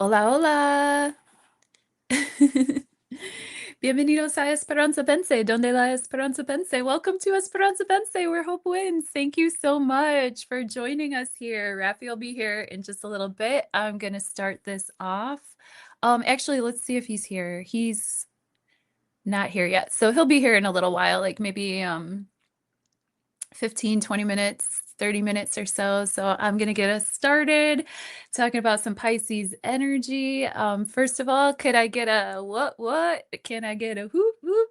Hola, hola. Bienvenidos a Esperanza Pense, donde la Esperanza Pense. Welcome to Esperanza Pense, where hope wins. Thank you so much for joining us here. Rafi will be here in just a little bit. I'm going to start this off. Actually, let's see if he's here. He's not here yet. So he'll be here in a little while, like maybe 15, 20 minutes, 30 minutes or so. So I'm going to get us started talking about some Pisces energy. First of all, could I get a what? Can I get a whoop, whoop?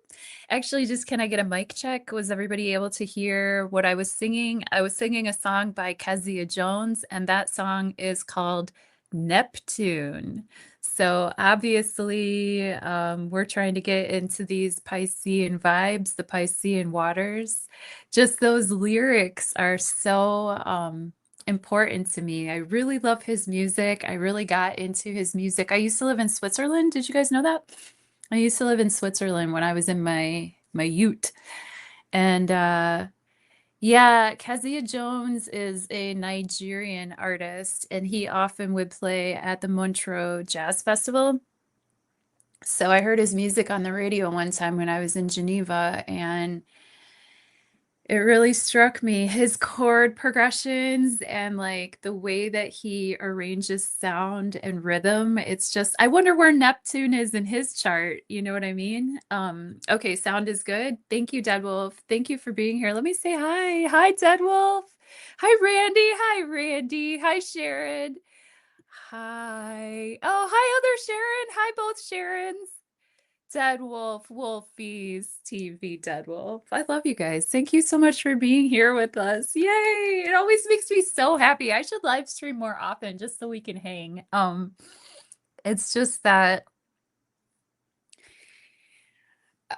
Actually, just can I get a mic check? Was everybody able to hear what I was singing? I was singing a song by Kezia Jones, and that song is called Neptune. So obviously, we're trying to get into these Piscean vibes, the Piscean waters. Just those lyrics are so important to me. I really love his music. I really got into his music. I used to live in Switzerland. Did you guys know that? I used to live in Switzerland when I was in my ute. And yeah, Kezia Jones is a Nigerian artist, and he often would play at the Montreux Jazz Festival. So I heard his music on the radio one time when I was in Geneva, and it really struck me. His chord progressions and like the way that he arranges sound and rhythm. It's just, I wonder where Neptune is in his chart. You know what I mean? Okay, sound is good. Thank you, Dead Wolf. Thank you for being here. Let me say hi. Hi, Dead Wolf. Hi, Randy. Hi, Randy. Hi, Sharon. Hi. Oh, hi, other Sharon. Hi, both Sharons. Dead Wolf, Wolfies, TV Dead Wolf. I love you guys. Thank you so much for being here with us. Yay! It always makes me so happy. I should live stream more often just so we can hang. It's just that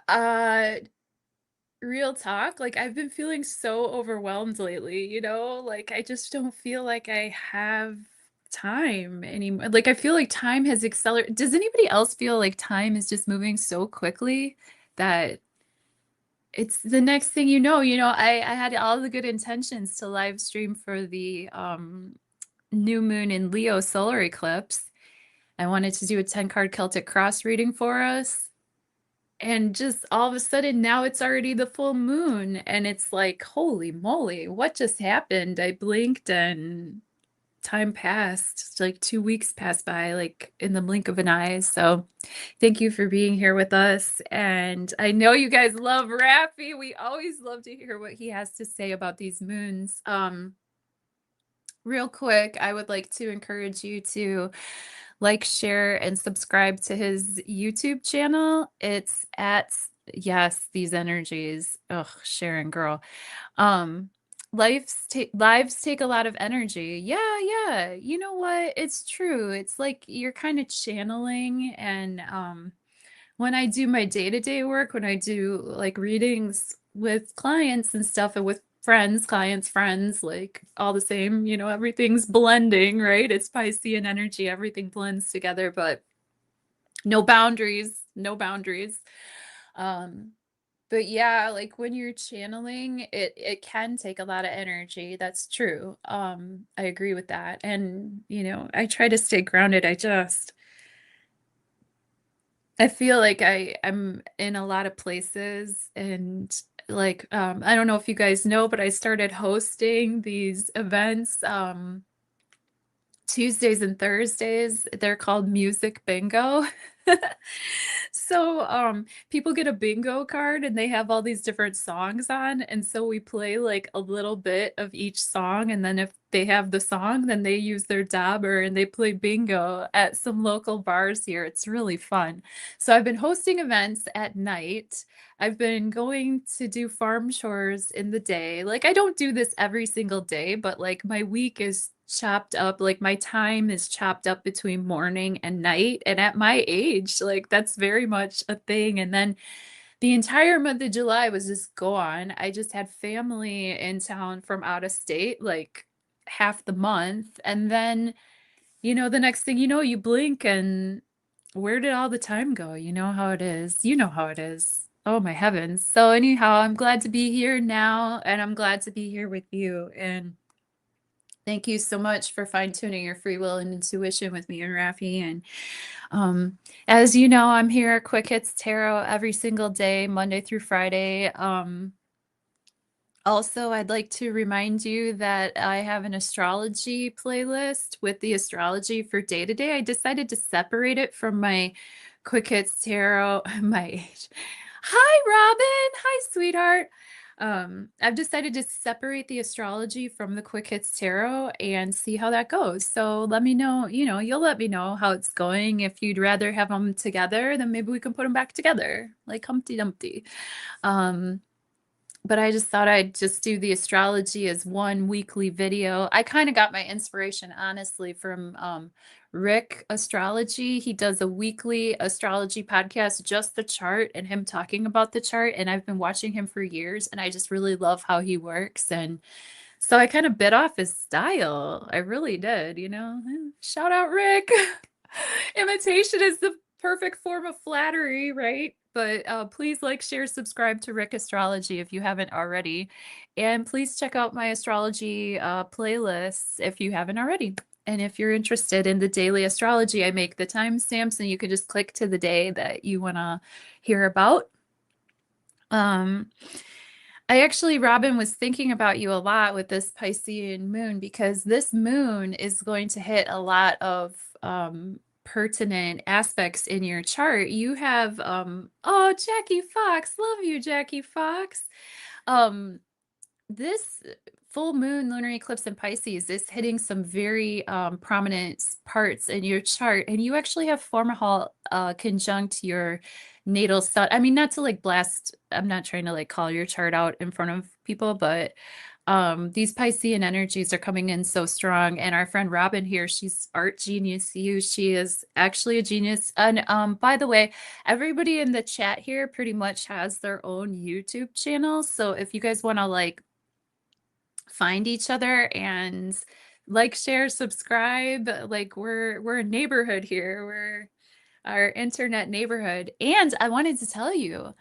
uh real talk, like I've been feeling so overwhelmed lately, like I just don't feel like I have time anymore. Like I feel like time has accelerated. Does anybody else feel like time is just moving so quickly that it's the next thing I had all the good intentions to live stream for the new moon in Leo solar eclipse. I wanted to do a 10 card Celtic cross reading for us. And just all of a sudden now it's already the full moon and it's like, holy moly, what just happened? I blinked and time passed. Like 2 weeks passed by, like in the blink of an eye. So thank you for being here with us. And I know you guys love Rafi. We always love to hear what he has to say about these moons. Real quick, I would like to encourage you to like, share, and subscribe to his YouTube channel. It's at, yes, these energies. Ugh, Sharon, girl. Um, lives take a lot of energy. Yeah, yeah. You know what? It's true. It's like you're kind of channeling, and when I do my day-to-day work, when I do like readings with clients and stuff and with friends, clients, friends, like all the same, everything's blending, right? It's Piscean energy, everything blends together, but no boundaries, no boundaries. Um, but yeah, like when you're channeling, it can take a lot of energy. That's true. I agree with that. And, I try to stay grounded. I feel like I'm in a lot of places, and like I don't know if you guys know, but I started hosting these events Tuesdays and Thursdays. They're called Music Bingo. So people get a bingo card and they have all these different songs on, and so we play like a little bit of each song, and then if they have the song, then they use their dauber and they play bingo at some local bars here. It's really fun. So I've been hosting events at night. I've been going to do farm chores in the day. Like I don't do this every single day, but like my week is chopped up, like my time is chopped up between morning and night, and at my age, like that's very much a thing. And then the entire month of July was just gone. I just had family in town from out of state, like half the month, and then the next thing you know, you blink and where did all the time go? You know how it is. You know how it is. Oh my heavens. So anyhow, I'm glad to be here now, and I'm glad to be here with you. And Thank you so much for fine-tuning your free will and intuition with me and Rafi. And um, as you know, I'm here at Quick Hits Tarot every single day, Monday through Friday. Also, I'd like to remind you that I have an astrology playlist with the astrology for day to day. I decided to separate it from my Quick Hits Tarot, my age. Hi, Robin. Hi, sweetheart. I've decided to separate the astrology from the Quick Hits Tarot and see how that goes. So let me know, you'll let me know how it's going. If you'd rather have them together, then maybe we can put them back together, like Humpty Dumpty. Um, but I just thought I'd just do the astrology as one weekly video. I kind of got my inspiration, honestly, from Rick Astrology. He does a weekly astrology podcast, just the chart, and him talking about the chart. And I've been watching him for years, and I just really love how he works. And so I kind of bit off his style. I really did. Shout out, Rick. Imitation is the perfect form of flattery, right? But please like, share, subscribe to Rick Astrology if you haven't already. And please check out my astrology playlists if you haven't already. And if you're interested in the daily astrology, I make the timestamps and you can just click to the day that you want to hear about. Um, I actually, Robin, was thinking about you a lot with this Piscean moon because this moon is going to hit a lot of pertinent aspects in your chart. You have, oh, Jackie Fox, love you, Jackie Fox. Um, this full moon lunar eclipse in Pisces is hitting some very prominent parts in your chart, and you actually have Formahall conjunct your natal sun. I mean, not to like blast, I'm not trying to like call your chart out in front of people, but these Piscean energies are coming in so strong. And our friend Robin here, she's art genius you. She is actually a genius. And by the way, everybody in the chat here pretty much has their own YouTube channel. So if you guys want to like find each other and like, share, subscribe, like we're a neighborhood here. We're our internet neighborhood. And I wanted to tell you,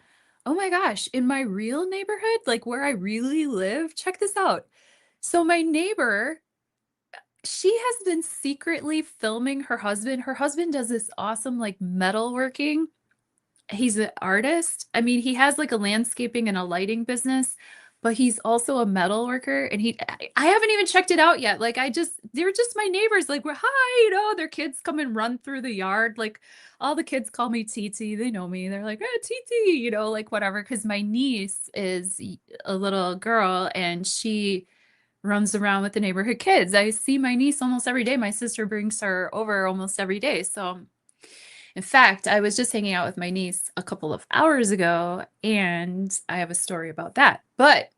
oh my gosh, in my real neighborhood, like where I really live, check this out. So my neighbor, she has been secretly filming her husband. Her husband does this awesome like metalworking. He's an artist. I mean, he has like a landscaping and a lighting business, but he's also a metal worker. And I haven't even checked it out yet. Like, they're just my neighbors. Like, we're, hi, their kids come and run through the yard. Like, all the kids call me TT. They know me. They're like, TT, like whatever. Because my niece is a little girl and she runs around with the neighborhood kids. I see my niece almost every day. My sister brings her over almost every day. So, in fact, I was just hanging out with my niece a couple of hours ago, and I have a story about that. But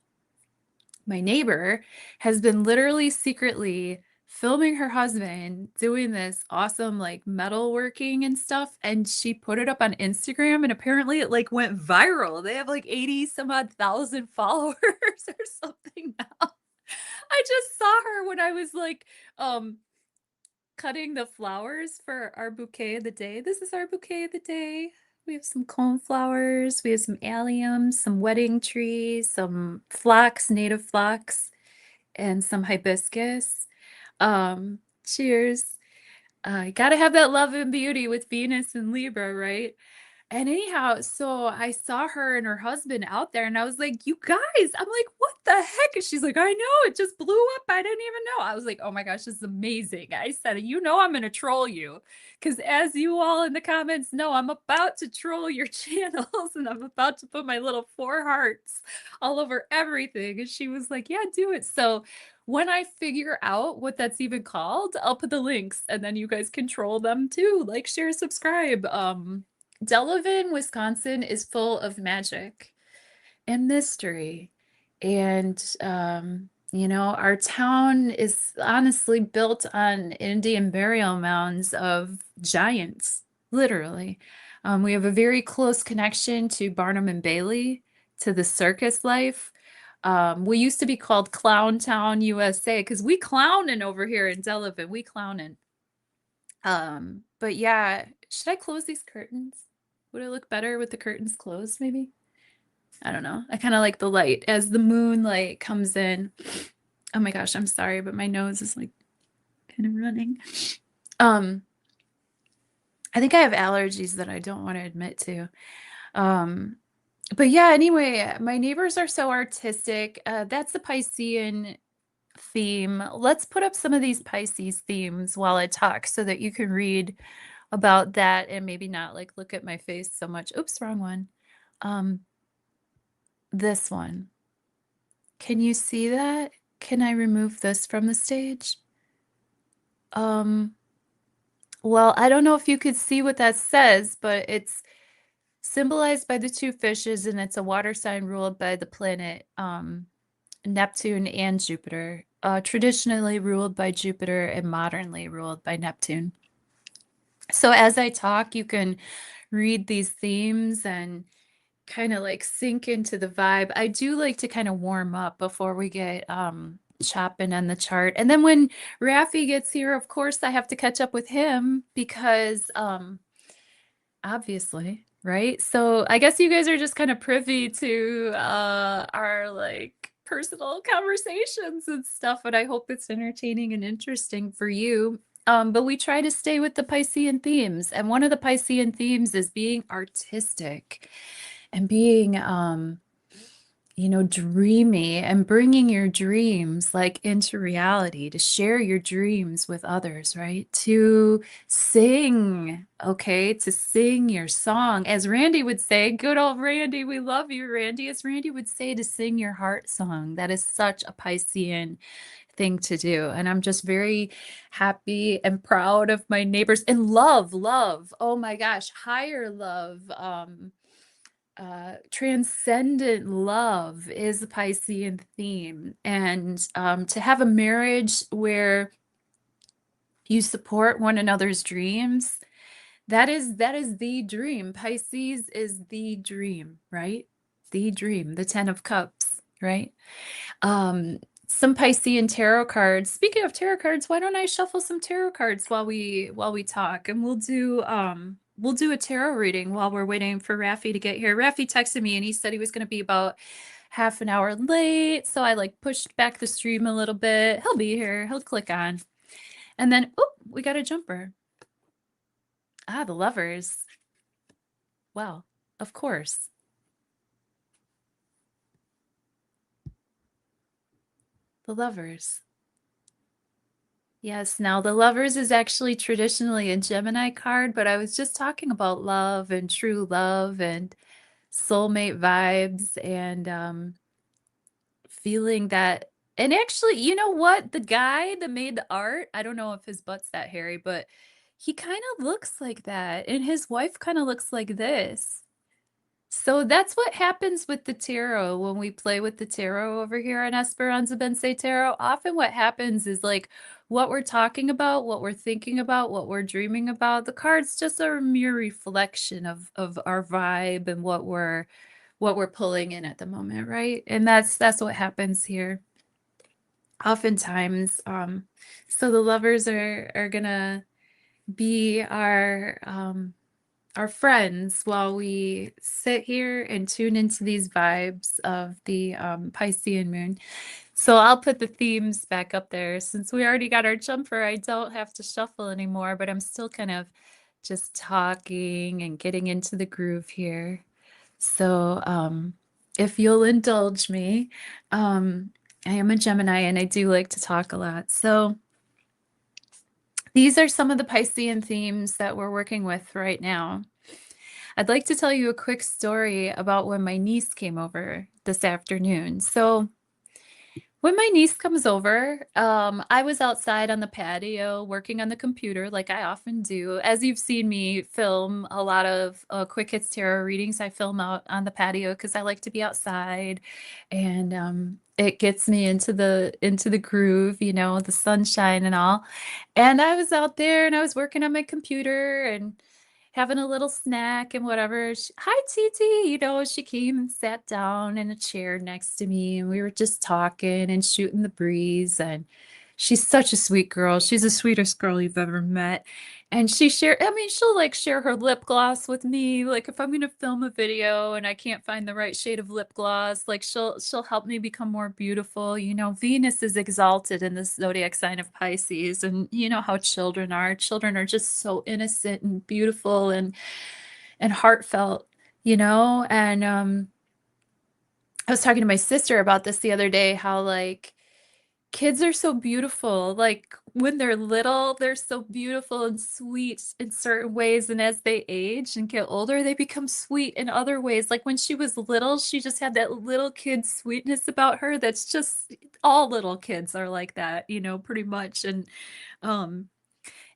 my neighbor has been literally secretly filming her husband doing this awesome like metalworking and stuff, and she put it up on Instagram, and apparently it like went viral. They have like 80 some odd thousand followers or something now. I just saw her when I was like cutting the flowers for our bouquet of the day. This is our bouquet of the day. We have some coneflowers, we have some alliums, some wedding trees, some phlox, native phlox, and some hibiscus. Cheers. Gotta have that love and beauty with Venus and Libra, right? And anyhow, so I saw her and her husband out there, and I was like, you guys, I'm like, what the heck? And she's like, I know, it just blew up. I didn't even know. I was like, oh my gosh, this is amazing. I said, I'm going to troll you. Because as you all in the comments know, I'm about to troll your channels and I'm about to put my little 4 hearts all over everything. And she was like, yeah, do it. So when I figure out what that's even called, I'll put the links and then you guys control them too. Like, share, subscribe. Delavan, Wisconsin is full of magic and mystery. And, our town is honestly built on Indian burial mounds of giants, literally. We have a very close connection to Barnum and Bailey, to the circus life. We used to be called Clown Town, USA, because we clowning over here in Delavan. We clowning. But yeah, should I close these curtains? Would it look better with the curtains closed, maybe? I don't know. I kind of like the light as the moonlight comes in. Oh my gosh, I'm sorry, but my nose is like kind of running. Um, I think I have allergies that I don't want to admit to. Um, but yeah, anyway, my neighbors are so artistic. That's the Piscean theme. Let's put up some of these Pisces themes while I talk so that you can read about that and maybe not like look at my face so much. Oops, wrong one. Um, this one. Can you see that? Can I remove this from the stage? Um, well, I don't know if you could see what that says, but it's symbolized by the two fishes, and it's a water sign ruled by the planet Neptune and Jupiter. Traditionally ruled by Jupiter and modernly ruled by Neptune. So as I talk, you can read these themes and kind of like sink into the vibe. I do like to kind of warm up before we get chopping on the chart. And then when Rafi gets here, of course, I have to catch up with him because obviously, right? So I guess you guys are just kind of privy to our like personal conversations and stuff, but I hope it's entertaining and interesting for you. But we try to stay with the Piscean themes, and one of the Piscean themes is being artistic and being dreamy and bringing your dreams like into reality, to share your dreams with others, right? To sing, okay? To sing your song. As Randy would say, good old Randy, we love you, Randy. As Randy would say, to sing your heart song. That is such a Piscean thing to do. And I'm just very happy and proud of my neighbors and love, love. Oh my gosh, higher love. Transcendent love is the Piscean theme. And to have a marriage where you support one another's dreams, that is the dream. Pisces is the dream, right? The dream, the Ten of Cups, right? Um, some Piscean tarot cards. Speaking of tarot cards, why don't I shuffle some tarot cards while we talk, and we'll do a tarot reading while we're waiting for Rafi to get here. Rafi texted me and he said he was going to be about half an hour late, so I like pushed back the stream a little bit. He'll be here. He'll click on. And then, oh, we got a jumper. Ah, the lovers. Well, of course. The lovers. Yes, now the lovers is actually traditionally a Gemini card, but I was just talking about love and true love and soulmate vibes and feeling that. And actually, you know what? The guy that made the art, I don't know if his butt's that hairy, but he kind of looks like that. And his wife kind of looks like this. So that's what happens with the tarot when we play with the tarot over here on Esperanza Bense Tarot. Often what happens is like what we're talking about, what we're thinking about, what we're dreaming about. The cards just are a mere reflection of our vibe and what we're pulling in at the moment, right? And that's what happens here. Oftentimes, so the lovers are gonna be our friends while we sit here and tune into these vibes of the Piscean moon. So I'll put the themes back up there. Since we already got our jumper, I don't have to shuffle anymore, but I'm still kind of just talking and getting into the groove here. So if you'll indulge me, I am a Gemini and I do like to talk a lot. So these are some of the Piscean themes that we're working with right now. I'd like to tell you a quick story about when my niece came over this afternoon. So, when my niece comes over, I was outside on the patio working on the computer like I often do. As you've seen me film a lot of Quick Hits Tarot readings, I film out on the patio because I like to be outside, and it gets me into the groove, the sunshine and all. And I was out there and I was working on my computer and having a little snack and whatever. Hi, Titi. She came and sat down in a chair next to me and we were just talking and shooting the breeze. And She's such a sweet girl. She's the sweetest girl you've ever met. And I mean, she'll like share her lip gloss with me. Like if I'm gonna film a video and I can't find the right shade of lip gloss, like she'll help me become more beautiful. You know, Venus is exalted in the zodiac sign of Pisces, and you know how children are. Children are just so innocent and beautiful and heartfelt, you know? And I was talking to my sister about this the other day, how like kids are so beautiful. Like when they're little, they're so beautiful and sweet in certain ways. And as they age and get older, they become sweet in other ways. Like when she was little, she just had that little kid sweetness about her. That's just all little kids are like that, you know, pretty much. And um,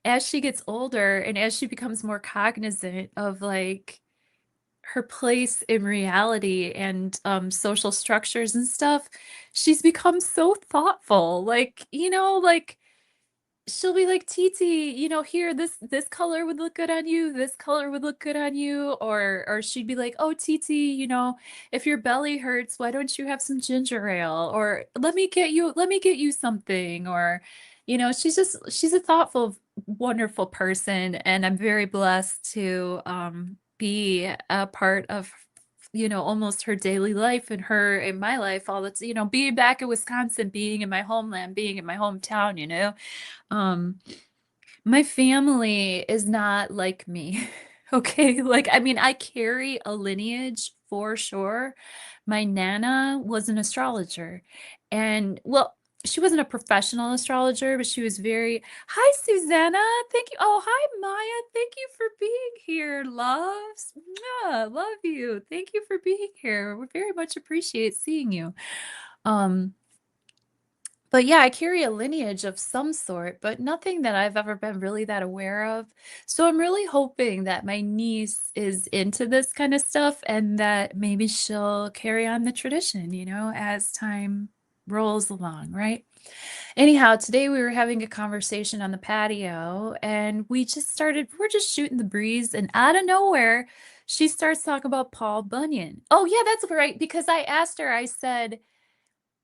as she gets older and as she becomes more cognizant of like her place in reality and social structures and stuff, she's become so thoughtful. Like, you know, like she'll be like, Titi, you know, here, this color would look good on you, this color would look good on you. Or she'd be like, oh, Titi, you know, if your belly hurts, why don't you have some ginger ale? Or let me get you something. Or, you know, she's a thoughtful, wonderful person. And I'm very blessed to be a part of, you know, almost her daily life and her in my life all that's, you know, being back in Wisconsin, being in my homeland, being in my hometown, you know. Um, my family is not like me. Okay. Like, I mean, I carry a lineage for sure. My Nana was an astrologer. And, well, she wasn't a professional astrologer, but she was very, hi, Susanna. Thank you. Oh, hi, Maya. Thank you for being here, loves. Mwah, love you. Thank you for being here. We very much appreciate seeing you. Um, but yeah, I carry a lineage of some sort, but nothing that I've ever been really that aware of. So I'm really hoping that my niece is into this kind of stuff and that maybe she'll carry on the tradition, you know, as time rolls along, right? Anyhow, today we were having a conversation on the patio and we're just shooting the breeze, and out of nowhere, she starts talking about Paul Bunyan. Oh, yeah, that's right, because I asked her, I said,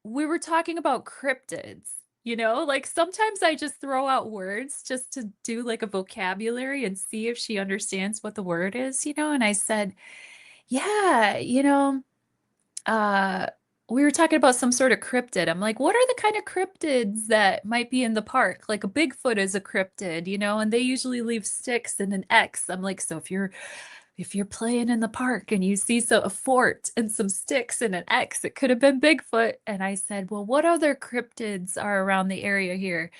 we were talking about cryptids, you know, like sometimes I just throw out words just to do like a vocabulary and see if she understands what the word is, you know. And I said, yeah, you know, uh, we were talking about some sort of cryptid. I'm like, what are the kind of cryptids that might be in the park? Like a Bigfoot is a cryptid, you know, and they usually leave sticks and an X. I'm like, so if you're playing in the park and you see a fort and some sticks and an X, it could have been Bigfoot. And I said, well, what other cryptids are around the area here?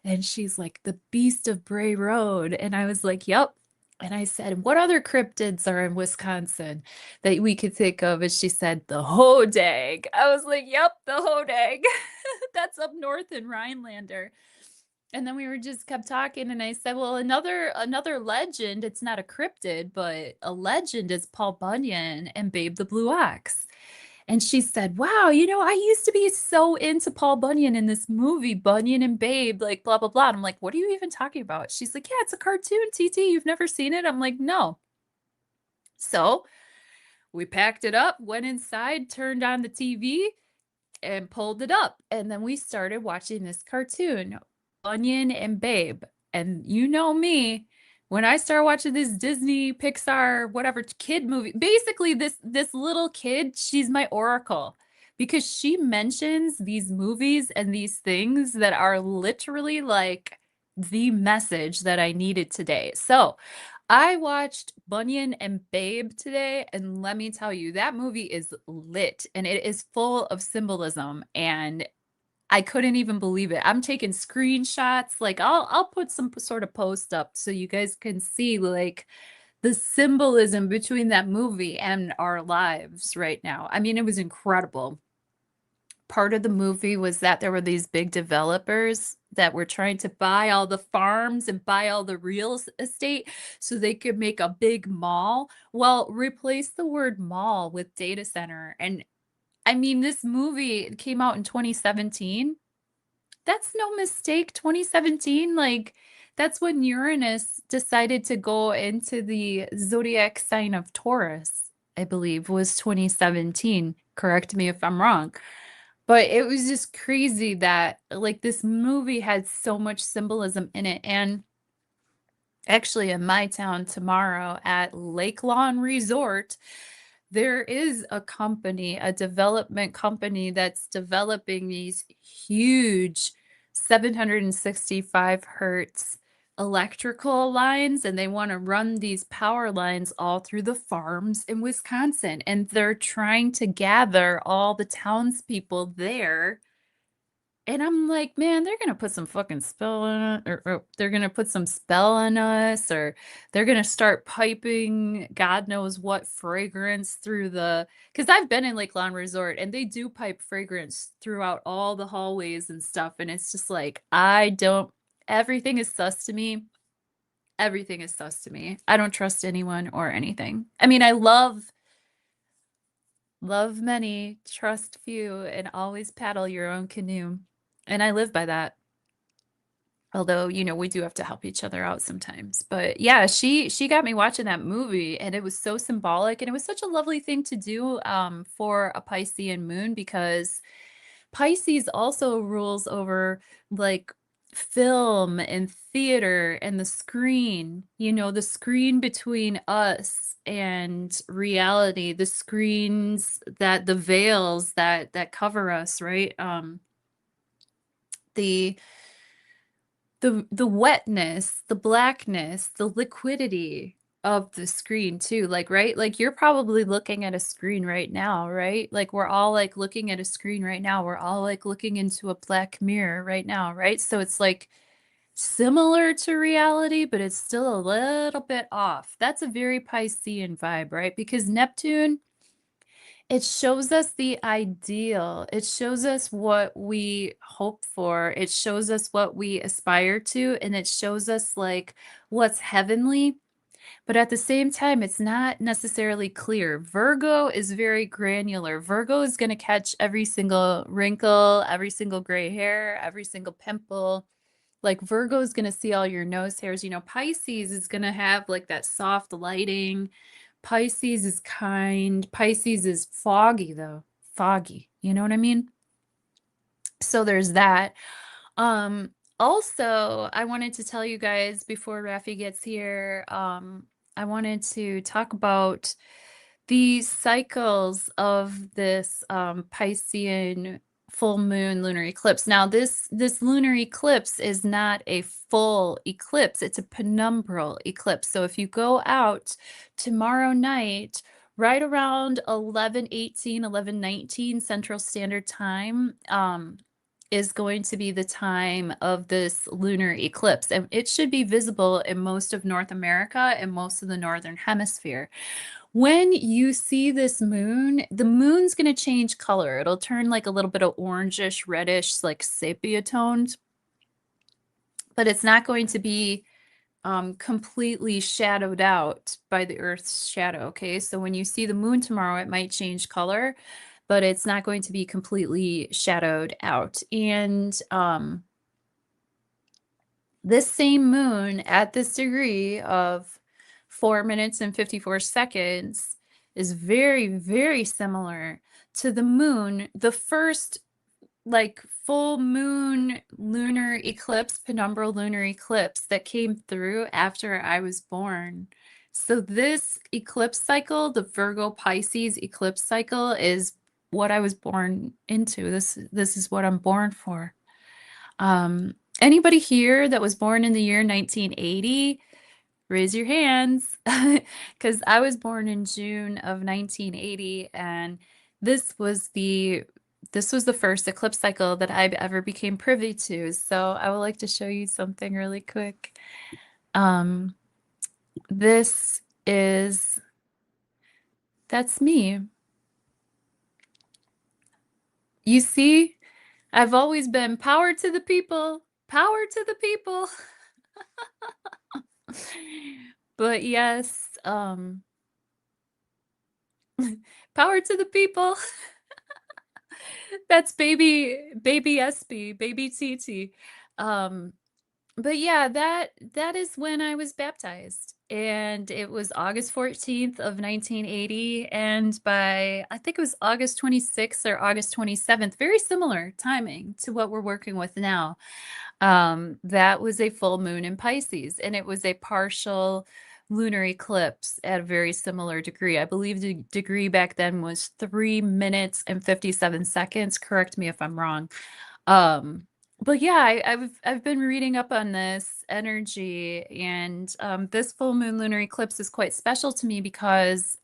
And she's like, the Beast of Bray Road. And I was like, yep. And I said, what other cryptids are in Wisconsin that we could think of? And she said, the Hodag. I was like, yep, the Hodag. That's up north in Rhinelander. And then we were just kept talking, and I said, well, another legend, it's not a cryptid, but a legend is Paul Bunyan and Babe the Blue Ox. And she said, wow, you know, I used to be so into Paul Bunyan in this movie, Bunyan and Babe, like blah, blah, blah. And I'm like, what are you even talking about? She's like, yeah, it's a cartoon, TT. You've never seen it? I'm like, no. So we packed it up, went inside, turned on the TV, and pulled it up. And then we started watching this cartoon, Bunyan and Babe. And you know me, when I start watching this Disney, Pixar, whatever kid movie, basically this little kid, she's my oracle because she mentions these movies and these things that are literally like the message that I needed today. So I watched Bunyan and Babe today, and let me tell you, that movie is lit and it is full of symbolism, and I couldn't even believe it. I'm taking screenshots. Like I'll put some sort of post up so you guys can see like the symbolism between that movie and our lives right now. I mean, it was incredible. Part of the movie was that there were these big developers that were trying to buy all the farms and buy all the real estate so they could make a big mall. Well, replace the word mall with data center. And I mean, this movie came out in 2017. That's no mistake. 2017, like that's when Uranus decided to go into the zodiac sign of Taurus, I believe was 2017. Correct me if I'm wrong. But it was just crazy that like this movie had so much symbolism in it. And actually, in my town tomorrow at Lake Lawn Resort, there is a company, a development company that's developing these huge 765 hertz electrical lines, and they want to run these power lines all through the farms in Wisconsin. And they're trying to gather all the townspeople there, and I'm like, man, they're gonna put some fucking spell on it, or they're gonna put some spell on us, or they're gonna start piping God knows what fragrance through the. Because I've been in Lake Lawn Resort, and they do pipe fragrance throughout all the hallways and stuff, and it's just like I don't. Everything is sus to me. Everything is sus to me. I don't trust anyone or anything. I mean, I love many, trust few, and always paddle your own canoe, and I live by that. Although, we do have to help each other out sometimes. But yeah, she got me watching that movie, and it was so symbolic, and it was such a lovely thing to do for a Piscean moon, because Pisces also rules over like film and theater and the screen, the screen between us and reality, the screens, that the veils that cover us, right? The the wetness, the blackness, the liquidity of the screen too. Like, right? Like you're probably looking at a screen right now, right? Like we're all like looking at a screen right now. We're all like looking into a black mirror right now, right? So it's like similar to reality, but it's still a little bit off. That's a very Piscean vibe, right? Because Neptune, it shows us the ideal. It shows us what we hope for. It shows us what we aspire to, and it shows us like what's heavenly. But at the same time, it's not necessarily clear. Virgo is very granular. Virgo is going to catch every single wrinkle, every single gray hair, every single pimple. Like Virgo is going to see all your nose hairs. Pisces is going to have like that soft lighting. Pisces is kind. Pisces is foggy though. Foggy. You know what I mean? So there's that. Um, Also, I wanted to tell you guys before Rafi gets here, I wanted to talk about the cycles of this Piscean full moon lunar eclipse. Now, this lunar eclipse is not a full eclipse, it's a penumbral eclipse. So if you go out tomorrow night, right around 11:18, 11:19 Central Standard Time, is going to be the time of this lunar eclipse. And it should be visible in most of North America and most of the Northern Hemisphere. When you see this moon, the moon's going to change color. It'll turn like a little bit of orangish, reddish, like sepia toned, but it's not going to be completely shadowed out by the Earth's shadow. Okay, so when you see the moon tomorrow, it might change color, but it's not going to be completely shadowed out. And this same moon at this degree of 4 minutes and 54 seconds is very, very similar to the moon, the first like full moon lunar eclipse, penumbral lunar eclipse that came through after I was born. So this eclipse cycle, the Virgo Pisces eclipse cycle, is what I was born into. This is what I'm born for. Anybody here that was born in the year 1980, raise your hands, because I was born in June of 1980, and this was the first eclipse cycle that I ever became privy to. So I would like to show you something really quick. Um, this is That's me. You see, I've always been power to the people, power to the people. But yes, power to the people. That's baby SB, baby TT. Um, but yeah, that is when I was baptized. and it was August 14th of 1980, and by I think it was August 26th or August 27th, very similar timing to what we're working with now. That was a full moon in Pisces, and it was a partial lunar eclipse at a very similar degree. I believe the degree back then was 3 minutes and 57 seconds. Correct me if I'm wrong. Um, but yeah, I've been reading up on this energy, and this full moon lunar eclipse is quite special to me because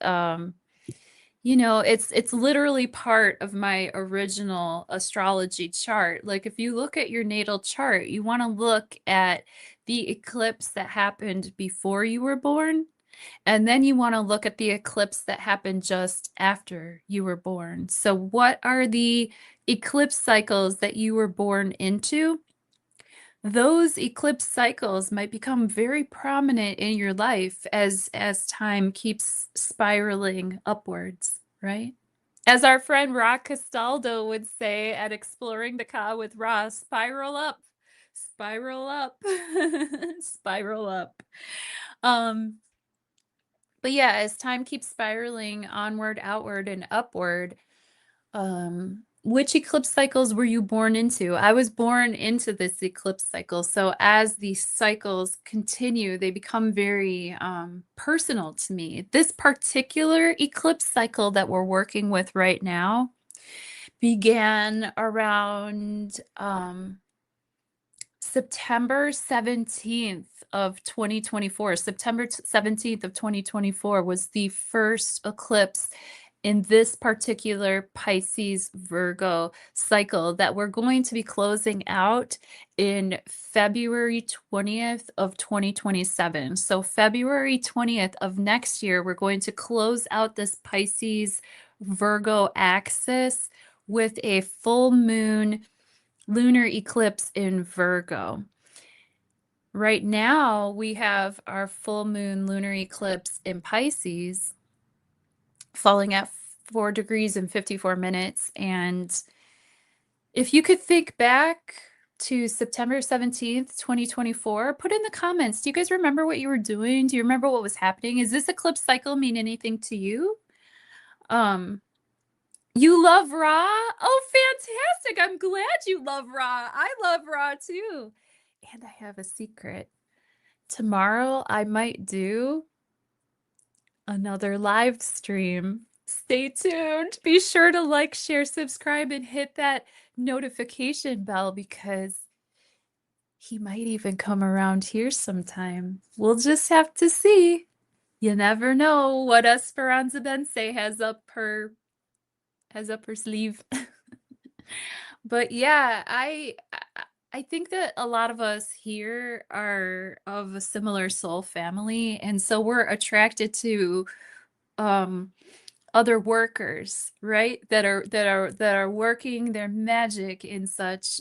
it's literally part of my original astrology chart. Like if you look at your natal chart, you want to look at the eclipse that happened before you were born, and then you want to look at the eclipse that happened just after you were born. So what are the eclipse cycles that you were born into? Those eclipse cycles might become very prominent in your life as time keeps spiraling upwards, right? As our friend Ra Castaldo would say at Exploring the Ka with Ra, spiral up, spiral up. Um, but yeah, as time keeps spiraling onward, outward, and upward, which eclipse cycles were you born into? I was born into this eclipse cycle. So as these cycles continue, they become very personal to me. This particular eclipse cycle that we're working with right now began around September 17th of 2024. September 17th of 2024 was the first eclipse in this particular Pisces Virgo cycle that we're going to be closing out in February 20th of 2027. So February 20th of next year, we're going to close out this Pisces Virgo axis with a full moon lunar eclipse in Virgo. Right now, we have our full moon lunar eclipse in Pisces falling at 4 degrees and 54 minutes. And if you could think back to September 17th, 2024, put in the comments. Do you guys remember what you were doing? Do you remember what was happening? Is this eclipse cycle mean anything to you? Um, you love Ra? Oh, fantastic. I'm glad you love Ra. I love Ra too. And I have a secret. Tomorrow I might do another live stream. Stay tuned. Be sure to like, share, subscribe, and hit that notification bell because he might even come around here sometime. We'll just have to see. You never know what Esperanza Bense has up her sleeve. But yeah, I think that a lot of us here are of a similar soul family, and so we're attracted to um other workers, right? That are working their magic in such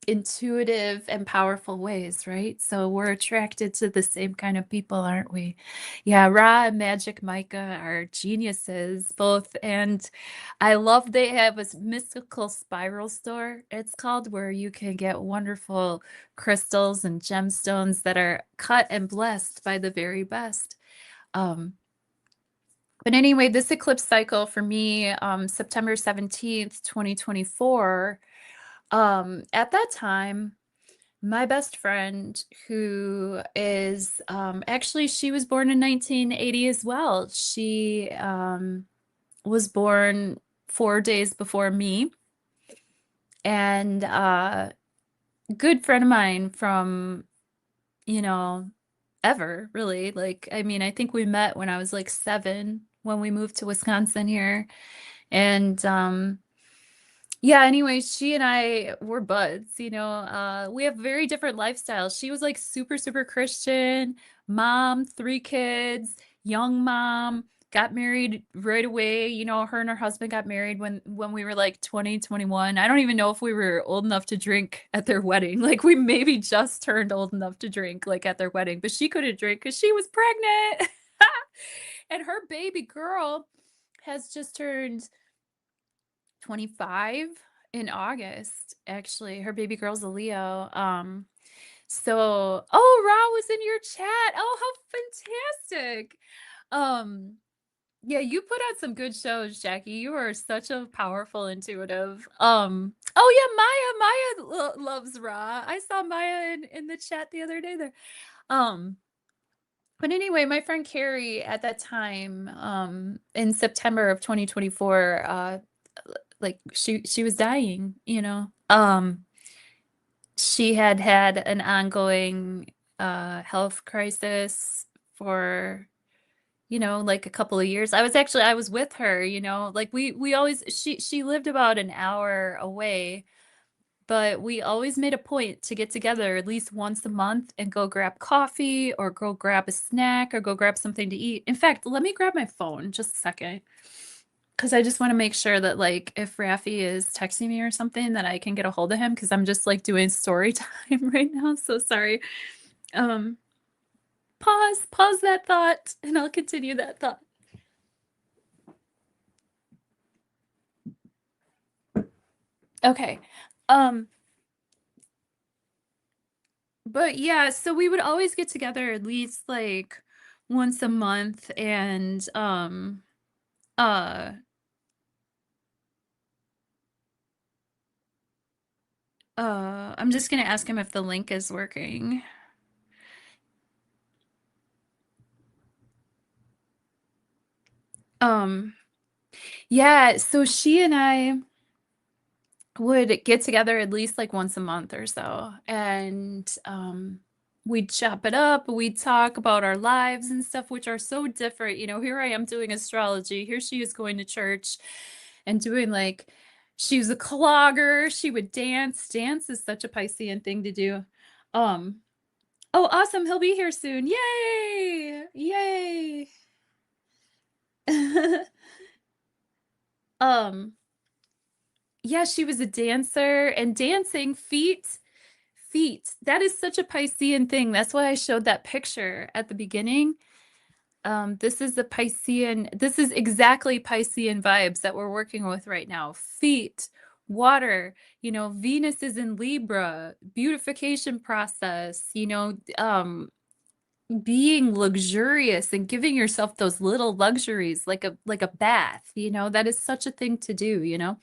intuitive and powerful ways, right? So we're attracted to the same kind of people, aren't we? Yeah, Ra and Magic Micah are geniuses both, and I love they have a mystical spiral store, it's called, where you can get wonderful crystals and gemstones that are cut and blessed by the very best. Um, but anyway, this eclipse cycle for me, September 17th, 2024, at that time, my best friend, who is actually, she was born in 1980 as well. She was born 4 days before me, and good friend of mine from, you know, ever really. Like, I mean, I think we met when I was like 7 when we moved to Wisconsin here. And yeah, anyway, she and I were buds, we have very different lifestyles. She was like super, super Christian, mom, 3 kids, young mom, got married right away. Her and her husband got married when we were like 20, 21. I don't even know if we were old enough to drink at their wedding. Like we maybe just turned old enough to drink like at their wedding, but she couldn't drink because she was pregnant. And her baby girl has just turned 25 in August. Actually, her baby girl's a Leo. So, oh, Ra was in your chat. Oh, how fantastic. Um, yeah, you put out some good shows, Jackie. You are such a powerful intuitive. Oh yeah, Maya loves Ra. I saw Maya in the chat the other day there. Um, but anyway, my friend Carrie at that time, in September of 2024, like she was dying, you know. She had had an ongoing health crisis for, you know, like a couple of years. I was with her, you know, like we always she lived about an hour away, but we always made a point to get together at least once a month and go grab coffee or go grab a snack or go grab something to eat. In fact, let me grab my phone just a second. Because I just want to make sure that, like, if Rafi is texting me or something, that I can get a hold of him because I'm just like doing story time right now. So sorry. Um, pause that thought, and I'll continue that thought. Okay. Um, but yeah, so we would always get together at least like once a month and uh I'm just gonna ask him if the link is working. Um, yeah, so she and I would get together at least like once a month or so, and we'd chop it up, we'd talk about our lives and stuff, which are so different. You know, here I am doing astrology, here she is going to church and doing like, she was a clogger, she would dance is such a Piscean thing to do. um oh, awesome, he'll be here soon, yay. um yeah, she was a dancer, and dancing feet. That is such a Piscean thing. That's why I showed that picture at the beginning. This is the Piscean, this is exactly Piscean vibes that we're working with right now. Feet, water, you know, Venus is in Libra, beautification process, you know, being luxurious and giving yourself those little luxuries like a bath, you know, that is such a thing to do, you know.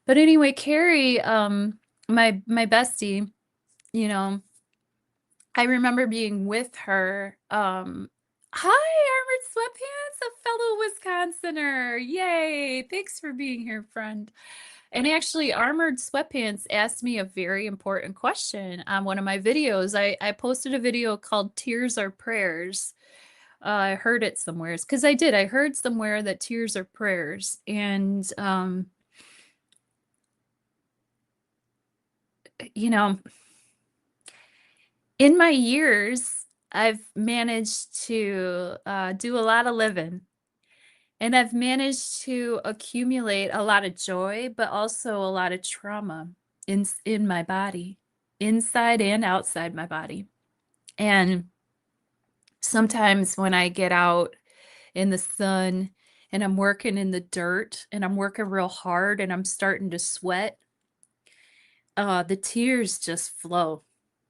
But anyway, Carrie, my bestie, you know, I remember being with her. Hi, Armored Sweatpants, a fellow Wisconsinner. Yay. Thanks for being here, friend. And actually, Armored Sweatpants asked me a very important question on one of my videos. I posted a video called Tears Are Prayers. I heard it somewhere because I did. I heard somewhere that tears are prayers. And, you know, in my years, I've managed to do a lot of living, and I've managed to accumulate a lot of joy, but also a lot of trauma in my body, inside and outside my body. And sometimes when I get out in the sun and I'm working in the dirt and I'm working real hard and I'm starting to sweat, the tears just flow.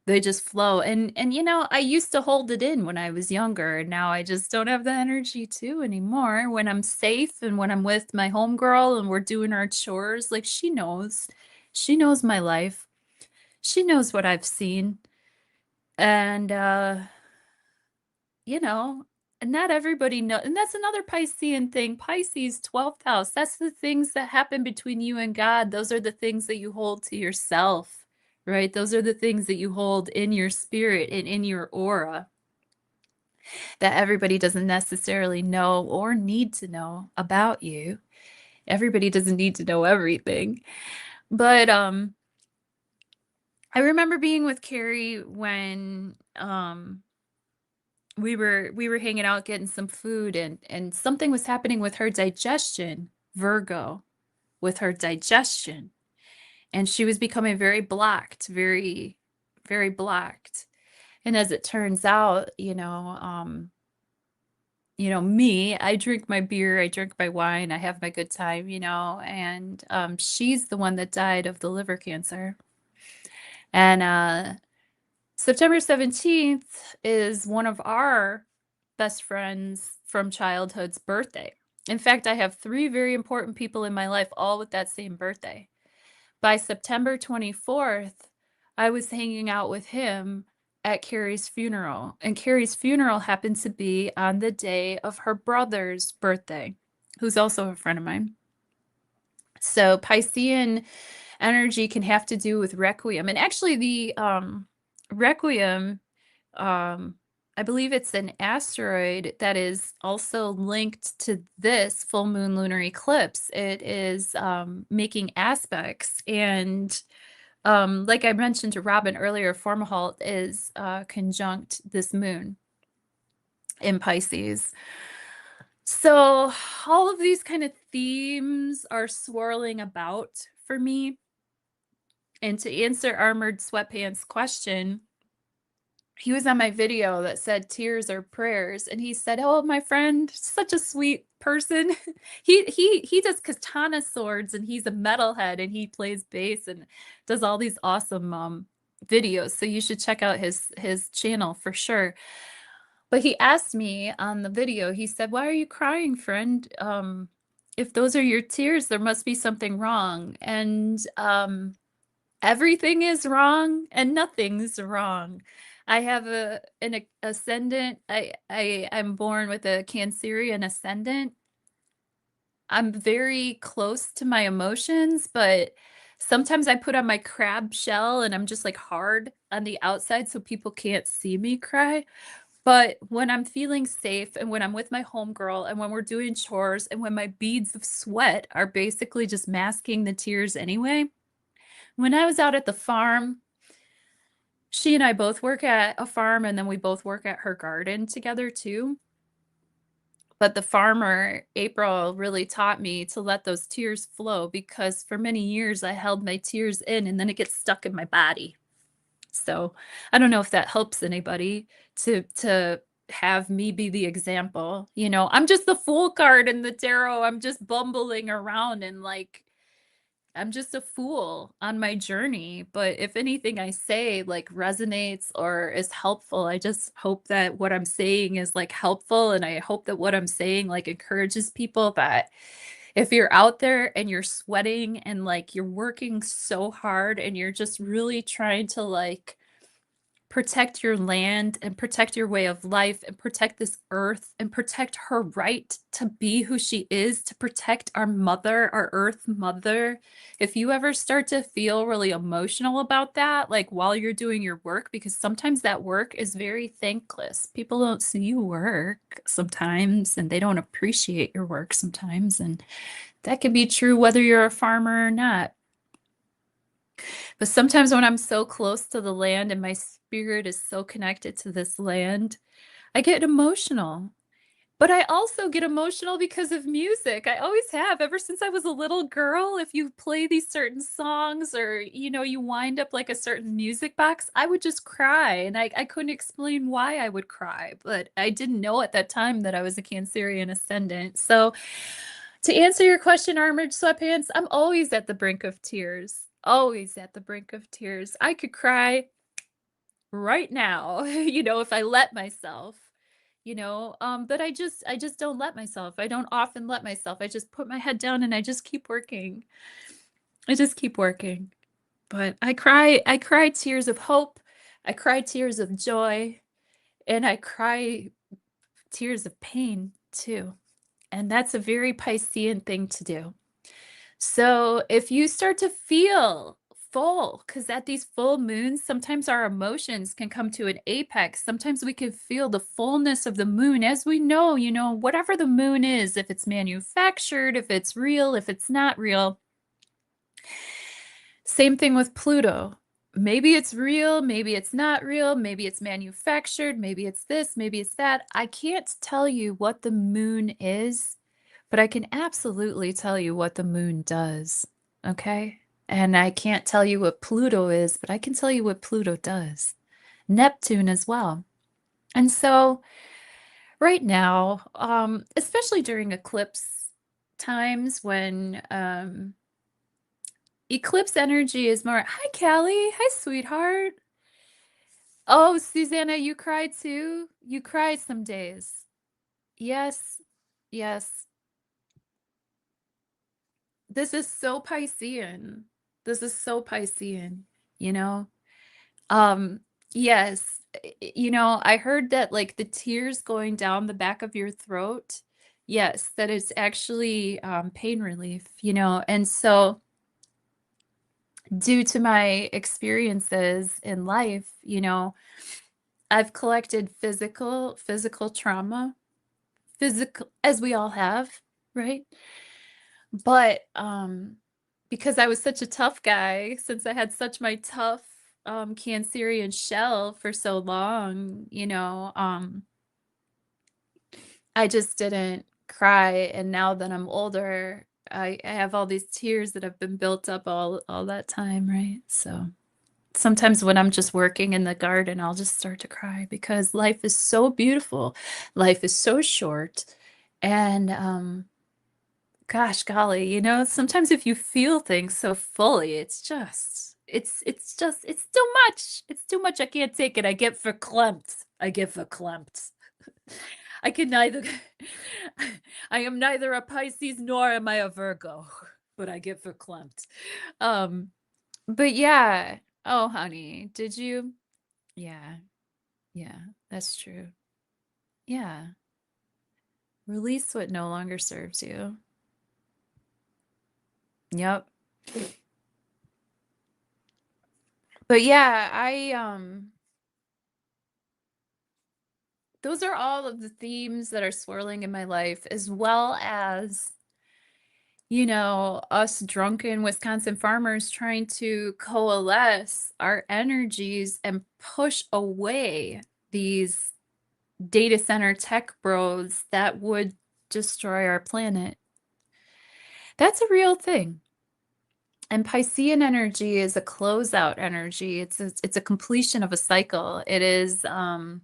They just flow. And you know, I used to hold it in when I was younger, and now I just don't have the energy to anymore. When I'm safe and when I'm with my homegirl and we're doing our chores, like she knows. She knows my life. She knows what I've seen. And you know, not everybody know, and that's another Piscean thing. Pisces, 12th house. That's the things that happen between you and God. Those are the things that you hold to yourself, right? Those are the things that you hold in your spirit and in your aura that everybody doesn't necessarily know or need to know about you. Everybody doesn't need to know everything. But I remember being with Carrie when we were hanging out getting some food, and something was happening with her digestion, Virgo, with her digestion, and she was becoming very blocked, very blocked. And as it turns out, you know, me, I drink my beer, I drink my wine, I have my good time, you know, and she's the one that died of the liver cancer. And September 17th is one of our best friends from childhood's birthday. In fact, I have three very important people in my life, all with that same birthday. By September 24th, I was hanging out with him at Carrie's funeral, and Carrie's funeral happened to be on the day of her brother's birthday, who's also a friend of mine. So Piscean energy can have to do with Requiem. And actually the Requiem, um, I believe it's an asteroid that is also linked to this full moon lunar eclipse. It is making aspects. And like I mentioned to Robin earlier, Formahalt is conjunct this moon in Pisces. So all of these kind of themes are swirling about for me. And to answer Armored Sweatpants' question, he was on my video that said tears are prayers, and he said, "Oh, my friend, such a sweet person." He does katana swords, and he's a metalhead, and he plays bass and does all these awesome videos. So you should check out his channel for sure. But he asked me on the video, he said, "Why are you crying, friend? If those are your tears, there must be something wrong." And everything is wrong and nothing's wrong. I have an ascendant. I'm born with a Cancerian ascendant. I'm very close to my emotions, but sometimes I put on my crab shell and I'm just like hard on the outside so people can't see me cry. But when I'm feeling safe and when I'm with my homegirl and when we're doing chores and when my beads of sweat are basically just masking the tears anyway. When I was out at the farm, she and I both work at a farm and then we both work at her garden together too. But the farmer, April, really taught me to let those tears flow because for many years I held my tears in and then it gets stuck in my body. So I don't know if that helps anybody to have me be the example. You know, I'm just the fool card in the tarot. I'm just bumbling around and like I'm just a fool on my journey, but if anything I say like resonates or is helpful, I just hope that what I'm saying is like helpful and I hope that what I'm saying like encourages people that if you're out there and you're sweating and like you're working so hard and you're just really trying to like protect your land and protect your way of life and protect this earth and protect her right to be who she is, to protect our mother, our earth mother. If you ever start to feel really emotional about that, like while you're doing your work, because sometimes that work is very thankless. People don't see you work sometimes and they don't appreciate your work sometimes. And that can be true whether you're a farmer or not. But sometimes when I'm so close to the land and my spirit is so connected to this land, I get emotional. But I also get emotional because of music. I always have ever since I was a little girl. If you play these certain songs or, you know, you wind up like a certain music box, I would just cry. And I couldn't explain why I would cry, but I didn't know at that time that I was a Cancerian ascendant. So to answer your question, Armored Sweatpants, I'm always at the brink of tears. Always at the brink of tears. I could cry right now, you know, if I let myself, you know, but I just don't let myself. I don't often let myself. I just put my head down and I just keep working. I just keep working. But I cry tears of hope. I cry tears of joy, and I cry tears of pain too. And that's a very Piscean thing to do. So if you start to feel full, because at these full moons, sometimes our emotions can come to an apex. Sometimes we can feel the fullness of the moon. As we know, you know, whatever the moon is, if it's manufactured, if it's real, if it's not real. Same thing with Pluto. Maybe it's real, maybe it's not real, maybe it's manufactured, maybe it's this, maybe it's that. I can't tell you what the moon is, but I can absolutely tell you what the moon does. Okay? And I can't tell you what Pluto is, but I can tell you what Pluto does. Neptune as well. And so right now, especially during eclipse times when eclipse energy is more, hi Callie, hi sweetheart. Oh, Susanna, you cry too? You cry some days. Yes. Yes. This is so Piscean. This is so Piscean, you know? Um, yes. I heard that like the tears going down the back of your throat, yes, that it's actually pain relief, and so due to my experiences in life, I've collected physical trauma, physical as we all have, right? But because I was such a tough guy, since I had such my tough Cancerian shell for so long, I just didn't cry. And now that I'm older, I have all these tears that have been built up all that time, right? So sometimes when I'm just working in the garden, I'll just start to cry because life is so beautiful. Life is so short. And gosh golly, sometimes if you feel things so fully, it's too much. It's too much. I can't take it. I get verklempt. I get verklempt. I can neither I am neither a Pisces nor am I a Virgo, but I get verklempt. Um, but yeah. Oh, honey, did you? Yeah. Yeah, that's true. Yeah. Release what no longer serves you. Yep. But yeah, those are all of the themes that are swirling in my life, as well as, us drunken Wisconsin farmers trying to coalesce our energies and push away these data center tech bros that would destroy our planet. That's a real thing. And Piscean energy is a closeout energy. It's a completion of a cycle. It is the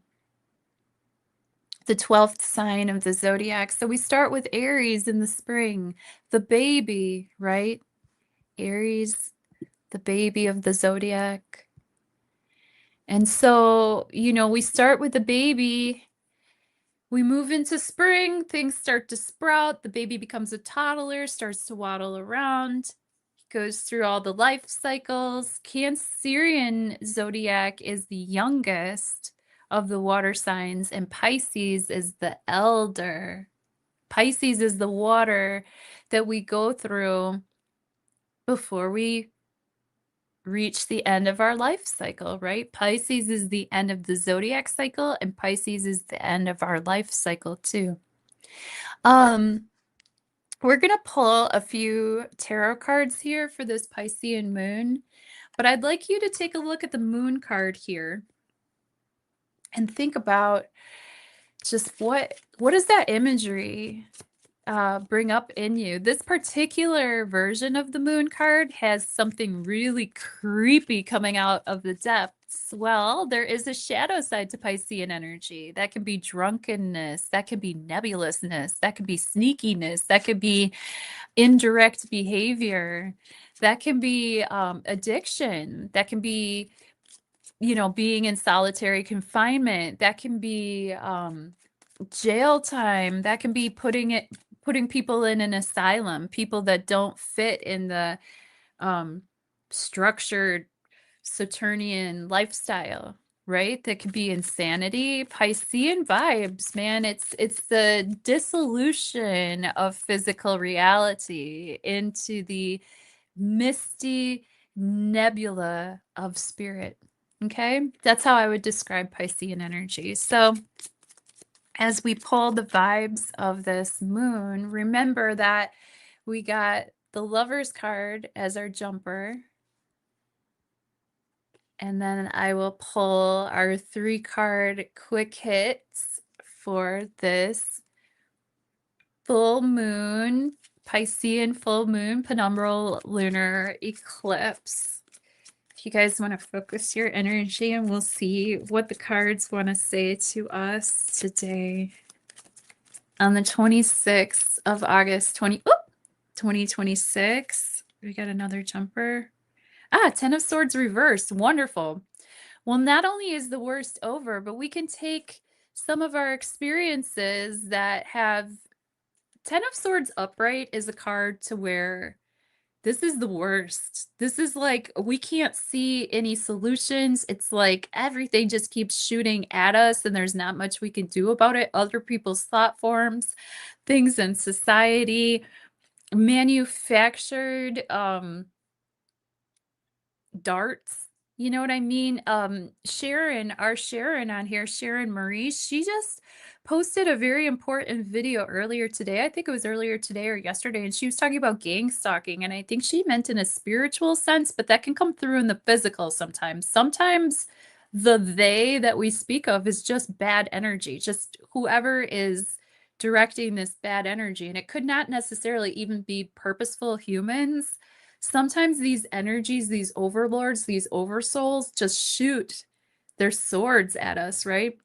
12th sign of the zodiac. So we start with Aries in the spring, the baby, right? Aries, the baby of the zodiac. And so, we start with the baby. We move into spring, things start to sprout. The baby becomes a toddler, starts to waddle around, goes through all the life cycles. Cancerian zodiac is the youngest of the water signs, and Pisces is the elder. Pisces is the water that we go through before we reach the end of our life cycle, right? Pisces is the end of the zodiac cycle, and Pisces is the end of our life cycle too. Um, we're gonna pull a few tarot cards here for this Piscean moon, but I'd like you to take a look at the moon card here and think about just what is that imagery bring up in you. This particular version of the moon card has something really creepy coming out of the depths. Well, there is a shadow side to Piscean energy. That can be drunkenness, that can be nebulousness, that can be sneakiness, that could be indirect behavior, that can be addiction, that can be, being in solitary confinement, that can be jail time, that can be putting people in an asylum, people that don't fit in the um structured Saturnian lifestyle, right? That could be insanity. Piscean vibes, man. It's the dissolution of physical reality into the misty nebula of spirit. Okay, that's how I would describe Piscean energy. So as we pull the vibes of this moon, remember that we got the Lover's card as our jumper. And then I will pull our 3-card quick hits for this full moon, Piscean full moon, penumbral lunar eclipse. If you guys want to focus your energy, and we'll see what the cards want to say to us today. On the 26th of August, 2026, we got another jumper. 10 of Swords reversed. Wonderful. Well, not only is the worst over, but we can take some of our experiences that have Ten of Swords upright is a card to where this is the worst. This is like we can't see any solutions. It's like everything just keeps shooting at us and there's not much we can do about it. Other people's thought forms, things in society, manufactured darts. You know what I mean? Sharon, our Sharon on here, Sharon Marie, she just posted a very important video earlier today. I think it was earlier today or yesterday, and she was talking about gang stalking. And I think she meant in a spiritual sense, but that can come through in the physical sometimes. Sometimes the they that we speak of is just bad energy, just whoever is directing this bad energy. And it could not necessarily even be purposeful humans. Sometimes these energies, these overlords, these oversouls just shoot their swords at us, right?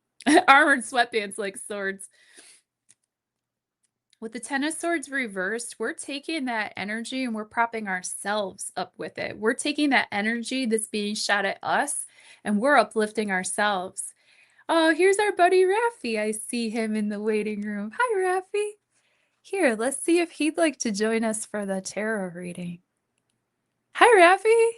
Armored sweatpants like swords. With the Ten of Swords reversed, we're taking that energy and we're propping ourselves up with it. We're taking that energy that's being shot at us and we're uplifting ourselves. Oh, here's our buddy Raffi. I see him in the waiting room. Hi, Raffi. Here, let's see if he'd like to join us for the tarot reading. Hi, Raffi.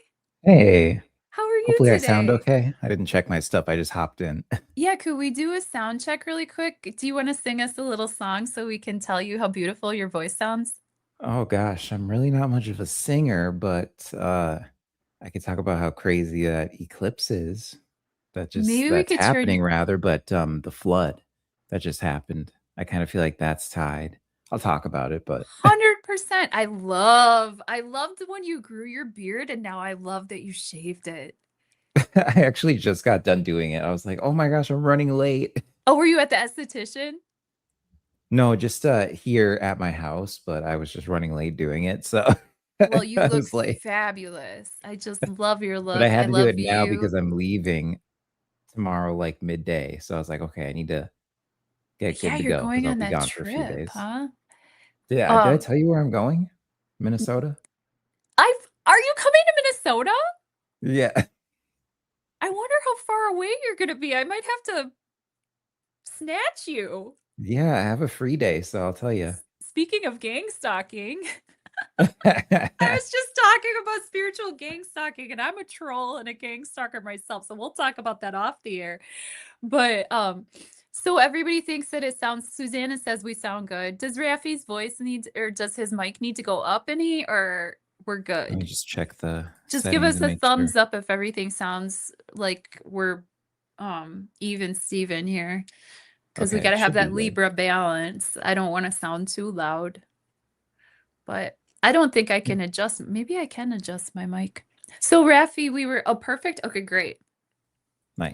Hey, How are you hopefully I sound today? okay. I didn't check my stuff. I just hopped in. Yeah, could we do a sound check really quick? Do you want to sing us a little song so we can tell you how beautiful your voice sounds? Oh gosh, I'm really not much of a singer, but I could talk about how crazy that eclipse is. Maybe we That's could turn happening rather, but the flood that just happened. I kind of feel like that's tied. I'll talk about it, but 100%. I loved when you grew your beard and now I love that you shaved it. I actually just got done doing it. I was like, "Oh my gosh, I'm running late." Oh, were you at the esthetician? No, just here at my house, but I was just running late doing it. So Well, you I look was late. fabulous. I just love your But I look. I had to do love it now you. because I'm leaving tomorrow, like midday. So I was like, okay, I need to get Yeah, good to you're go because going I'll on be that gone for a few trip, days. huh? Yeah, did I Um, tell you where I'm going? Minnesota? are you coming to Minnesota? Yeah. I wonder how far away you're going to be. I might have to snatch you. Yeah, I have a free day, so I'll tell you. Speaking of gang stalking, I was just talking about spiritual gang stalking, and I'm a troll and a gang stalker myself. So we'll talk about that off the air. But so everybody thinks that it sounds. Susanna says we sound good. Does Raffi's voice need, or does his mic need to go up any, or we're Let me good? just check the Just give settings us and a make sure. thumbs up if everything sounds like we're even Steven here. Because we Okay, got it to have should be that good. Libra balance. I don't want to sound too loud, but I don't think I Mm, can adjust. Maybe I can adjust my mic. So, Raffi, we were, oh, perfect. Okay, great.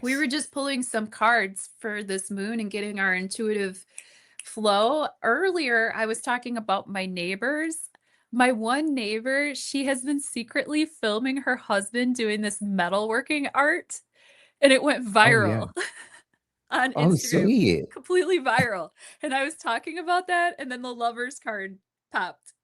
We were nice. just pulling some cards for this moon and getting our intuitive flow. Earlier, I was talking about my neighbors. My one neighbor, she has been secretly filming her husband doing this metalworking art, and it went Oh yeah. viral on Oh, Instagram, sweet. completely viral. And I was talking about that, and then the lovers card popped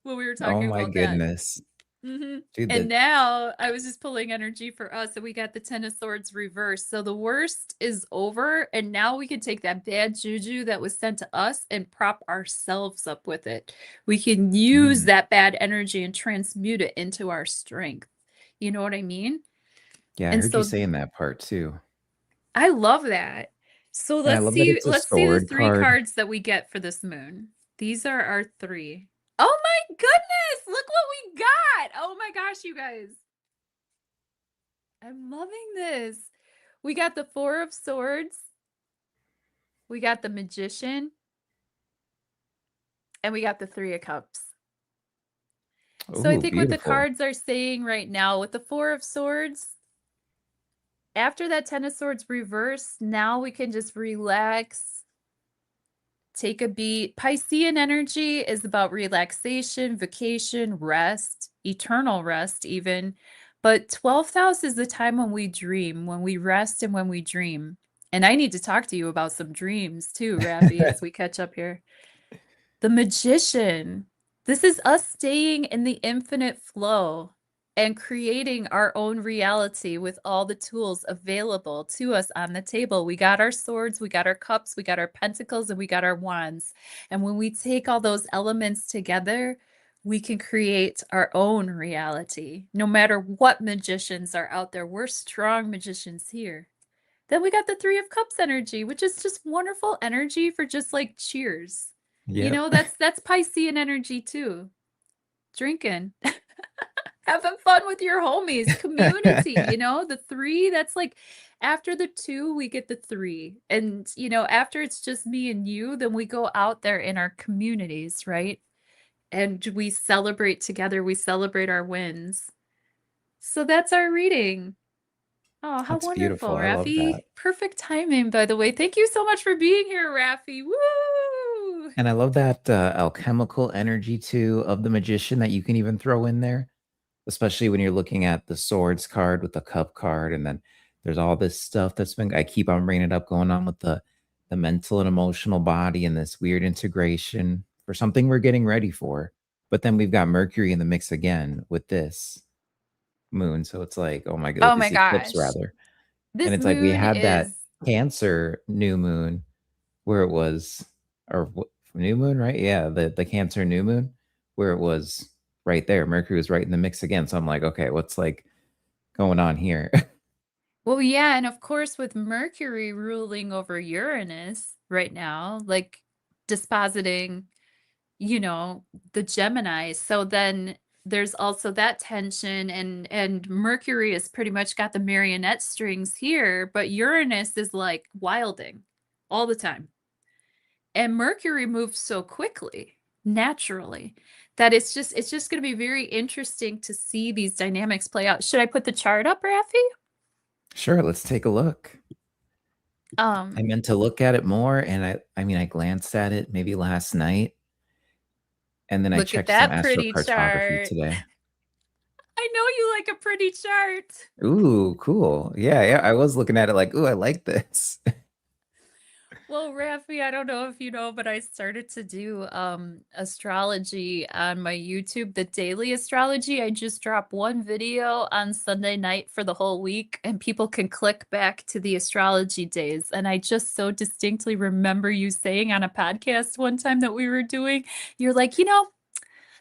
when we were Oh talking my about that. goodness. Dude, And the now I was just pulling energy for us, and we got the Ten of Swords reversed. So the worst is over, and now we can take that bad juju that was sent to us and prop ourselves up with it. We can use mm, that bad energy and transmute it into our strength. You know what I mean? yeah, I And heard you so saying that part too. I love that. So And I let's love that see it's a let's see the sword three card. cards that we get for this moon. These are our three. Oh my goodness! Look what we got. Oh my gosh, you guys. I'm loving this. We got the Four of Swords, we got the Magician, and we got the Three of Cups. So I Oh, think what the beautiful. cards are saying right now with the Four of Swords, after that Ten of Swords reverse, now we can just relax, take a beat. Piscean energy is about relaxation, vacation, rest, eternal rest, even. But 12th house is the time when we dream, when we rest, and when we dream. And I need to talk to you about some dreams too, Raffi, as we catch up here. The Magician. This is us staying in the infinite flow. and creating our own reality with all the tools available to us on the table. We got our swords, we got our cups, we got our pentacles, and we got our wands. And when we take all those elements together, we can create our own reality. No matter what magicians are out there, we're strong magicians here. Then we got the Three of Cups energy, which is just wonderful energy for just like cheers. You Yep. know, that's Piscean energy too. Drinking. Having fun with your homies, community, the three, that's like after the two, we get the three. And, after it's just me and you, then we go out there in our communities, right? And we celebrate together, we celebrate our wins. So that's our reading. Oh, how That's beautiful. wonderful, I love that. Raffi. Perfect timing, by the way. Thank you so much for being here, Raffi. Woo! And I love that alchemical energy too of the magician that you can even throw in there, especially when you're looking at the swords card with the cup card, and then there's all this stuff that's been I keep on bringing it up going on with the mental and emotional body and this weird integration for something we're getting ready for. But then we've got Mercury in the mix again with this moon, so it's like, oh my god, Oh my this eclipse gosh. rather, and This it's like we moon had that is, Cancer new moon where it was, or new moon, right? Yeah, the Cancer new moon where it was right there. Mercury was right in the mix again. So I'm like, okay, what's like going on here? well, yeah, and of course, with Mercury ruling over Uranus right now, like dispositing, you know, the Gemini. So then there's also that tension, and Mercury has pretty much got the marionette strings here, but Uranus is like wilding all the time. And Mercury moves so quickly, naturally, that it's just going to be very interesting to see these dynamics play out. Should I put the chart up, Rafi? Sure, let's take a look. I Um, meant to look at it more, and I mean I glanced at it maybe last night, and then I Look at checked some that pretty astrocartography chart. today. I know you like a pretty chart. Ooh, cool. Yeah, yeah. I was looking at it like, ooh, I like this. Well, Rafi, I don't know if you know, but I started to do astrology on my YouTube, the daily astrology. I just drop one video on Sunday night for the whole week, and people can click back to the astrology days. And I just so distinctly remember you saying on a podcast one time that we were doing, you're like,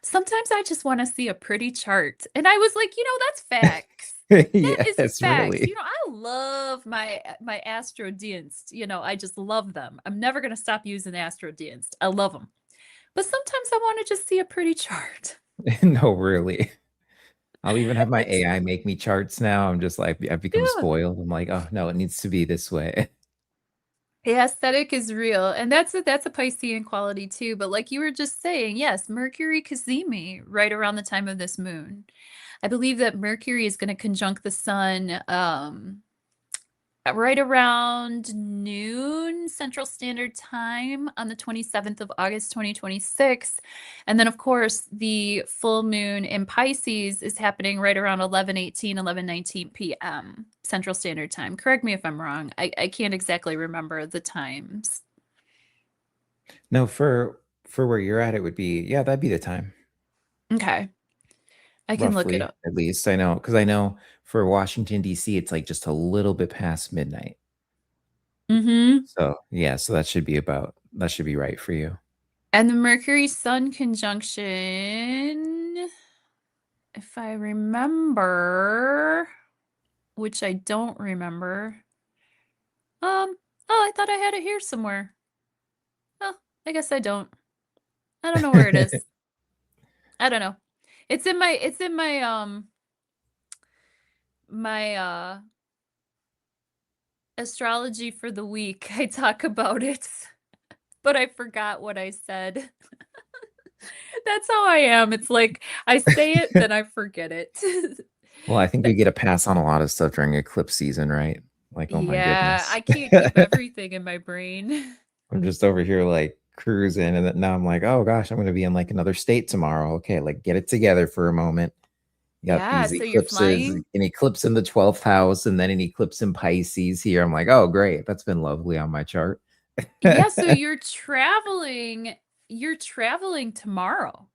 sometimes I just want to see a pretty chart. And I was like, that's facts. That is Yes, facts. really. I love my Astro Dienst. I just love them. I'm never gonna stop using Astro Dienst. I love them. But sometimes I want to just see a pretty chart. No, really. I'll even have my It's AI make me charts now. I'm just like I've become yeah. spoiled. I'm like, oh no, it needs to be this way. The aesthetic is real, and that's a Piscean quality too. But like you were just saying, yes, Mercury Cazimi right around the time of this moon. I believe that Mercury is going to conjunct the sun right around noon Central Standard Time on the 27th of August, 2026. And then, of course, the full moon in Pisces is happening right around 11:18, 11:19 p.m. Central Standard Time. Correct me if I'm wrong. I can't exactly remember the times. No, for where you're at, it would be, yeah, that'd be the time, Okay. I can look it roughly, up. at least. I know, because I know for Washington, D.C., it's like just a little bit past midnight. Mm-hmm. So yeah, so that should be right for you. And the Mercury Sun conjunction, if I remember, which I don't remember. Oh, I thought I had it here somewhere. Oh, I guess I don't. I don't know where it is. I don't know. It's in my astrology for the week. I talk about it, but I forgot what I said. That's how I am. It's like I say it, then I forget it. Well, I think we get a pass on a lot of stuff during eclipse season, right? Like, oh my Yeah, goodness. I can't keep everything in my brain. I'm just over here like cruising, and then now I'm like, oh gosh, I'm going to be in like another state tomorrow. Okay, like get it together for a moment. You got Yeah, these so you're eclipses, flying? an eclipse in the 12th house, and then an eclipse in Pisces here. I'm like, oh great, that's been lovely on my chart. Yeah, so you're traveling tomorrow.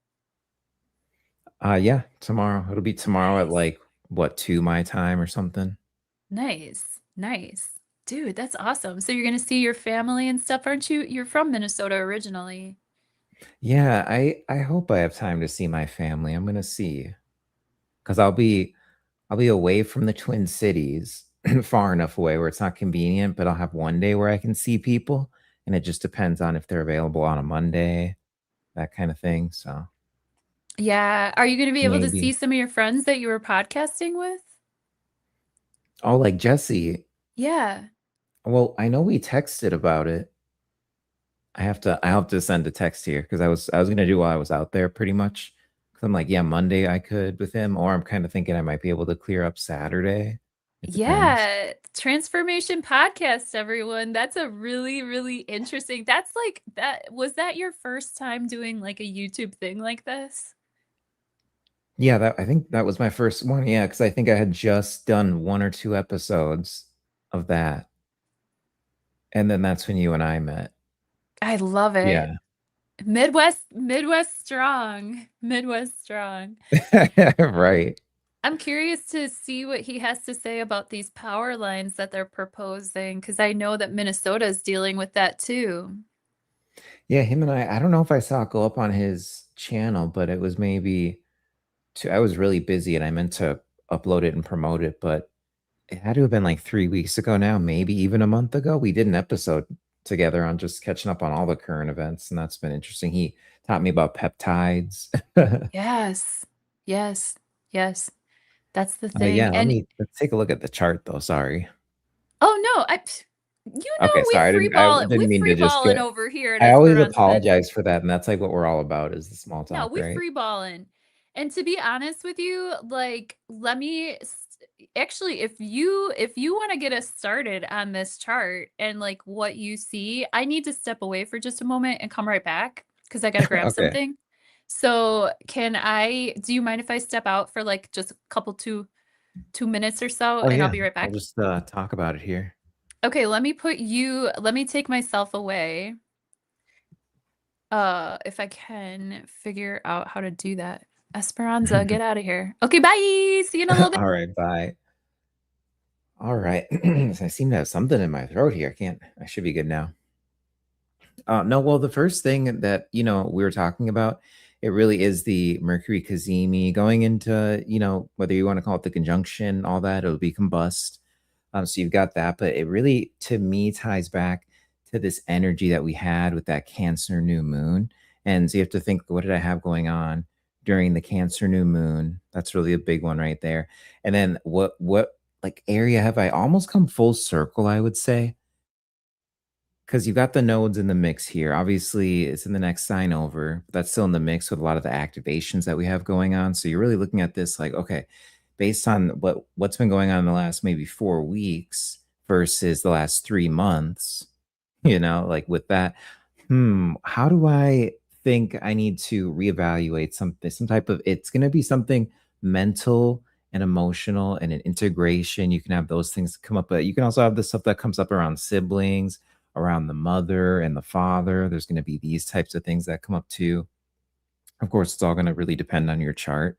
Yeah, tomorrow. It'll be tomorrow at Nice. like what, 2 my time or something. Nice. Nice. Dude, that's awesome. So you're gonna see your family and stuff, aren't you? You're from Minnesota originally. Yeah, I hope I have time to see my family. I'm gonna see because I'll be away from the Twin Cities, far enough away where it's not convenient, but I'll have one day where I can see people, and it just depends on if they're available on a Monday, that kind of thing. So Yeah. Are you gonna be able to see maybe. some of your friends that you were podcasting with? Oh, like Jesse. Yeah. Well, I know we texted about it. I have to send a text here because I was gonna do while I was out there pretty much. Cause I'm like, yeah, Monday I could with him, or I'm kind of thinking I might be able to clear up Saturday. It depends. Yeah, Transformation Podcast, everyone. That's a really, really interesting. That's like that. Was that your first time doing like a YouTube thing like this? Yeah, that I think that was my first one. Yeah, because I think I had just done 1 or 2 episodes of that. And then that's when you and I met. I love it. Yeah. Midwest strong. Midwest strong. Right. I'm curious to see what he has to say about these power lines that they're proposing, because I know that Minnesota is dealing with that too. Yeah, him and I don't know if I saw it go up on his channel, but it was maybe two. I was really busy and I meant to upload it and promote it, but it had to have been like 3 weeks ago now, maybe even a month ago. We did an episode together on just catching up on all the current events, and that's been interesting. He taught me about peptides. Yes. Yes. Yes. That's the thing. Yeah, And let's take a look at the chart though. Sorry. oh no, Okay, sorry. I we didn't mean free to just balling get. over here at I always Esperanza Bench. apologize for that, and that's like what we're all about is the small No, talk, we right? free balling. And to be honest with you, like actually if you want to get us started on this chart and like what you see, I need to step away for just a moment and come right back because I got to grab Okay. something. So, do you mind if I step out for like just a couple 2 minutes or so Oh and I'll yeah, be right we'll back? just talk about it here. Okay, let me take myself away. If I can figure out how to do that. Esperanza, get out of here. Okay, bye. See you in a little bit. All right, bye. All right. I seem to have something in my throat here. I can't. I should be good now. No, well, the first thing that we were talking about, it really is the Mercury Cazimi going into whether you want to call it the conjunction, all that it'll be combust. So you've got that, but it really to me ties back to this energy that we had with that Cancer new moon, and so you have to think, what did I have going on during the Cancer new moon? That's really a big one right there. And then what like area have I almost come full circle? I would say because you've got the nodes in the mix here. Obviously, it's in the next sign over, but that's still in the mix with a lot of the activations that we have going on. So you're really looking at this like, okay, based on what's been going on in the last maybe 4 weeks versus the last 3 months, like with that, how do I think I need to reevaluate something, some type of, it's going to be something mental and emotional and an integration. You can have those things come up, but you can also have the stuff that comes up around siblings, around the mother and the father. There's going to be these types of things that come up too. Of course, it's all going to really depend on your chart.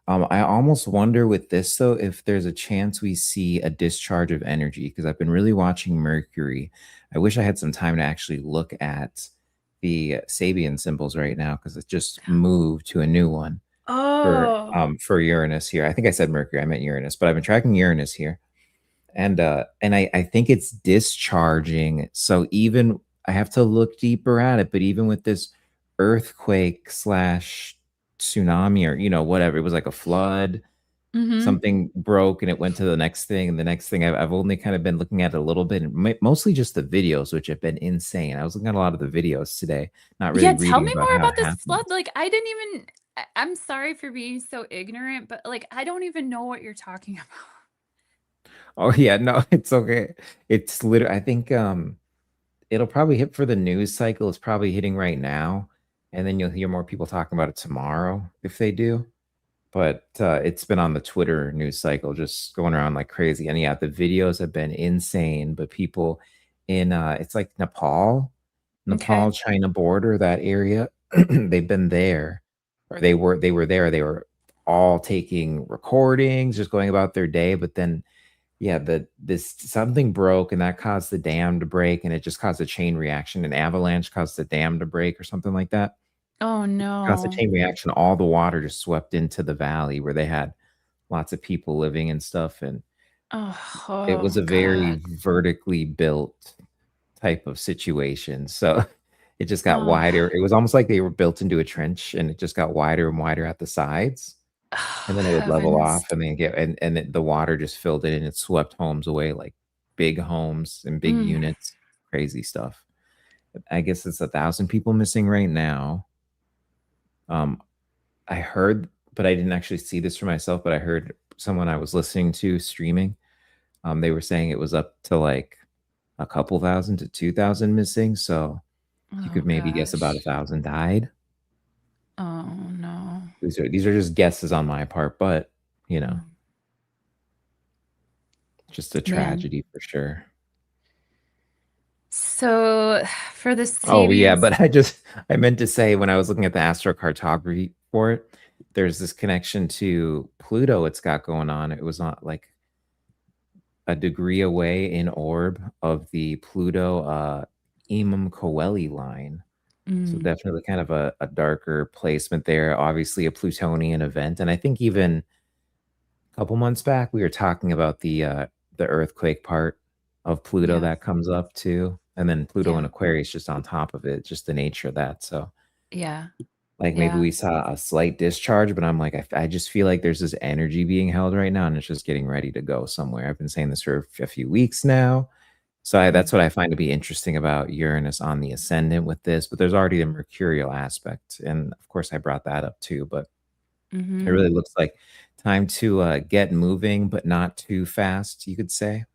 I almost wonder with this though if there's a chance we see a discharge of energy because I've been really watching Mercury. I wish I had some time to actually look at the Sabian symbols right now because it just moved to a new one Oh. for Uranus here. I think I said Mercury, I meant Uranus, but I've been tracking Uranus here. And I think it's discharging. So even I have to look deeper at it, but even with this earthquake slash tsunami or whatever, it was like a flood, Mm-hmm. something broke and it went to the next thing and the next thing. I've only kind of been looking at it a little bit and mostly just the videos, which have been insane. I was looking at a lot of the videos today, not Yeah, really tell reading me about more how it about this flood. happened. Like, I didn't even, I'm sorry for being so ignorant, but like, I don't even know what you're talking about. Oh yeah, no, it's okay. It's literally I think it'll probably hit for the news cycle. It's probably hitting right now, and then you'll hear more people talking about it tomorrow if they do. But it's been on the Twitter news cycle, just going around like crazy. And yeah, the videos have been insane. But people in it's like Okay. Nepal, China border, that area, they've been there, or they were there. They were all taking recordings, just going about their day. But then, yeah, this something broke and that caused the dam to break, and it just caused a chain reaction. An avalanche caused the dam to break or something like that. Oh Caused a no. chain reaction. All the water just swept into the valley where they had lots of people living and stuff. And Oh, it was a oh very God. vertically built type of situation. So it just got Oh, wider. It was almost like they were built into a trench and it just got wider and wider at the sides. And oh then it would level heavens. off and then get and the water just filled it and it swept homes away like big homes and big Mm, units. Crazy stuff. I guess it's 1,000 people missing right now. Um, I heard, but I didn't actually see this for myself, but I heard someone I was listening to streaming. They were saying it was up to like a couple thousand to 2,000 missing. So you oh could maybe guess about a gosh. thousand died. Oh no. These are just guesses on my part, but you know, Mm. just a Man. tragedy for sure. So for the Oh yeah, Sabians, but I meant to say when I was looking at the astrocartography for it, there's this connection to Pluto it's got going on. It was not like a degree away in orb of the Pluto Imam Coeli line. So mm, definitely kind of a darker placement there. Obviously a Plutonian event. And I think even a couple months back we were talking about the earthquake part of Pluto yeah, that comes up too. And then Pluto and yeah, Aquarius just on top of it, just the nature of that. So yeah, like maybe yeah. we saw a slight discharge, but I'm like, I just feel like there's this energy being held right now and it's just getting ready to go somewhere. I've been saying this for a few weeks now. So Mm, that's what I find to be interesting about Uranus on the ascendant with this, but there's already a mercurial aspect. And of course, I brought that up too, but it mm-hmm. really looks like time to get moving, but not too fast, you could say,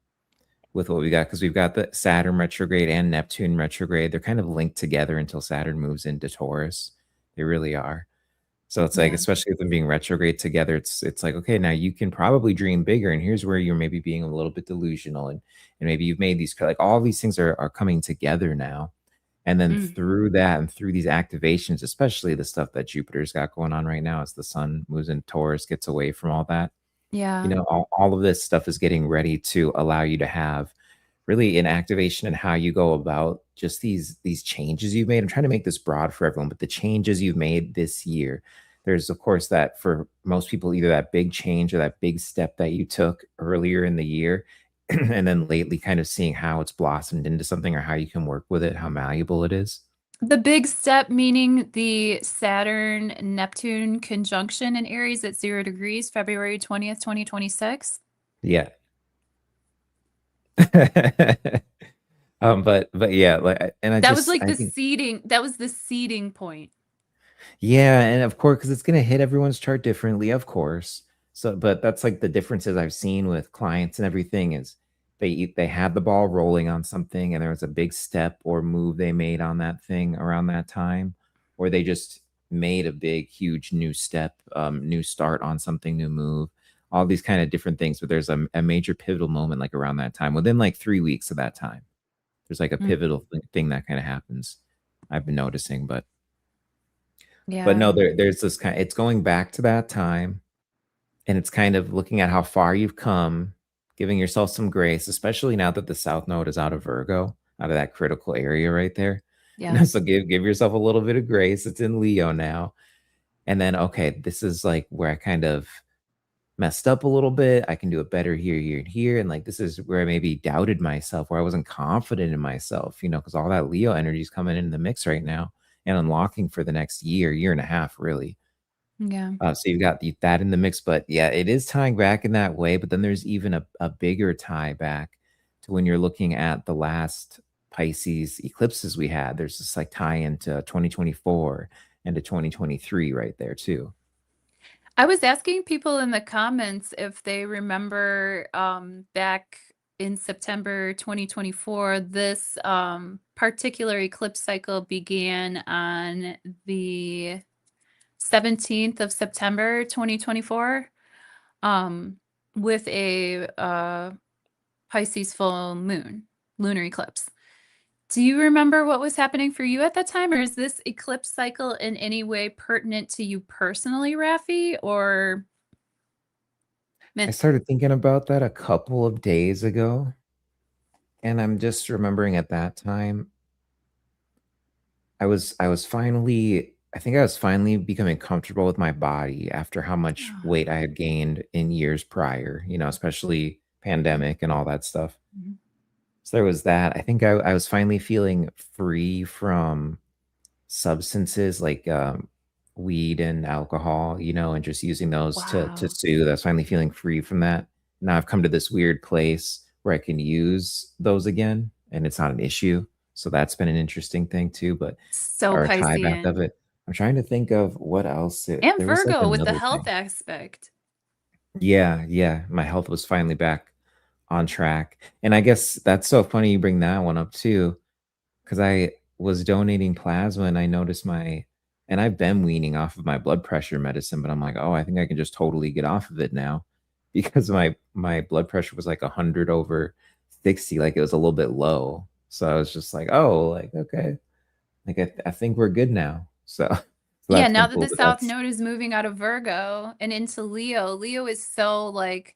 with what we got. Because we've got the Saturn retrograde and Neptune retrograde. They're kind of linked together until Saturn moves into Taurus. They really are. So it's like, Yeah. especially with them being retrograde together, it's like, okay, now you can probably dream bigger. And here's where you're maybe being a little bit delusional. And maybe you've made these like all these things are coming together now. And then Mm, through that and through these activations, especially the stuff that Jupiter's got going on right now as the sun moves in Taurus, gets away from all that. You yeah. know, all of this stuff is getting ready to allow you to have really an activation in how you go about just these changes you've made. I'm trying to make this broad for everyone, but the changes you've made this year. There's of course that for most people, either that big change or that big step that you took earlier in the year, and then lately kind of seeing how it's blossomed into something or how you can work with it, how malleable it is. The big step, meaning the Saturn Neptune conjunction in Aries at 0 degrees, February 20th, 2026. Yeah. But yeah, like and That was like I the think seeding. That was the seeding point. yeah, and of course, because it's gonna hit everyone's chart differently, of course. So, but that's like the differences I've seen with clients and everything is they had the ball rolling on something, and there was a big step or move they made on that thing around that time, or they just made a big, huge new step, new start on something, new move, all these kind of different things. But there's a major pivotal moment like around that time, within like 3 weeks of that time. There's like a Mm, pivotal thing that kind of happens. I've been noticing, but no, yeah. there's this kind it's going back to that time and it's kind of looking at how far you've come, giving yourself some grace, especially now that the South Node is out of Virgo, out of that critical area right there. Yeah. So give yourself a little bit of grace. It's in Leo now. And then, okay, this is like where I kind of messed up a little bit. I can do it better here, here, and here. And like this is where I maybe doubted myself, where I wasn't confident in myself, because all that Leo energy is coming in the mix right now and unlocking for the next year, year and a half, really. Yeah. So you've got that in the mix, but yeah, it is tying back in that way. But then there's even a bigger tie back to when you're looking at the last Pisces eclipses we had. There's this like tie into 2024 and to 2023 right there too. I was asking people in the comments if they remember back in September 2024, this particular eclipse cycle began on the 17th of September 2024 um, with a Pisces full moon, lunar eclipse. Do you remember what was happening for you at that time, or is this eclipse cycle in any way pertinent to you personally, Raffi? Or meh? I started thinking about that a couple of days ago, and I'm just remembering at that time I was finally I think I was finally becoming comfortable with my body after how much weight I had gained in years prior, especially pandemic and all that stuff. Mhm. So there was that. I think I was finally feeling free from substances like weed and alcohol, and just using those to Wow. soothe. I was finally feeling free from that. Now I've come to this weird place where I can use those again, and it's not an issue. So that's been an interesting thing too, but So or a tie back Piscean. of it. I'm trying to think of what else. And There was like Virgo with the another health thing. aspect. Yeah, yeah. My health was finally back on track. And I guess that's so funny you bring that one up too, because I was donating plasma and I noticed and I've been weaning off of my blood pressure medicine, but I'm like, oh, I think I can just totally get off of it now because my blood pressure was like 100 over 60, like it was a little bit low. So I was just like, oh, like, okay, like I think we're good now. So Yeah, that's now been that cool. the But South that's Node is moving out of Virgo and into Leo, Leo is so like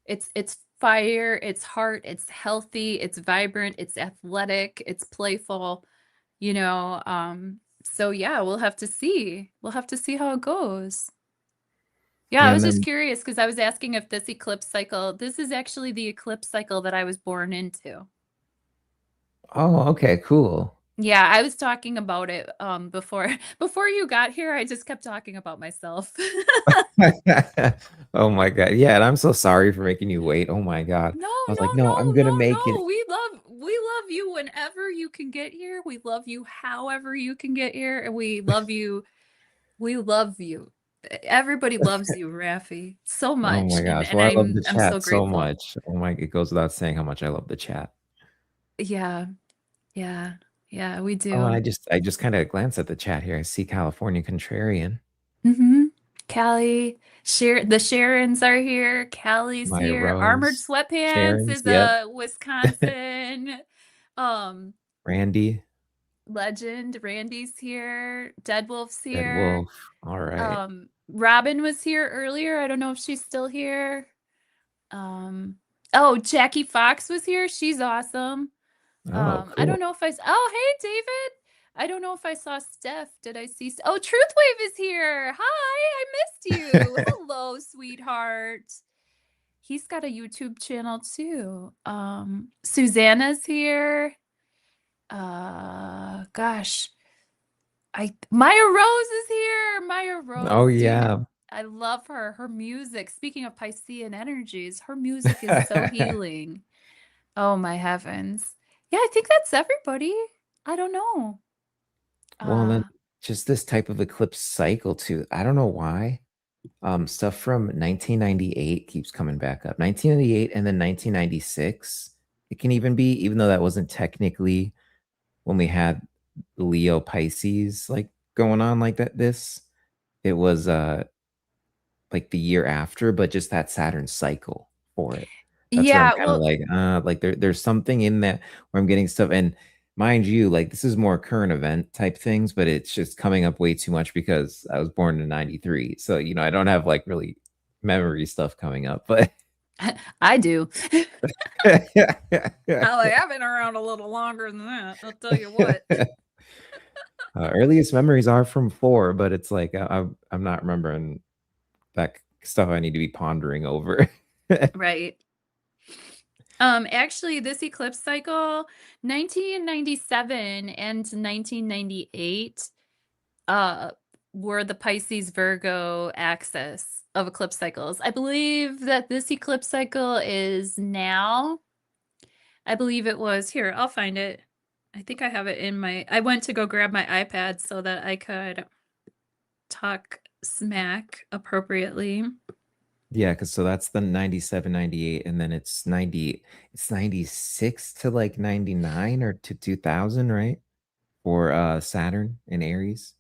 it's fire, it's heart, it's healthy, it's vibrant, it's athletic, it's playful, you know. So yeah, we'll have to see. We'll have to see how it goes. Yeah, I yeah, was and just then curious because I was asking if this eclipse cycle, this is actually the eclipse cycle that I was born into. oh, okay, cool. Yeah, I was talking about it before before you got here. I just kept talking about myself. Oh my God. Yeah, and I'm so sorry for making you wait. Oh my God. No, I was no, like, no, I'm no, gonna no, make it. no. We love you whenever you can get here. We love you however you can get here, and we love you. We love you. Everybody loves you, Raffi, so Oh much, my and gosh. and Well, I love the I'm so chat so grateful. much. Oh my, it goes without saying how much I love the chat. Yeah, yeah, yeah, we Oh, and do. I just kind of glanced at the chat here. I see California Contrarian, Mm-hmm. Callie, the Sharons are here. Callie's Maya here. Armored Rose, Sweatpants Sharon's, is yep. a Wisconsin um Randy, legend. Randy's here. Dead Wolf's Dead here. Wolf. All right. Robin was here earlier. I don't know if she's still here. Um, oh, Jackie Fox was here. She's awesome. Oh, I don't cool. know if oh, hey, David. I don't know if I saw Steph. Did I see? Oh, Truthwave is here. Hi, I missed you. Hello, sweetheart. He's got a YouTube channel too. Susanna's here. Gosh, Maya Rose is here. Maya Oh Rose, dude. yeah. I love her. Her music. Speaking of Piscean energies, her music is so healing. Oh my heavens. Yeah, I think that's everybody. I don't know. Well, and then Uh, just this type of eclipse cycle too. I don't know why. Stuff from 1998 keeps coming back up. 1998 and then 1996. It can even be, even though that wasn't technically when we had Leo Pisces like going on like that. It was like the year after, but just that Saturn cycle for it. That's where I'm yeah, kind of well, like there's something in that where I'm getting stuff. And mind you, like this is more current event type things, but it's just coming up way too much because I was born in 93. So, I don't have like really memory stuff coming up, but I do. uh, I have been around a little longer than that. I'll tell you what. earliest memories are from four, but it's like I'm not remembering that stuff I need to be pondering over. Right. Actually, this eclipse cycle, 1997 and 1998, uh, were the Pisces Virgo axis of eclipse cycles. I believe that this eclipse cycle is now. I believe it was here. I'll find it. I think I have it in I went to go grab my iPad so that I could talk smack appropriately. Yeah, because so that's the 97, 98, and then it's 96 to like 99 or to 2000, right? For Saturn and Aries.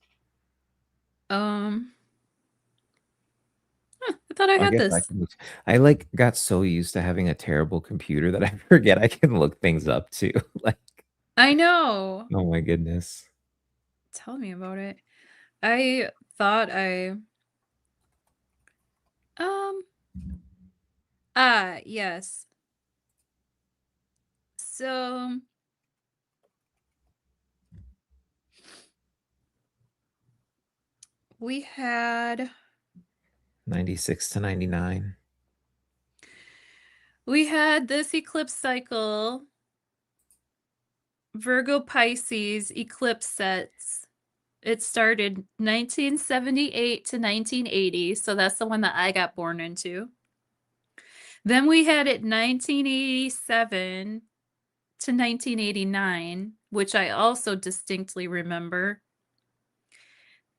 Um, I thought I I had guess I this. can I like got so used to having a terrible computer that I forget I can look things up too. Like I know. Oh my goodness. Tell me about it. I thought I um yes. So we had 96 to 99. this eclipse cycle, Virgo Pisces eclipse sets. It started 1978 to 1980, so that's the one that I got born into. Then we had it 1987 to 1989, which I also distinctly remember.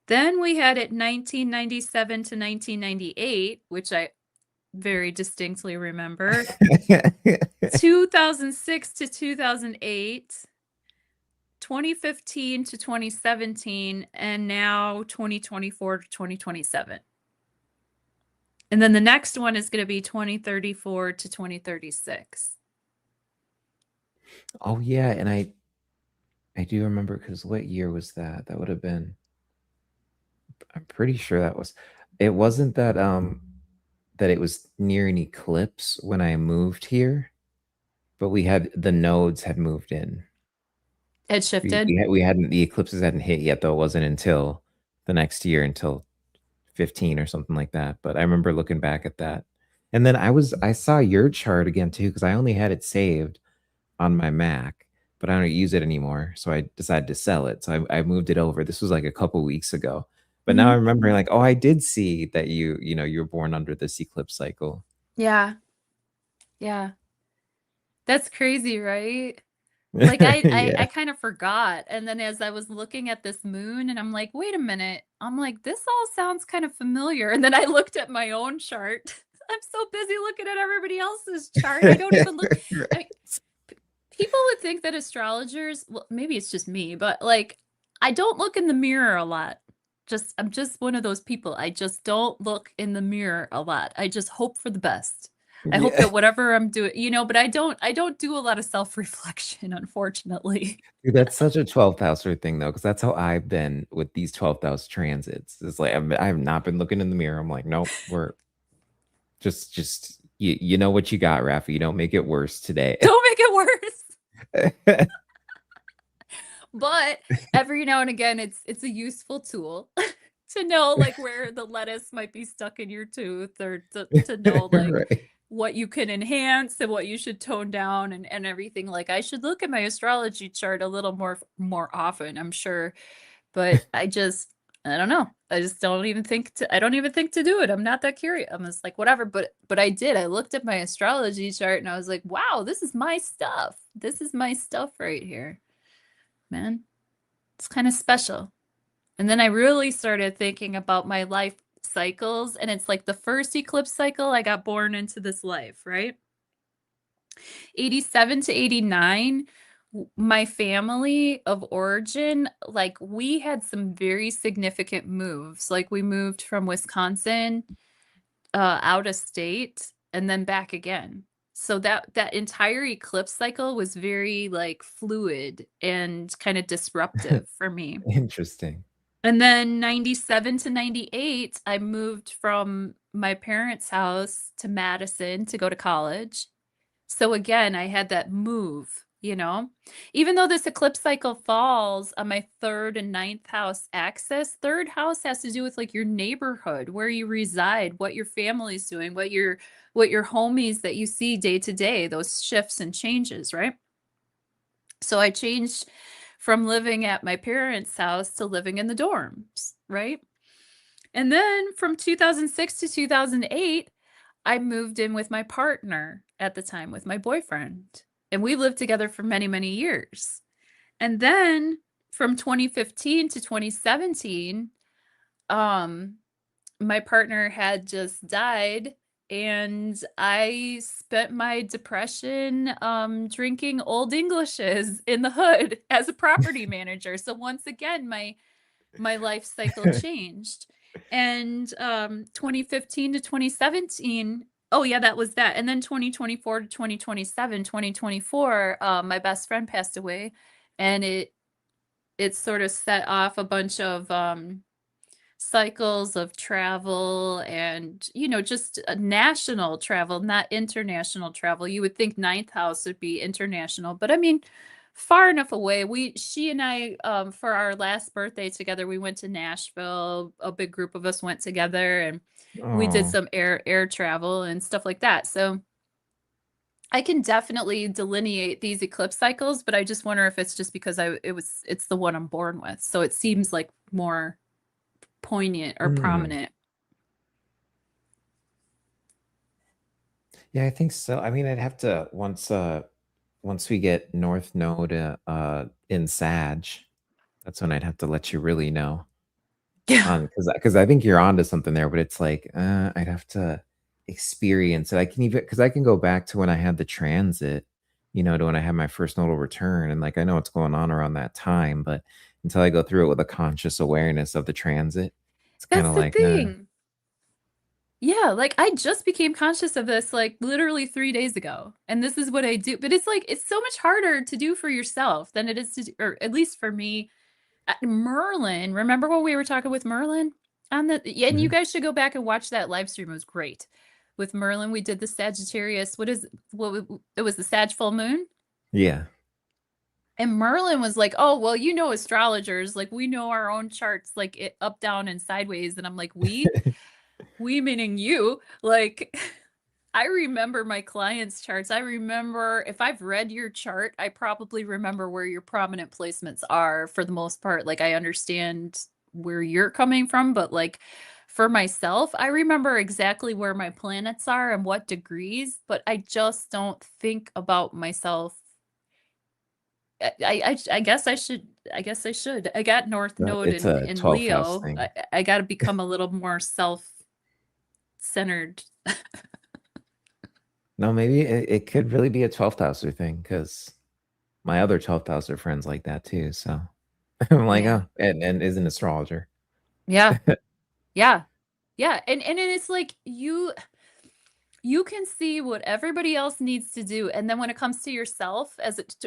Then we had it 1997 to 1998, which I very distinctly remember. 2006 to 2008, 2015 to 2017, and now 2024 to 2027. And then the next one is going to be 2034 to 2036. Oh yeah, and I do remember because what year was that? That would have been, I'm pretty sure that was, it wasn't that that it was near an eclipse when I moved here, but we had the nodes had moved in. It shifted. We hadn't, the eclipses hadn't hit yet though. It wasn't until the next year, until 15 or something like that. But I remember looking back at that. And then I saw your chart again too, because I only had it saved on my Mac, but I don't use it anymore. So I decided to sell it. So I moved it over. This was like a couple weeks ago. But now Mm-hmm. I'm remembering like, oh, I did see that you were born under this eclipse cycle. Yeah. Yeah. That's crazy, right? Like I Yeah. kind of forgot. And then as I was looking at this moon and I'm like, wait a minute. I'm like, this all sounds kind of familiar. And then I looked at my own chart. I'm so busy looking at everybody else's chart. I don't even look. I mean, people would think that astrologers, well, maybe it's just me, but like I don't look in the mirror a lot. Just I'm just one of those people. I just don't look in the mirror a lot. I just hope for the best. I hope Yeah. that whatever I'm doing, but I don't do a lot of self-reflection, unfortunately. Dude, that's such a 12th houser thing though, because that's how I've been with these 12th house transits. It's like I have not been looking in the mirror. I'm like, nope, we're just you know what you got, Rafa. You don't make it worse today. Don't make it worse. But every now and again it's a useful tool to know like where the lettuce might be stuck in your tooth or to know like Right. what you can enhance and what you should tone down and everything. Like I should look at my astrology chart a little more often, I'm sure. But I don't know. I just don't even think to I don't even think to do it. I'm not that curious. I'm just like whatever. But I did. I looked at my astrology chart and I was like, wow, this is my stuff. This is my stuff right here, man. It's kind of special. And then I really started thinking about my life cycles. And it's like the first eclipse cycle, I got born into this life, right? 87 to 89, my family of origin, like we had some very significant moves. Like we moved from Wisconsin out of state and then back again. So that entire eclipse cycle was very like fluid and kind of disruptive for me. Interesting. And then 97 to 98, I moved from my parents' house to Madison to go to college. So again, I had that move. Even though this eclipse cycle falls on my third and ninth house axis, third house has to do with like your neighborhood, where you reside, what your family's doing, what your homies that you see day to day, those shifts and changes, right? So I changed from living at my parents' house to living in the dorms, right? And then from 2006 to 2008, I moved in with my partner at the time, with my boyfriend. And we lived together for many, many years. And then from 2015 to 2017, um, my partner had just died. And I spent my depression drinking Old Englishes in the hood as a property manager. So once again, my life cycle changed. And 2015 to 2017, oh yeah, that was that. And then 2024 to 2027, 2024, my best friend passed away and it sort of set off a bunch of cycles of travel and just national travel, not international travel. You would think ninth house would be international, but I mean far enough away. We She and I, for our last birthday together, we went to Nashville. A big group of us went together, and we did Oh. some air travel and stuff like that. So I can definitely delineate these eclipse cycles, but I just wonder if it's just because it's the one I'm born with. So it seems like more poignant or Hmm. prominent. Yeah, I think so. I mean, I'd have to once we get North Node in Sag, that's when I'd have to let you really know. Yeah. On because I think you're onto something there, but it's like I'd have to experience it. I can even because I can go back to when I had the transit, to when I had my first nodal return, and like I know what's going on around that time, but until I go through it with a conscious awareness of the transit, it's kind That's of the like thing. Yeah, like I just became conscious of this like literally 3 days ago. And this is what I do. But it's like it's so much harder to do for yourself than it is to do, or at least for me. Merlin, remember when we were talking with Merlin on the, yeah, and you Mhm. guys should go back and watch that live stream. It was great. With Merlin, we did the Sagittarius. It was the Sag full moon. Yeah. And Merlin was like, "Oh, well, astrologers, like we know our own charts, like it up, down, and sideways." And I'm like, We meaning you, like I remember my clients' charts. I remember if I've read your chart, I probably remember where your prominent placements are for the most part. Like I understand where you're coming from, but like for myself, I remember exactly where my planets are and what degrees, but I just don't think about myself. I guess I should. I guess I should. I got North Node It's a in 12th house Leo. thing. I got to become a little more self-centered. No, maybe it could really be a 12th houser thing because my other 12th houser friends like that too. So I'm like, Yeah. oh, and is an astrologer. Yeah. Yeah. Yeah. And it's like you can see what everybody else needs to do. And then when it comes to yourself,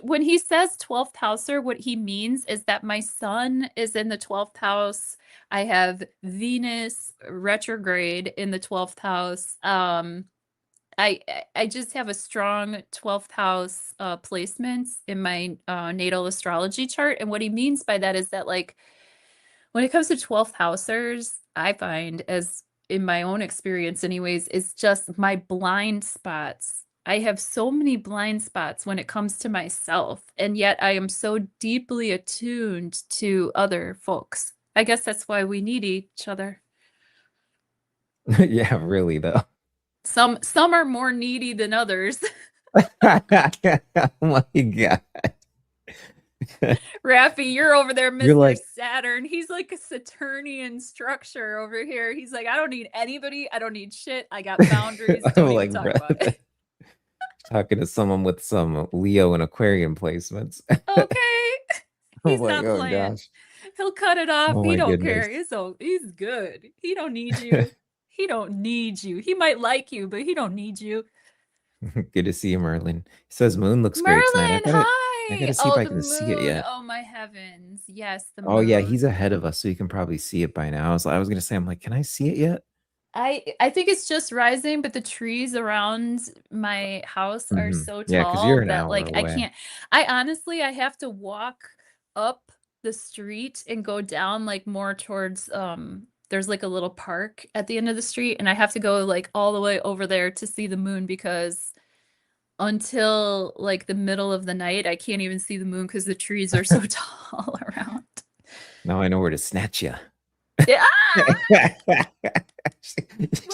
when he says 12th houser, what he means is that my sun is in the 12th house. I have Venus retrograde in the 12th house. I just have a strong 12th house placements in my natal astrology chart. And what he means by that is that like when it comes to 12th housers, I find, as in my own experience, anyways, is just my blind spots. I have so many blind spots when it comes to myself, and yet I am so deeply attuned to other folks. I guess that's why we need each other. Yeah, really though. Some are more needy than others. Oh my God. Raffi, you're over there, You're Mr. like, Saturn. He's like a Saturnian structure over here. He's like, I don't need anybody. I don't need shit. I got boundaries. I'm Don't even like, talk bro, about it. talking to someone with some Leo and Aquarian placements. Okay. I'm He's like, not oh playing. gosh. He'll cut it off. Oh He my don't goodness. care. He's good. He don't need you. He don't need you. He might like you, but he don't need you. Good to see you, Merlin. He says moon looks great tonight. Merlin, I gotta hi. see if Oh, I the can see it moon. yet. Oh my heavens. Yes, the Oh yeah, moon. he's ahead of us, so you can probably see it by now. I was gonna say, I'm like, can I see it yet? I think it's just rising, but the trees around my house are so Yeah, because tall you're an that hour like I away. can't. I honestly I have to walk up the street and go down like more towards there's like a little park at the end of the street and I have to go like all the way over there to see the moon because until like the middle of the night I can't even see the moon because the trees are so tall around. Now I know where to snatch you. Yeah. Look for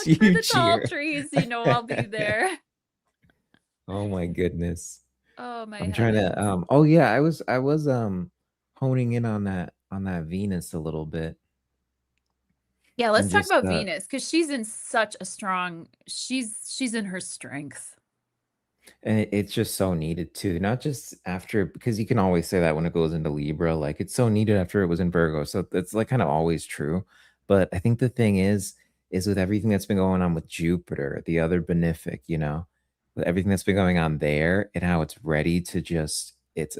You the tall cheer. trees, I'll be there. Oh my goodness. Oh my I'm trying to heavens. oh yeah, I was honing in on that Venus a little bit Yeah, and let's talk just about Venus because she's in such a strong, she's in her strength. and it's just so needed too. Not just after because you can always say that when it goes into Libra, like it's so needed after it was in Virgo. So it's like kind of always true. But I think the thing is with everything that's been going on with Jupiter, the other benefic, with everything that's been going on there and how it's ready to just it's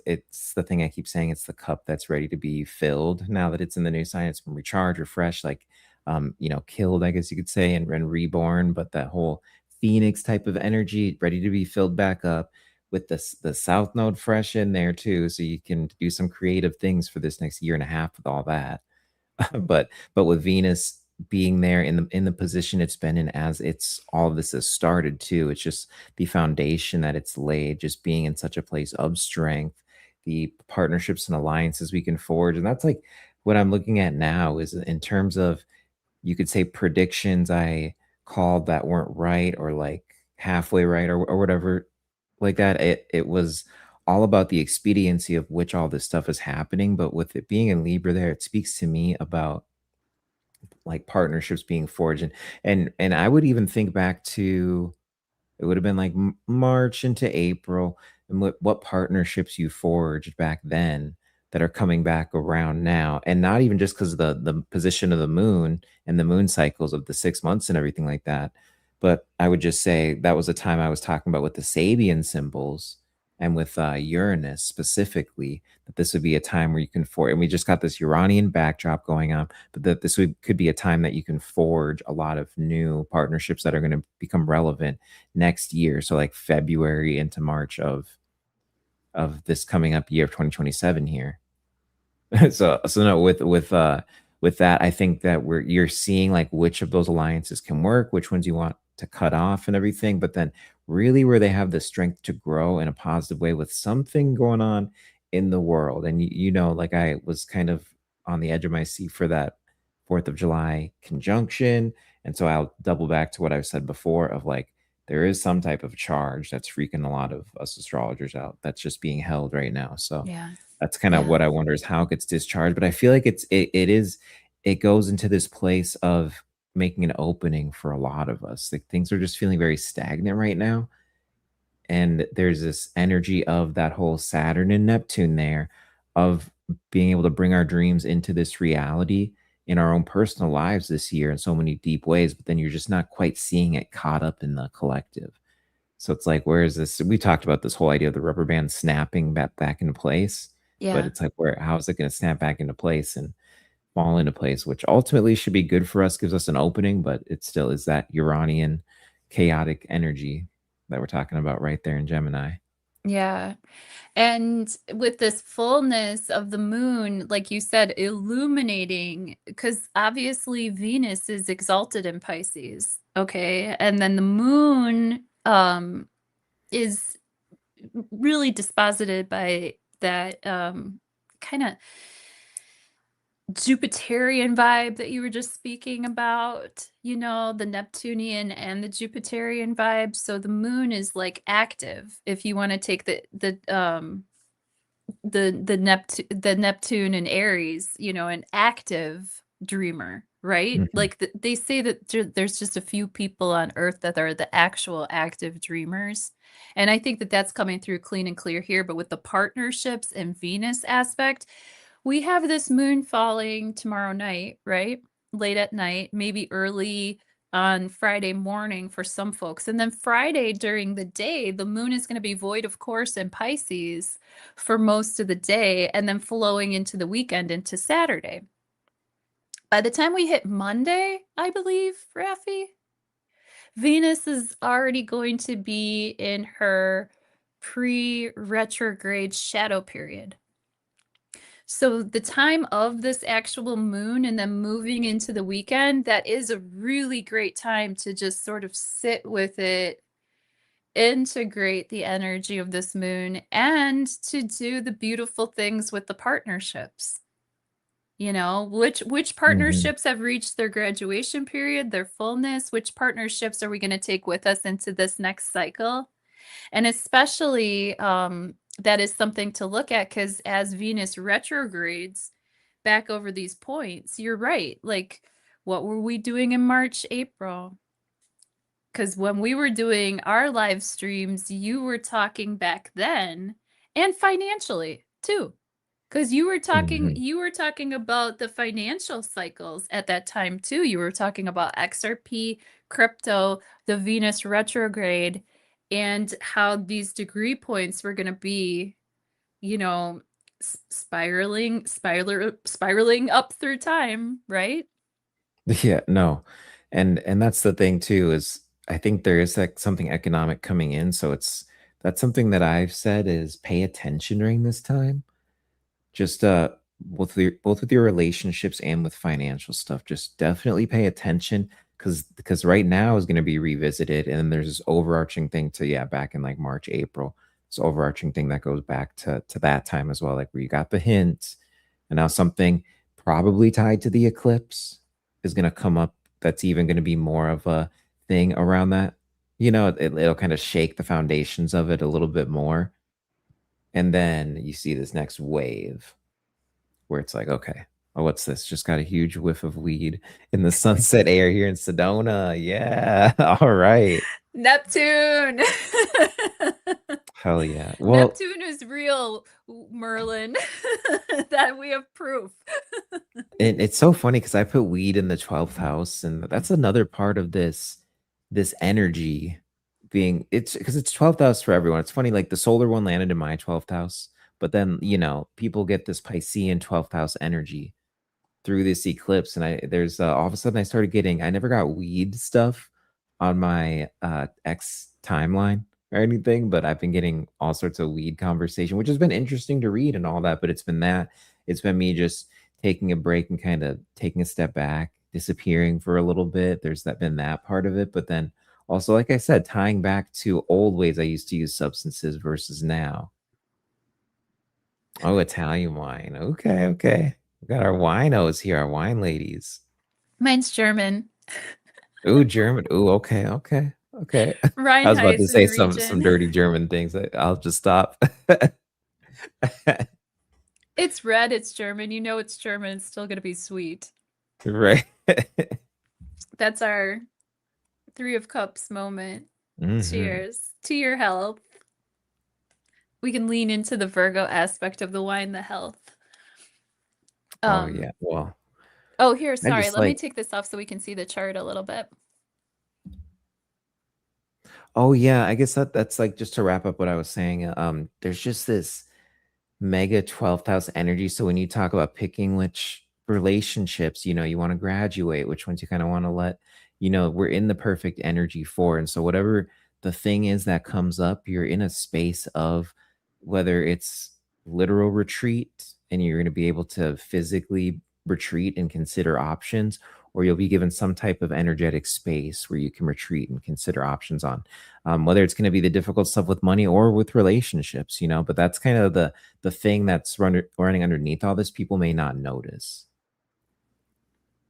the thing I keep saying, it's the cup that's ready to be filled now that it's in the new sign. It's been recharged, refreshed, like killed, I guess you could say, and reborn. But that whole phoenix type of energy, ready to be filled back up with the south node fresh in there too, so you can do some creative things for this next year and a half with all that. But with Venus being there in the position it's been in, as it's all of this has started too, it's just the foundation that it's laid, just being in such a place of strength, the partnerships and alliances we can forge. And that's like what I'm looking at now is in terms of, you could say, predictions I called that weren't right, or like halfway right, or whatever like that. It was all about the expediency of which all this stuff is happening. But with it being in Libra there, it speaks to me about like partnerships being forged. And I would even think back to, it would have been like March into April, and what partnerships you forged back then that are coming back around now. And not even just because of the position of the moon and the moon cycles of the 6 months and everything like that. But I would just say that was a time I was talking about with the Sabian symbols and with Uranus specifically, that this would be a time where you can forge. And we just got this Uranian backdrop going on, but that could be a time that you can forge a lot of new partnerships that are going to become relevant next year. So like February into March of this coming up year of 2027 here. So no, with that, I think that you're seeing like which of those alliances can work, which ones you want to cut off and everything, but then really where they have the strength to grow in a positive way with something going on in the world. And like I was kind of on the edge of my seat for that 4th of July conjunction. And so I'll double back to what I've said before of like, there is some type of charge that's freaking a lot of us astrologers out that's just being held right now. So Yeah. that's kind of Yeah. what I wonder, is how it gets discharged. But I feel like it goes into this place of making an opening for a lot of us. Like things are just feeling very stagnant right now. And there's this energy of that whole Saturn and Neptune there, of being able to bring our dreams into this reality in our own personal lives this year in so many deep ways. But then you're just not quite seeing it caught up in the collective. So it's like, where is this? We talked about this whole idea of the rubber band snapping back into place, but Yeah. it's like, how is it going to snap back into place and fall into place, which ultimately should be good for us, gives us an opening, but it still is that Uranian chaotic energy that we're talking about right there in Gemini. Yeah. And with this fullness of the moon, like you said, illuminating, because obviously Venus is exalted in Pisces, okay? And then the moon is really disposited by that kind of Jupiterian vibe that you were just speaking about, the Neptunian and the Jupiterian vibe. So the moon is like active if you want to take the Neptune and Aries, an active dreamer, right? Mhm. Like they say that there's just a few people on Earth that are the actual active dreamers. And I think that that's coming through clean and clear here. But with the partnerships and Venus aspect, we have this moon falling tomorrow night, right? Late at night, maybe early on Friday morning for some folks. And then Friday during the day, the moon is going to be void, of course, in Pisces for most of the day, and then flowing into the weekend into Saturday. By the time we hit Monday, I believe, Rafi, Venus is already going to be in her pre-retrograde shadow period. So the time of this actual moon and then moving into the weekend, that is a really great time to just sort of sit with it, integrate the energy of this moon, and to do the beautiful things with the partnerships. Which Mhm. partnerships have reached their graduation period, their fullness? Which partnerships are we going to take with us into this next cycle? And especially that is something to look at, because as Venus retrogrades back over these points, you're right. Like, what were we doing in March, April? Because when we were doing our live streams, you were talking back then, and financially too. Because Mhm. you were talking about the financial cycles at that time too. You were talking about XRP, crypto, the Venus retrograde, and how these degree points were going to be you know, spiraling up through time, right? Yeah, no. And that's the thing too is I think there is like something economic coming in, so it's that's something that I've said is pay attention during this time. Just both with your relationships and with financial stuff, just definitely pay attention because right now is going to be revisited and then there's this overarching thing to yeah, back in like March, April. This overarching thing that goes back to that time as well, like where you got the hints and now something probably tied to the eclipse is going to come up that's even going to be more of a thing around that. It'll kind of shake the foundations of it a little bit more. And then you see this next wave where it's like, okay, oh, what's this? Just got a huge whiff of weed in the sunset air here in Sedona. Yeah. All right. Neptune. Hell yeah. Well, Neptune is real, Merlin. That we have proof. it's so funny because I put weed in the 12th house, and that's another part of this energy being it's because it's 12th house for everyone. It's funny, like the solar one landed in my 12th house, but then people get this Piscean 12th house energy through this eclipse and I there's all of a sudden I started getting I never got weed stuff on my X timeline or anything, but I've been getting all sorts of weed conversation, which has been interesting to read and all that, but it's been me just taking a break and kind of taking a step back, disappearing for a little bit. There's that been that part of it, but then also like I said, tying back to old ways I used to use substances versus now. Oh, Italian wine. Okay, okay. We got our winos here, our wine ladies. Mine's German. Ooh, German. Ooh, okay, okay, okay. I was about to Rheinhessen say some region. dirty German things. I'll just stop. It's red, it's German. You know it's German. It's still going to be sweet. Right. That's our Three of Cups moment. Hmm. Cheers to your health. We can lean into the Virgo aspect of the wine, the health. Oh Um, yeah. Well, oh, here, I sorry. just Let me like. take this off so we can see the chart a little bit. Oh yeah. I guess that's like just to wrap up what I was saying. There's just this mega 12th house energy. So when you talk about picking which relationships, you want to graduate, which ones you kind of want to let, we're in the perfect energy for. And so whatever the thing is that comes up, you're in a space of whether it's literal retreat and you're going to be able to physically retreat and consider options, or you'll be given some type of energetic space where you can retreat and consider options on whether it's going to be the difficult stuff with money or with relationships, but that's kind of the thing that's running underneath all this people may not notice.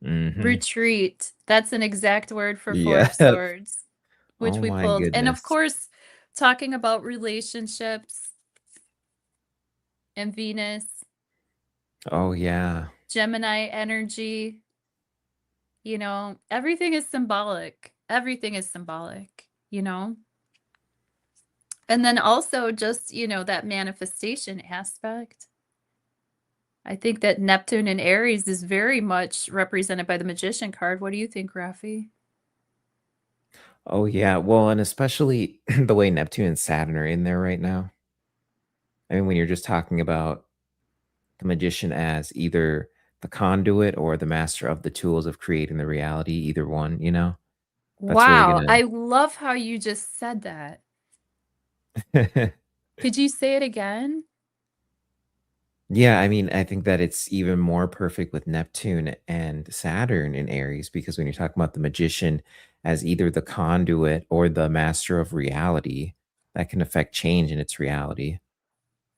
Hmm. Retreat. That's an exact word for Four Yeah. of Swords, which Oh we my pulled. And of goodness. course, talking about relationships and Venus, Oh yeah. Gemini energy, everything is symbolic. Everything is symbolic. And then also just, that manifestation aspect. I think that Neptune and Aries is very much represented by the Magician card. What do you think, Rafi? Oh yeah. Well, and especially the way Neptune and Saturn are in there right now. I mean, when you're just talking about the magician as either the conduit or the master of the tools of creating the reality, either one, that's really Wow, gonna I love how you just said that. Could you say it again? Yeah, I mean, I think that it's even more perfect with Neptune and Saturn in Aries because when you're talking about the magician as either the conduit or the master of reality, that can affect change in its reality.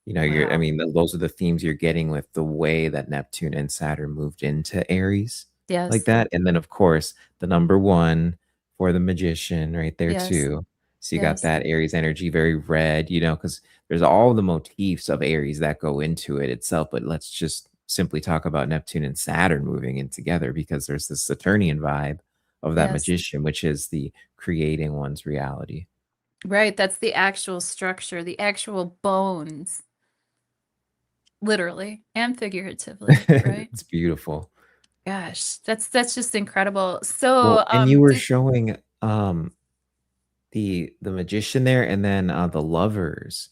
I Wow. mean, those are the themes you're getting with the way that Neptune and Saturn moved into Aries like Yes. that. And then, of course, the number one for the magician right there, Yes. too. So you got Yes. that Aries energy, very red, because there's all the motifs of Aries that go into it itself. But let's just simply talk about Neptune and Saturn moving in together because there's this Saturnian vibe of that Yes. magician, which is the creating one's reality. Right. That's the actual structure, the actual bones, literally and figuratively, right? It's beautiful. Gosh, that's just incredible. So, Well, and you were did showing the magician there and then the lovers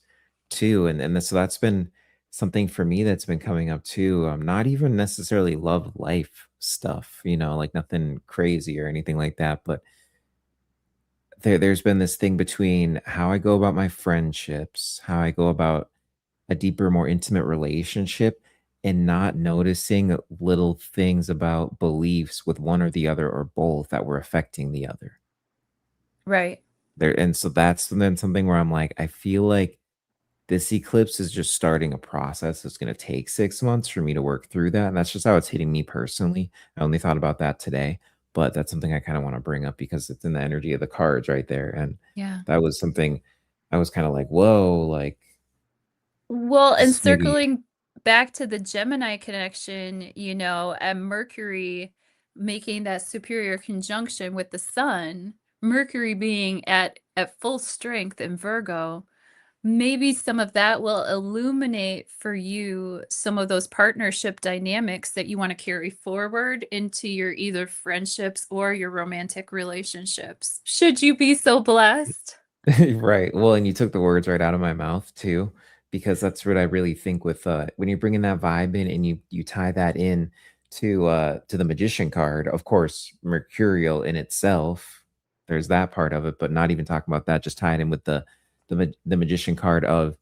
too. And so that's been something for me that's been coming up too, not even necessarily love life stuff, like nothing crazy or anything like that, but there's been this thing between how I go about my friendships, how I go about a deeper, more intimate relationship, and not noticing little things about beliefs with one or the other or both that were affecting the other. Right. There and so that's then something where I'm like, I feel like this eclipse is just starting a process. It's going to take 6 months for me to work through that. And that's just how it's hitting me personally. I only thought about that today, but that's something I kind of want to bring up because it's in the energy of the cards right there. And Yeah. that was something I was kind of like, whoa, like Well, and this maybe. circling back to the Gemini connection, and Mercury making that superior conjunction with the sun, Mercury being at full strength in Virgo, maybe some of that will illuminate for you some of those partnership dynamics that you want to carry forward into your either friendships or your romantic relationships. Should you be so blessed? Right. Well, and you took the words right out of my mouth too, because that's what I really think with when you're bringing that vibe in and you tie that in to the magician card, of course, mercurial in itself. There's that part of it, but not even talking about that, just tie it in with the magician card of,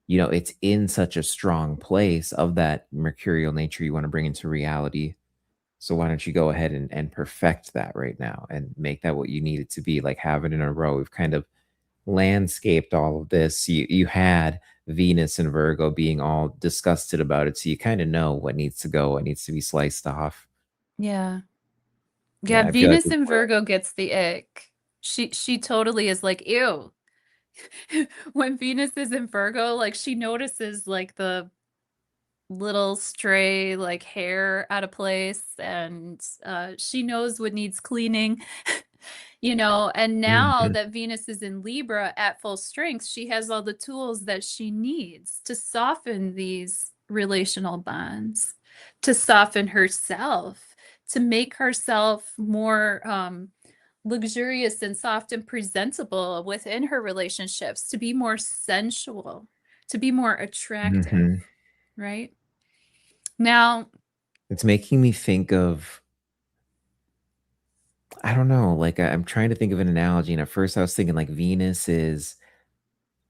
it's in such a strong place of that mercurial nature you want to bring into reality. So why don't you go ahead and perfect that right now and make that what you need it to be, like have it in a row. We've kind of landscaped all of this. You had Venus and Virgo being all disgusted about it, so you kind of know what needs to go, what needs to be sliced off. Yeah. Yeah, Yeah, I feel like Venus in Virgo gets the ick. She totally is like, ew. When Venus is in Virgo, like she notices like the little stray like hair out of place, and she knows what needs cleaning. And now Mhm, that Venus is in Libra at full strength, she has all the tools that she needs to soften these relational bonds, to soften herself, to make herself more luxurious and soft and presentable within her relationships, to be more sensual, to be more attractive, mhm. right? Now, It's making me think of, I don't know, like I'm trying to think of an analogy, and at first I was thinking like Venus is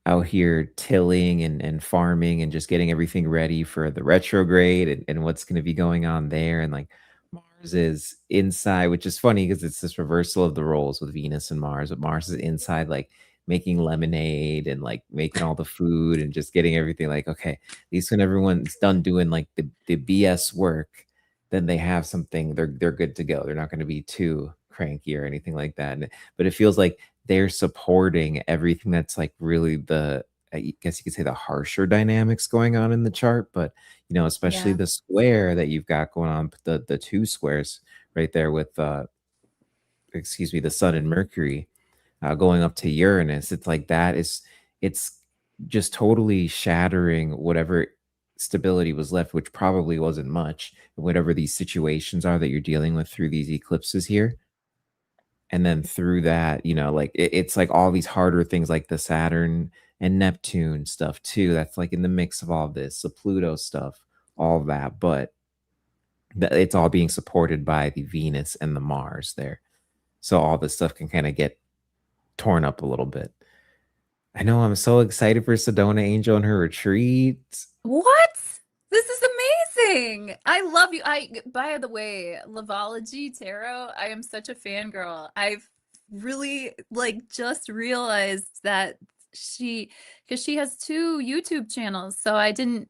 out here tilling and farming and just getting everything ready for the retrograde and what's going to be going on there. And like Mars is inside, which is funny because it's this reversal of the roles with Venus and Mars. But Mars is inside, like making lemonade and like making all the food and just getting everything like, okay, at least when everyone's done doing like the BS work, then they have something, they're good to go. They're not going to be too cranky or anything like that. But it feels like they're supporting everything that's like really I guess you could say the harsher dynamics going on in the chart, but especially yeah, the square that you've got going on, the two squares right there with excuse me, the sun and Mercury going up to Uranus. It's like it's just totally shattering whatever stability was left, which probably wasn't much, whatever these situations are that you're dealing with through these eclipses here. And then through that, like it's like all these harder things like the Saturn and Neptune stuff too. That's like in the mix of all this, the Pluto stuff, all of that. But it's all being supported by the Venus and the Mars there. So all this stuff can kind of get torn up a little bit. I know I'm so excited for Sedona Angel and her retreat. what? This is amazing. I love you. By the way, Lavology Tarot, I am such a fangirl. I've really like just realized that she, because she has two YouTube channels, so I didn't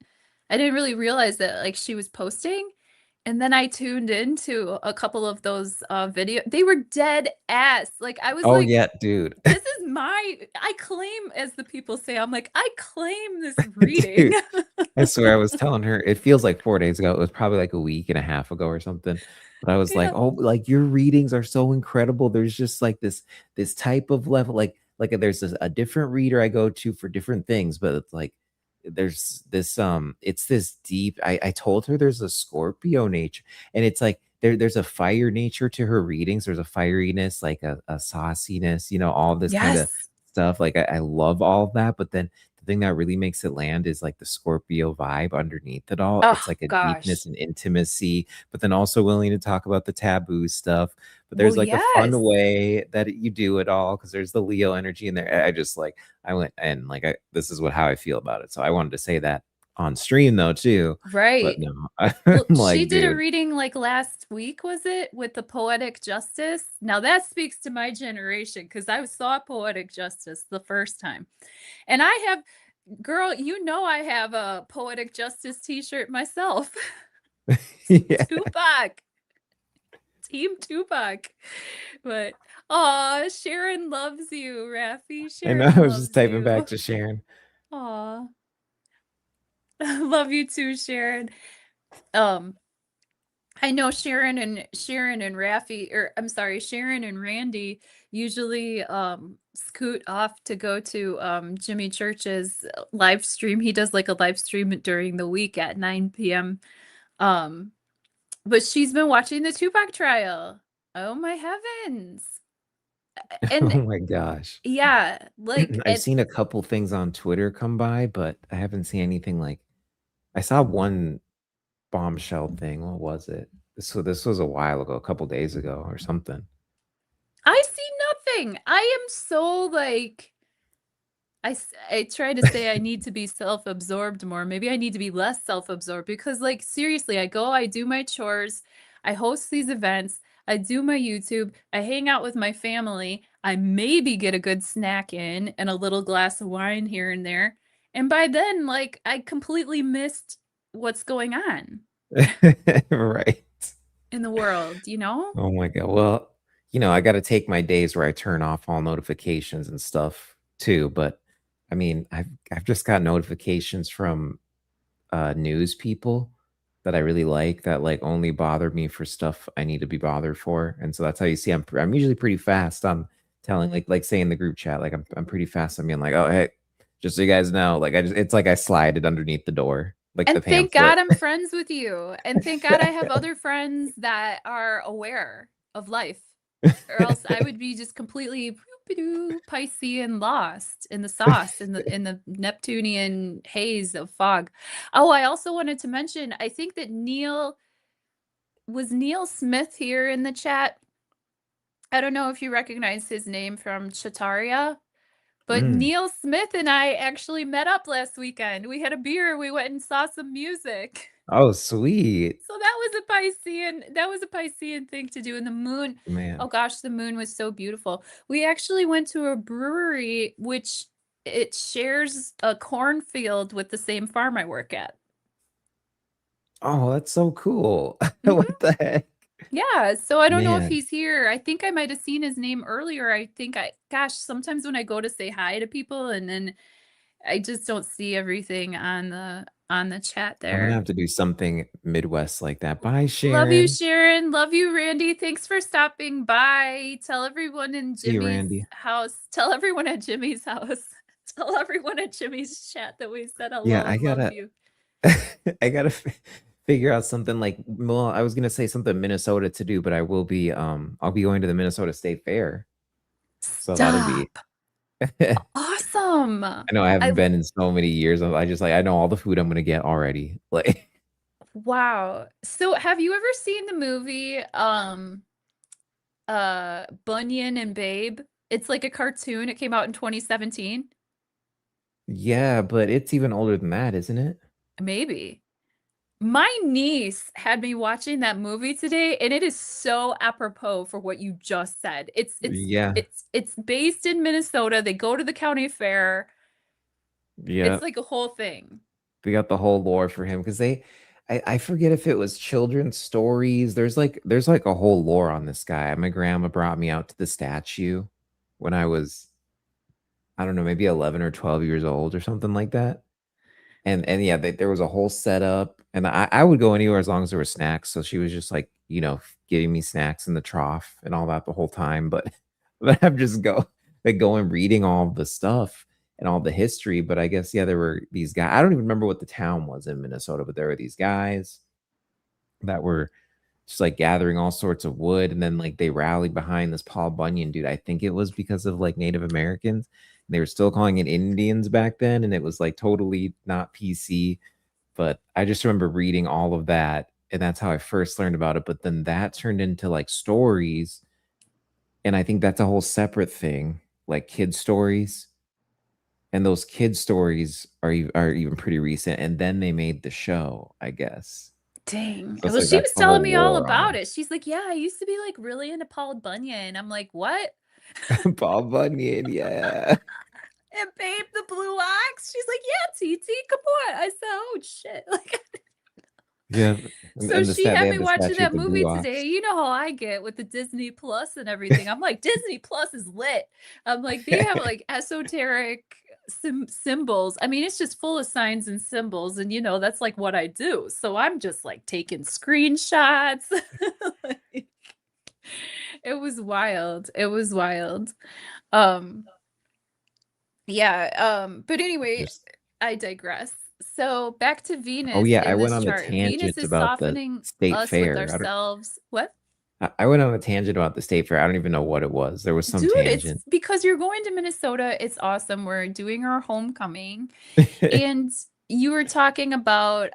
really realize that like she was posting. And then I tuned into a couple of those video. They were dead ass. Like I was Oh like, yeah, dude. this is I claim, as the people say, I'm like, I claim this reading. Dude, I swear I was telling her it feels like 4 days ago. It was probably like a week and a half ago or something. But I was like, Yeah. oh, like your readings are so incredible. There's just like this type of level, like there's a different reader I go to for different things, but it's like there's this it's this deep. I told her there's a Scorpio nature, and it's like there's a fire nature to her readings. There's a fieriness, like a sauciness, all this kind of Yes. stuff. Like I love all of that, but then the thing that really makes it land is like the Scorpio vibe underneath it all. It's Oh like a deepness gosh. and intimacy, but then also willing to talk about the taboo stuff. But Well, there's like a fun yes. way that you do it all because there's the Leo energy in there. I just like I went and like this is what how I feel about it. So I wanted to say that on stream though too. But Right. no, I'm Well, she like, did a dude. reading like last week, was it, with the poetic justice? Now that speaks to my generation because I saw poetic justice the first time. And I have, girl, you know, I have a poetic justice t-shirt myself. Yeah. Tupac, Team Tupac. But aw, Sharon loves you, Rafi. I know I Sharon was just loves typing back you. to Sharon. Aw. Love you too, Sharon. Um, I know Sharon and Rafi, or I'm sorry, Sharon and Randy usually scoot off to go to Jimmy Church's live stream. He does like a live stream during the week at 9 p.m. Um, but she's been watching the Tupac trial. Oh my heavens. And Oh my gosh. yeah, like I've seen a couple things on Twitter come by, but I haven't seen anything like I saw one bombshell thing. What was it? This was a while ago, a couple days ago or something. I see nothing. I am so like I try to say I need to be self-absorbed more. Maybe I need to be less self-absorbed because, like, seriously, I go, I do my chores, I host these events, I do my YouTube, I hang out with my family, I maybe get a good snack in and a little glass of wine here and there. And by then, like, I completely missed what's going on Right. in the world, you know? Oh my God. Well, I got to take my days where I turn off all notifications and stuff too. But I mean, I've just got notifications from news people that I really like that like only bother me for stuff I need to be bothered for. And so that's how you see I'm usually pretty fast. I'm telling like say in the group chat, like I'm pretty fast. I'm being like, oh hey, just so you guys know, like I just it's like I slide it underneath the door, like the And thank God pamphlet. I'm friends with you. And thank God I have other friends that are aware of life. Or else I would be just completely Piscean lost in the sauce, in the Neptunian haze of fog. Oh, I also wanted to mention, I think that Neil Smith here in the chat. I don't know if you recognize his name from Chataria. But Mm. Neil Smith and I actually met up last weekend. We had a beer, we went and saw some music. Oh, sweet. So that was a Piscean thing to do. And the moon, oh Man. gosh, the moon was so beautiful. We actually went to a brewery which it shares a cornfield with the same farm I work at. Oh, that's so cool. Hmm. What the heck? Yeah, so I don't know if Man, he's here. I think I might have seen his name earlier. Gosh, sometimes when I go to say hi to people and then I just don't see everything on the chat I'm gonna there. have to do something Midwest like that. Bye, Love you, Sharon. Sharon. Love you, Randy. Thanks for stopping by. Tell everyone in See you, Jimmy's Randy. house. Tell everyone at Jimmy's house. Tell everyone at Jimmy's chat that we said Yeah, hello I and love gotta you. I gotta figure out something like well, I was gonna say something Minnesota to do, but I'll be going to the Minnesota State Fair. So that'll be Stop. I Awesome. know I haven't I been in so many years. I just like I know all the food I'm gonna get already. Like Wow. So have you ever seen the movie Bunyan and Babe? It's like a cartoon. It came out in 2017. yeah, but it's even older than that, isn't it? Maybe. My niece had me watching that movie today, and it is so apropos for what you just said. It's it's Yeah. it's it's based in Minnesota. They go to the county fair. Yeah. It's like a whole thing. They got the whole lore for him because I forget if it was children's stories. There's like a whole lore on this guy. My grandma brought me out to the statue when I was, I don't know, maybe 11 or 12 years old or something like that. And yeah, there was a whole setup, and I would go anywhere as long as there were snacks. So she was just like, giving me snacks in the trough and all that the whole time. But but I'm just going reading all the stuff and all the history. But I guess yeah, there were these guys. I don't even remember what the town was in Minnesota, but there were these guys that were just like gathering all sorts of wood, and then like they rallied behind this Paul Bunyan dude. I think it was because of like Native Americans, They were still calling it Indians back then, and it was like totally not PC. But I just remember reading all of that, and that's how I first learned about it. But then that turned into like stories, and I think that's a whole separate thing, like kid stories. And those kid stories are even pretty recent. And then they made the show, I guess. Dang. So it's Well, like she that's was the telling whole me all lore on about it. She's like, "Yeah, I used to be like really into Paul Bunyan." I'm like, "What?" it. Paul Bunyan, yeah. And Babe the Blue Ox. She's like, "Yeah, TT, come on." I said, "Oh shit." Like Yeah. so And the she stat had they me have the watching statue of that the movie blue today. ox. You know how I get with the Disney Plus and everything. I'm like, Disney Plus is lit. I'm like, they have like esoteric symbols. I mean, it's just full of signs and symbols, and that's like what I do. So I'm just like taking screenshots. Like, it was wild. It was wild. Um, yeah, but anyway, Just I digress. So back to oh Venus yeah, I in went this on a chart. Venus tangent is about the softening state us with fair. ourselves. What? I went on a tangent about the state fair. I don't even know what it was. There was some Dude, it's tangent. because you're going to Minnesota. It's awesome. We're doing our homecoming. And you were talking about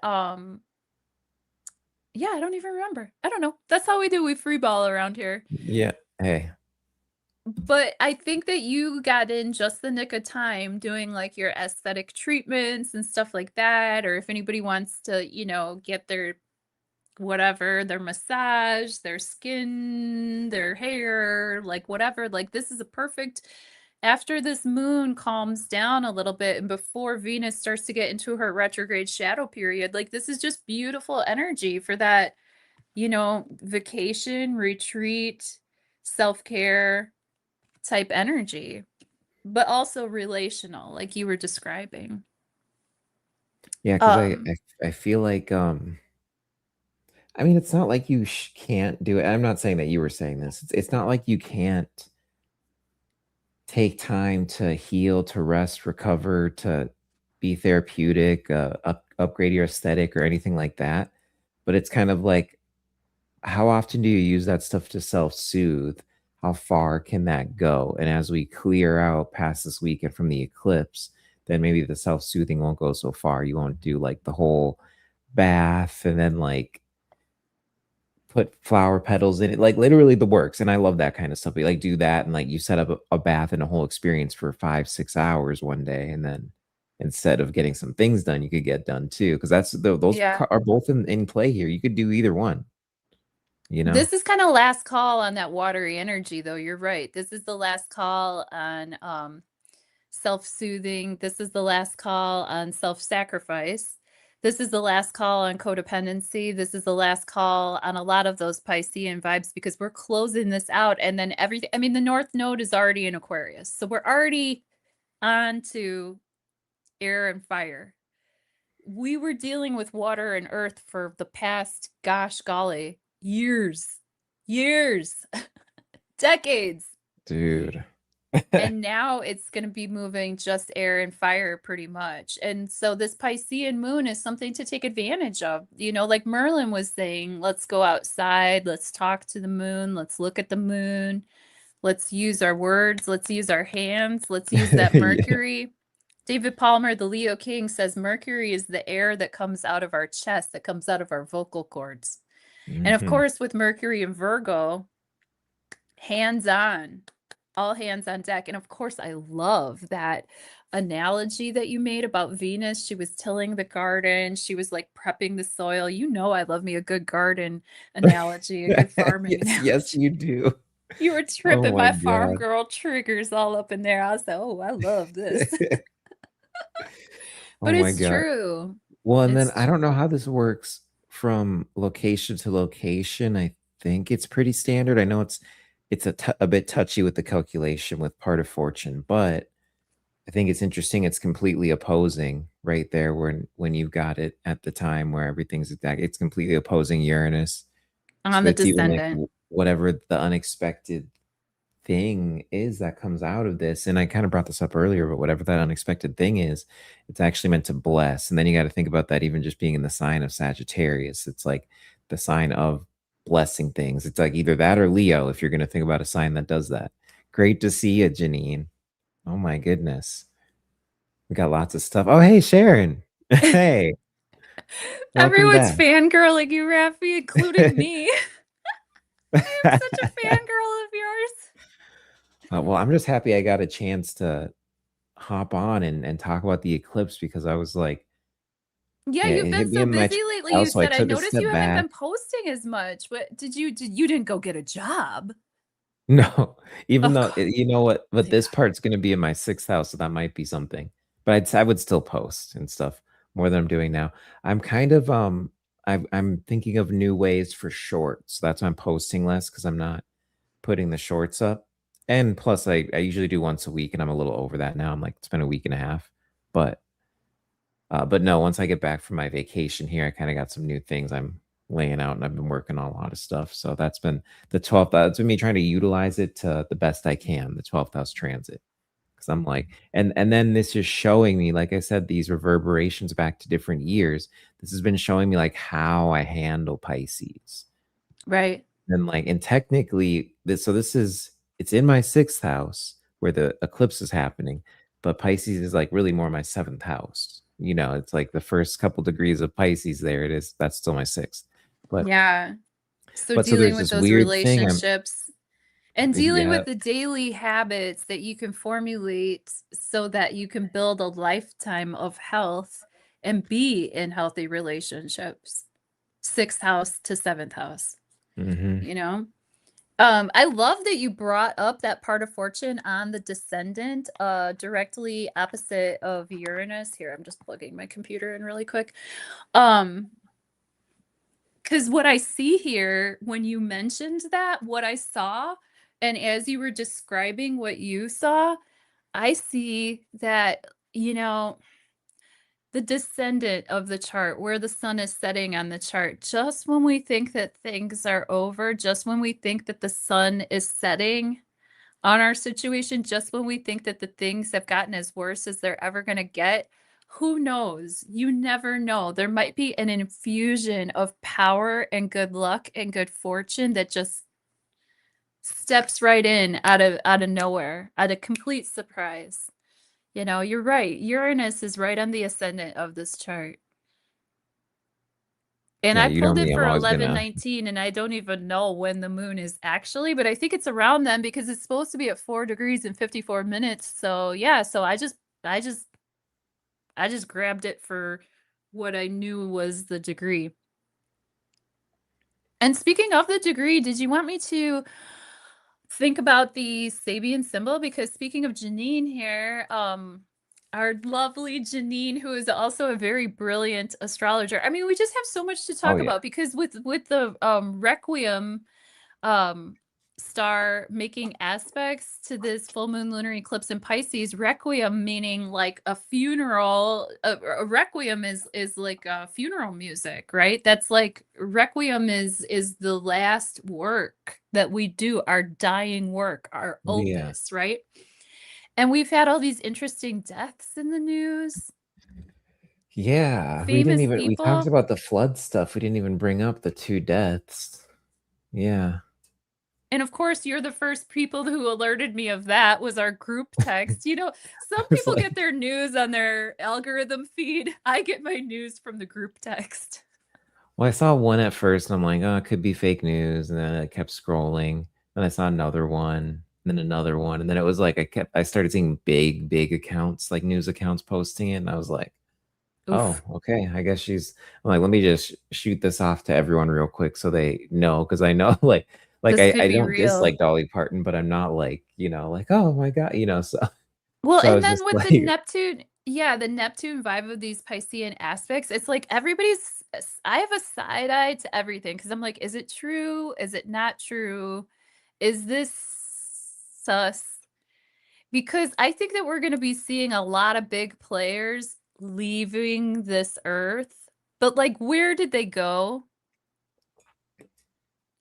yeah, I don't even remember. I don't know. That's how we do. We free ball around here. Yeah. Hey. But I think that you got in just the nick of time doing like your aesthetic treatments and stuff like that. Or if anybody wants to, get their whatever, their massage, their skin, their hair, like whatever, like this is a perfect after this moon calms down a little bit and before Venus starts to get into her retrograde shadow period, like this is just beautiful energy for that, vacation, retreat, self-care type energy, but also relational, like you were describing. Yeah, because Um, I feel like I mean it's not like you can't do it. I'm not saying that you were saying this. It's not like you can't take time to heal, to rest, recover, to be therapeutic, upgrade your aesthetic or anything like that. But it's kind of like, how often do you use that stuff to self-soothe? How far can that go? And as we clear out past this weekend from the eclipse, then maybe the self-soothing won't go so far. You won't do like the whole bath and then like put flower petals in it, like literally the works. And I love that kind of stuff. We like do that and like you set up a bath and a whole experience for 5 6 hours one day, and then instead of getting some things done, you could get done too, because those yeah. are both in play here. You could do either one, you know. This is kind of last call on that watery energy, though. You're right. This is the last call on self-soothing. This is the last call on self-sacrifice. This is the last call on codependency. This is the last call on a lot of those Piscean vibes because we're closing this out. And then everything, I mean, the North Node is already in Aquarius. So we're already on to air and fire. We were dealing with water and earth for the past, gosh golly, years, decades. Dude. And now it's going to be moving just air and fire pretty much. And so this Piscean moon is something to take advantage of. Like Merlin was saying, let's go outside, let's talk to the moon, let's look at the moon, let's use our words, let's use our hands, let's use that Yeah. Mercury. David Palmer, the Leo King, says Mercury is the air that comes out of our chest, that comes out of our vocal cords. And of Hmm. course, with Mercury and Virgo, hands on, all hands on deck. And of course, I love that analogy that you made about Venus. She was tilling the garden, she was like prepping the soil. I love me a good garden analogy, a good farming Yes, yes, analogy. you do. You were Oh tripping my my farm god. girl triggers all up in there. I was like, oh, I love this. Oh But my it's god. true. Well, and then It's I don't know true. how this works from location to location. I think it's pretty standard. I know it's a bit touchy with the calculation with part of fortune, but I think it's interesting. It's completely opposing right there when you've got it at the time where everything's exact. It's completely opposing Uranus. On So the it's even like descendant. whatever the unexpected thing is that comes out of this. And I kind of brought this up earlier, but whatever that unexpected thing is, it's actually meant to bless. And then you got to think about that even just being in the sign of Sagittarius. It's like the sign of blessing things. It's like either that or Leo if you're going to think about a sign that does that. Great to see you, Janine. Oh my goodness. We got lots of stuff. Oh, hey, Sharon. Hey, welcome Everyone's back. fangirling you, Raffi, including me. I am such a fangirl of yours. Well, I'm just happy I got a chance to hop on and talk about the eclipse because I was like, Yeah, yeah, you've it been hit me so in my busy chest lately, you out, so I said. I took a noticed step you haven't back. been posting as much. What you didn't go get a job? No, even Of though course. you know what, but Yeah. this part's going to be in my sixth house, so that might be something. But I would still post and stuff more than I'm doing now. I'm kind of I'm thinking of new ways for shorts. That's why I'm posting less because I'm not putting the shorts up. And plus, I usually do once a week, and I'm a little over that now. I'm like, it's been a week and a half, but but no, once I get back from my vacation here, I kind of got some new things I'm laying out, and I've been working on a lot of stuff. So that's been the 12th. That's been me trying to utilize it to the best I can, the 12th house transit. Because I'm like, and then this is showing me, like I said, these reverberations back to different years. This has been showing me like how I handle Pisces. Right. And like, and technically, this is it's in my sixth house where the eclipse is happening, but Pisces is like really more my seventh house. You know, it's like the first couple degrees of Pisces there it is. That's still my sixth. But Yeah. So so dealing there's with this those weird thing. relationships and dealing Yeah, with the daily habits that you can formulate so that you can build a lifetime of health and be in healthy relationships. Sixth house to seventh house, hmm you know? I love that you brought up that part of fortune on the descendant, directly opposite of Uranus. Here, I'm just plugging my computer in really quick. Um, because what I see here when you mentioned that, what I saw, and as you were describing what you saw, I see that, you know, the descendant of the chart, where the sun is setting on the chart, just when we think that things are over, just when we think that the sun is setting on our situation, just when we think that the things have gotten as worse as they're ever going to get, who knows? You never know. There might be an infusion of power and good luck and good fortune that just steps right in out of nowhere, at a complete surprise. You know, you're right. Uranus is right on the ascendant of this chart. And yeah. I You know pulled it me. I'm for always gonna. 1119, and I don't even know when the moon is actually, but I think it's around then because it's supposed to be at 4 degrees and 54 minutes. So, yeah, so I just I just grabbed it for what I knew was the degree. And speaking of the degree, did you want me to think about the Sabian symbol? Because speaking of Janine here, our lovely Janine, who is also a very brilliant astrologer. I mean, we just have so much to Oh talk yeah, about because with the Requiem um star making aspects to this full moon lunar eclipse in Pisces. Requiem meaning like a funeral. A requiem is like funeral music, right? That's like requiem is the last work that we do, our dying work, our yeah, opus, right? And we've had all these interesting deaths in the news, yeah. We didn't famous even. We talked people. about the flood stuff. We didn't even bring up the two deaths. Yeah. And of course, you're the first people who alerted me of that was our group text. You know, some I was people get like, their news on their algorithm feed. I get my news from the group text. well, I saw one at first, and I'm like, oh, it could be fake news. And then I kept scrolling. Then I saw another one, and then another one. And then it was like I started seeing big accounts, like news accounts posting it. And I was like, oh, Oof. okay. I guess I'm like, let me just shoot this off to everyone real quick so they know. Cause I know like This could I be don't real. dislike Dolly Parton, but I'm not like, like, oh my God, so Well, so I and was then just with the like, Neptune, yeah, the Neptune vibe of these Piscean aspects, it's like everybody's, I have a side eye to everything because I'm like, is it true? Is it not true? Is this sus? Because I think that we're going to be seeing a lot of big players leaving this earth. But like, where did they go?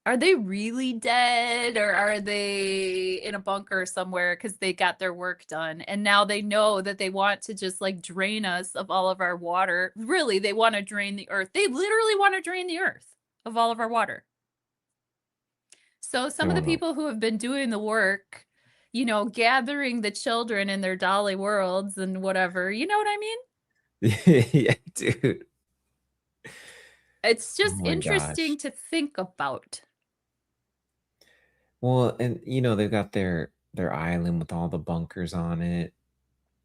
Are they really dead or are they in a bunker somewhere because they got their work done? And now they know that they want to just like drain us of all of our water. Really, they want to drain the earth. They literally want to drain the earth of all of our water. So they some of the want to, people who have been doing the work gathering the children in their dolly worlds and whatever. You know what I mean? Yeah, dude. It's Oh just my interesting gosh. to think about. Well, and they've got their island with all the bunkers on it,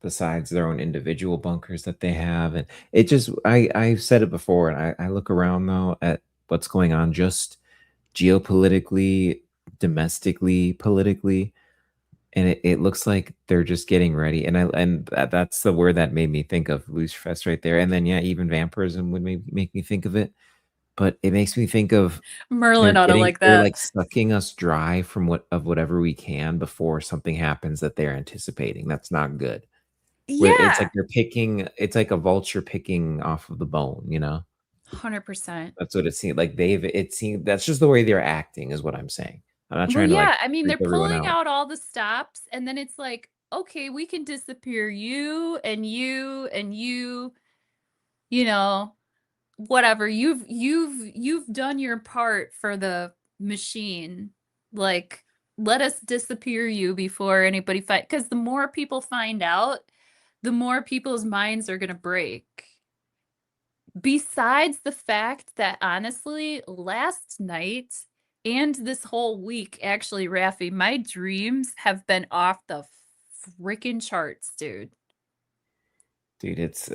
besides their own individual bunkers that they have. And it just I've said it before, and I look around though at what's going on just geopolitically, domestically, politically, and it looks like they're just getting ready. And that's the word that made me think of Luce Fest right there. And then yeah, even vampirism would make me think of it. But it makes me think of Merlin oughta like they're that. like sucking us dry from whatever we can before something happens that they're anticipating. That's not good. Where it's like Yeah, they're picking, it's like a vulture picking off of the bone, you know? 100%. That's what it seemed like. It seemed that's just the way they're acting, is what I'm saying. I'm not Well, trying to like yeah, I mean, they're freak everyone pulling out. out all the stops, and then it's like, okay, we can disappear you and you and you know, whatever. You've done your part for the machine. Like, let us disappear you before anybody fight. Because the more people find out, the more people's minds are gonna break. Besides the fact that honestly, last night and this whole week, actually, Rafi, my dreams have been off the freaking charts, dude. Dude, it's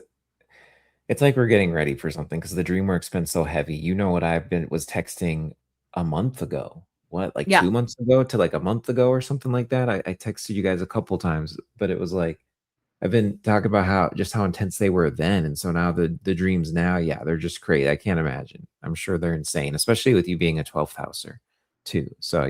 like we're getting ready for something because the DreamWorks been so heavy. You know what I've been was texting a month ago. What, like Yeah. 2 months ago to like a month ago or something like that? I texted you guys a couple times, but it was like I've been talking about how intense they were then, and so now the dreams now, yeah, they're just crazy. I can't imagine. I'm sure they're insane, especially with you being a 12th houser too. So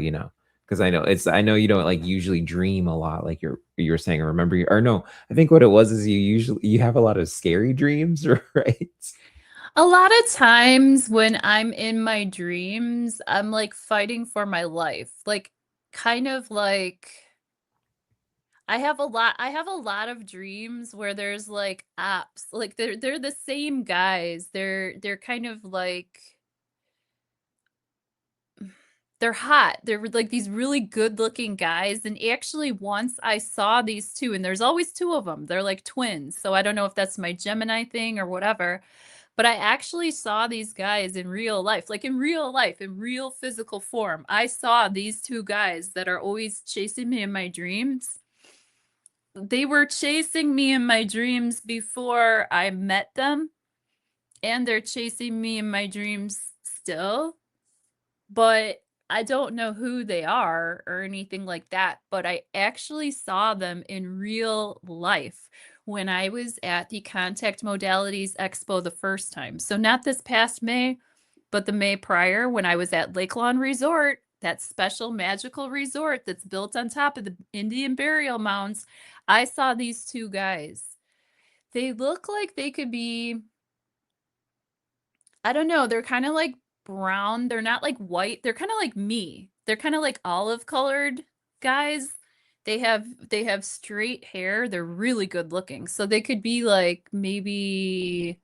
because I know you don't like usually dream a lot, like you were saying. Remember, or no, I think what it was is you have a lot of scary dreams, right? A lot of times when I'm in my dreams, I'm like fighting for my life. Like, kind of like I have a lot of dreams where there's like apps. Like they're the same guys. They're kind of like they're hot. They're like these really good looking guys. And actually, once I saw these two, and there's always two of them, they're like twins. So I don't know if that's my Gemini thing or whatever. But I actually saw these guys in real life, like in real life, in real physical form. I saw these two guys that are always chasing me in my dreams. They were chasing me in my dreams before I met them, and they're chasing me in my dreams still, but I don't know who they are or anything like that. But I actually saw them in real life when I was at the Contact Modalities Expo the first time. So, not this past May, but the May prior when I was at Lake Lawn Resort, that special magical resort that's built on top of the Indian burial mounds. I saw these two guys. They look like they could be, I don't know, they're kind of like brown. They're not like white. They're kind of like me. They're kind of like olive colored guys. They have straight hair. They're really good looking. So they could be like maybe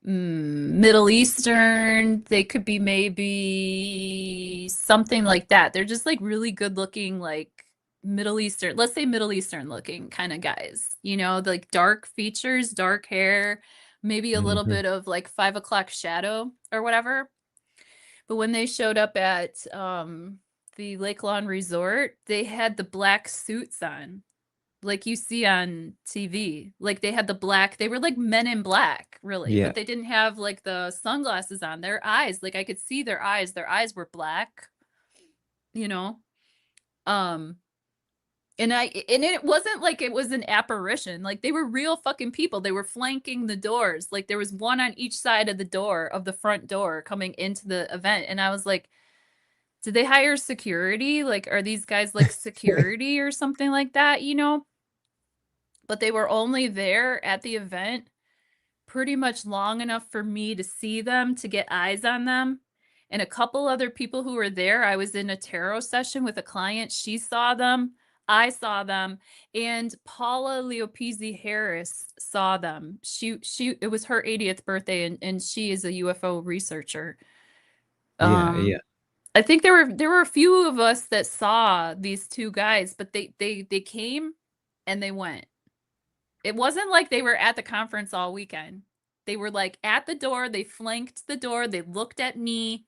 Middle Eastern. They could be maybe something like that. They're just like really good looking, like Middle Eastern, let's say Middle Eastern looking kind of guys, like dark features, dark hair, maybe a little Mhm. bit of like 5 o'clock shadow or whatever. But when they showed up at the Lake Lawn Resort, they had the black suits on like you see on TV. Like they had the black, they were like men in black, really, but Yeah, they didn't have like the sunglasses on. Their eyes, like I could see their eyes. Their eyes were black, you know. Um and it wasn't like it was an apparition. Like they were real fucking people. They were flanking the doors. Like there was one on each side of the door of the front door coming into the event. And I was like, did they hire security? Like, are these guys like security or something like that? But they were only there at the event pretty much long enough for me to see them, to get eyes on them. And a couple other people who were there, I was in a tarot session with a client. She saw them. I saw them. And Paula Leopizzi Harris saw them. It was her 80th birthday, and she is a UFO researcher. yeah, Um, yeah. I think there were a few of us that saw these two guys, but they came and they went. It wasn't like they were at the conference all weekend. They were like at the door, they flanked the door, they looked at me,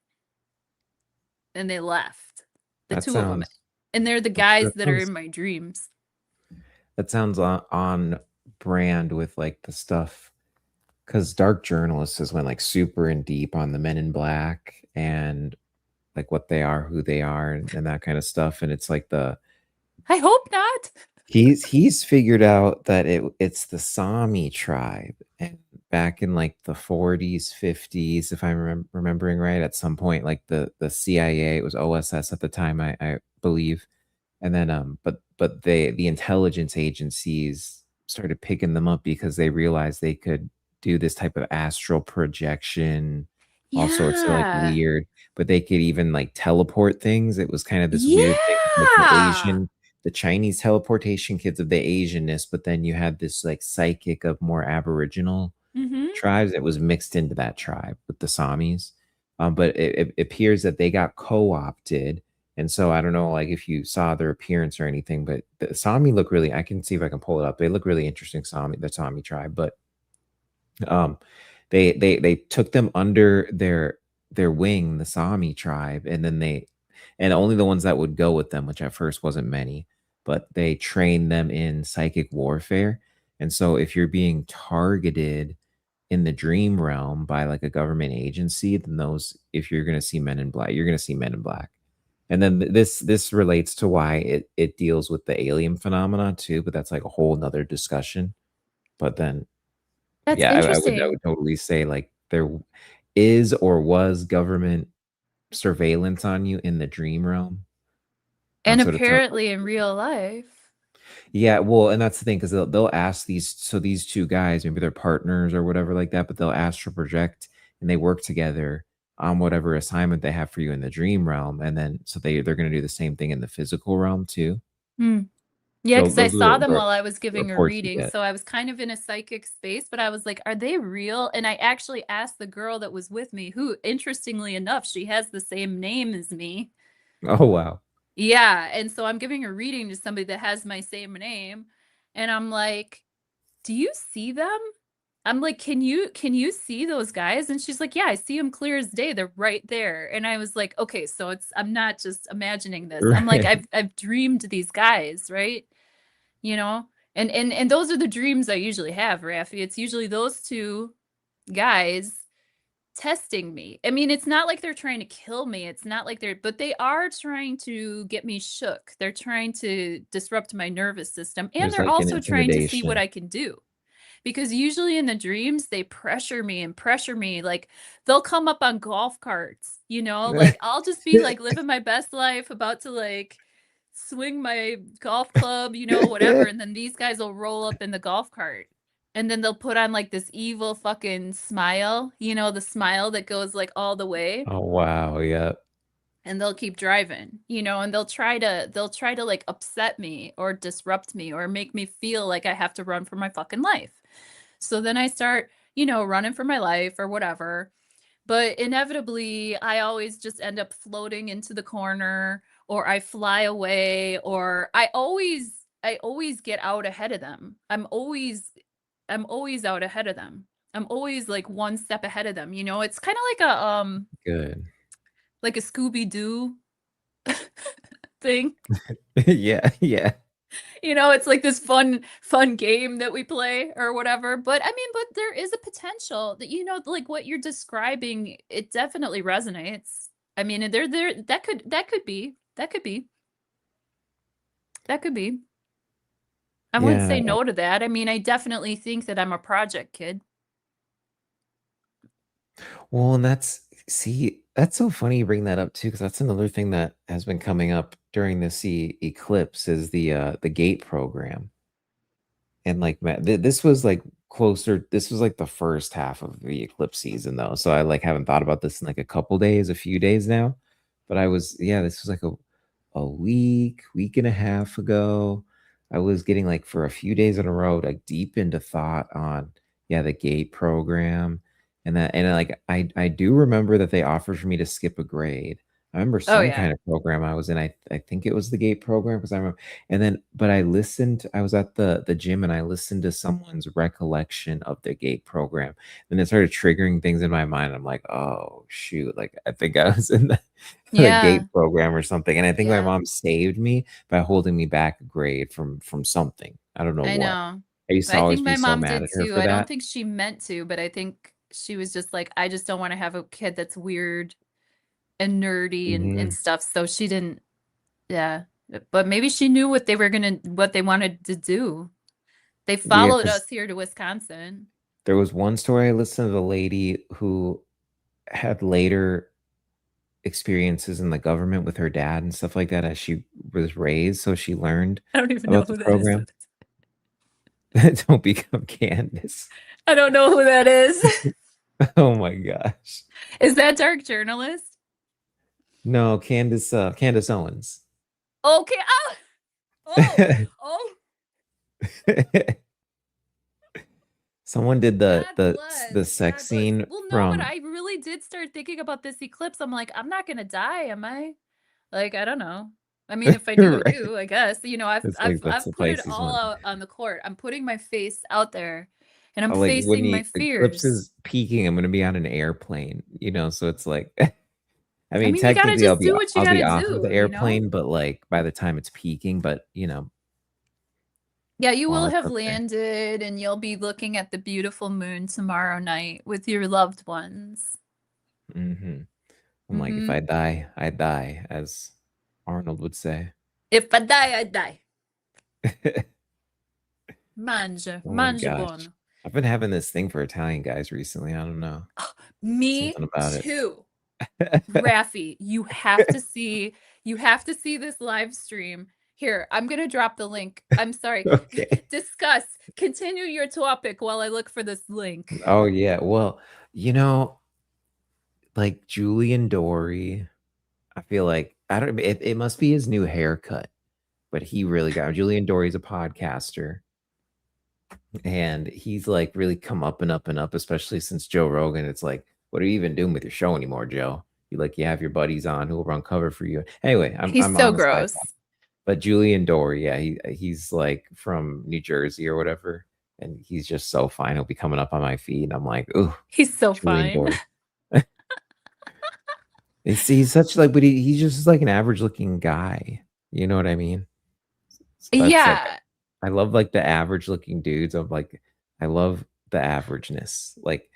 and they left. The That two of them. sounds And they're the guys that that are sounds in my dreams. on brand with like the stuff because dark journalists is when like super in deep on the men in black and like what they are, who they are, and that kind of stuff. And it's like the I hope not. he's figured out that it's the Sami tribe, and back in like the 40s, 50s, if I'm remembering right, at some point, like the CIA, it was OSS at the time, I believe, and then but the intelligence agencies started picking them up because they realized they could do this type of astral projection, all sorts of like Yeah. weird, but they could even like teleport things. It was kind of this weird thing, like Yeah. the Chinese teleportation kids of the Asianness, but then you had this like psychic of more aboriginal Mm-hmm. tribes that was mixed into that tribe with the Samis. But it appears that they got co-opted. And so I don't know, like if you saw their appearance or anything, but the Sami look really, I can see if I can pull it up. They look really interesting, Sami, the Sami tribe. But um they took them under their wing, the Sami tribe, and then they and only the ones that would go with them, which at first wasn't many, but they trained them in psychic warfare. And so if you're being targeted in the dream realm by like a government agency, then those if you're gonna see men in black, you're gonna see men in black. And then this relates to why it deals with the alien phenomena too, but that's like a whole nother discussion. But then That's yeah, I interesting. would totally say like there is or was government surveillance on you in the dream realm. And That's what it's apparently in real life. yeah, well, and that's the thing because they'll ask these two guys, maybe they're partners or whatever like that, but they'll astral project and they work together on whatever assignment they have for you in the dream realm, and then so they're going to do the same thing in the physical realm too. Hmm. Yeah, because I Those are saw them the while I was giving a reports you reading. get. So I was kind of in a psychic space, but I was like, are they real? And I actually asked the girl that was with me, who, interestingly enough, she has the same name as me. Oh wow. Yeah. And so I'm giving a reading to somebody that has my same name. And I'm like, do you see them? I'm like, can you see those guys? And she's like, yeah, I see them clear as day. They're right there. And I was like, okay, so I'm not just imagining this. I'm like, Right. I've dreamed these guys, right? You know? And those are the dreams I usually have, Rafi. It's usually those two guys testing me. I mean, it's not like they're trying to kill me. It's not like but they are trying to get me shook. They're trying to disrupt my nervous system. And There's they're like an also trying to see what intimidation. I can do. Because usually in the dreams, they pressure me and pressure me. Like they'll come up on golf carts, like I'll just be like living my best life, about to like swing my golf club, whatever. And then these guys will roll up in the golf cart. And then they'll put on like this evil fucking smile, the smile that goes like all the way. Oh wow, yeah. And they'll keep driving, and they'll try to like upset me or disrupt me or make me feel like I have to run for my fucking life. So then I start, running for my life or whatever. But inevitably, I always just end up floating into the corner, or I fly away, or I always get out ahead of them. I'm always out ahead of them. I'm always like one step ahead of them. It's kind of Good. like a Scooby-Doo thing. Yeah, yeah. It's like this fun game that we play or whatever. But I mean, but there is a potential that, like what you're describing, it definitely resonates. I mean, there that could be. I wouldn't Yeah. say no to that. I mean, I definitely think that I'm a project kid. Well, and that's so funny you bring that up too, because that's another thing that has been coming up during this eclipse is the gate program. And like this was like closer, this was like the first half of the eclipse season though. So I like haven't thought about this in like a couple days, a few days now. But yeah, this was like a week and a half ago. I was getting like for a few days in a row, like deep into thought on yeah, the gate program and like I do remember that they offered for me to skip a grade. I remember Oh some yeah. kind of program I was in. I think it was the gate program because I remember, and then but I listened. I was at the gym and I listened to someone's recollection of the gate program, and it started triggering things in my mind. I'm like, oh shoot, like I think I was in the Yeah. gate program or something, and I think my Yeah. mom saved me by holding me back a grade from something. I don't know I what. know. I used to I always think be my so mom mad did at her too. for I don't that. think she meant to, but I think she was just like, I just don't want to have a kid that's weird and nerdy and Hmm. stuff. So she didn't, yeah. But maybe she knew what they wanted to do. They Yeah, followed because us here to Wisconsin. there was one story I listened to the lady who had later experiences in the government with her dad and stuff like that as she was raised. So she learned I don't even know about the who that is. program. Don't become Candace. I don't know who that is. Oh my gosh. Is that Dark Journalist? No, Candace Owens. Okay. Oh, oh, oh. Someone did God bless. the sex God bless. scene Well, no, but from I really did start thinking about this eclipse. I'm like, I'm not gonna die, am I? Like, I don't know. I mean, if I do, I right. do, I guess. You know, I've It's I've like that's I've the put it Pisces all one. out on the court. I'm putting my face out there and I'm Like when facing the my eclipse fears. is peaking, I'm gonna be on an airplane, so it's like I I mean, mean, you gotta technically just do what you I'll be gotta off of the do, you know? airplane, but like by the time it's peaking, but Yeah, you while will it's have up there. landed and you'll be looking at the beautiful moon tomorrow night with your loved ones. Hmm. I'm like, if Hmm. I die, I die, as Arnold would say. If I die, I die. Mange, Oh my mange gosh. buono. I've been having this thing for Italian guys recently. I don't know. Me Something about it. too. Raffi, you have to see this live stream. Here, I'm gonna drop the link. I'm sorry. Okay. Discuss. Continue your topic while I look for this link. Oh yeah. Well, you know, like Julian Dory, I feel like I don't it must be his new haircut, but he really got Julian Dory's a podcaster. And he's like really come up and up and up, especially since Joe Rogan. It's like, what are you even doing with your show anymore, Joe? You have your buddies on who will run cover for you. Anyway, He's I'm so on the side gross. now. But Julian Dory, yeah, he's like from New Jersey or whatever, and he's just so fine. He'll be coming up on my feed, and I'm like, ooh, He's so Julian fine. Dory. He's such like, but he's just like an average looking guy. You know what I mean? So that's like Yeah. I love like the average looking dudes. Of like I love the averageness. Like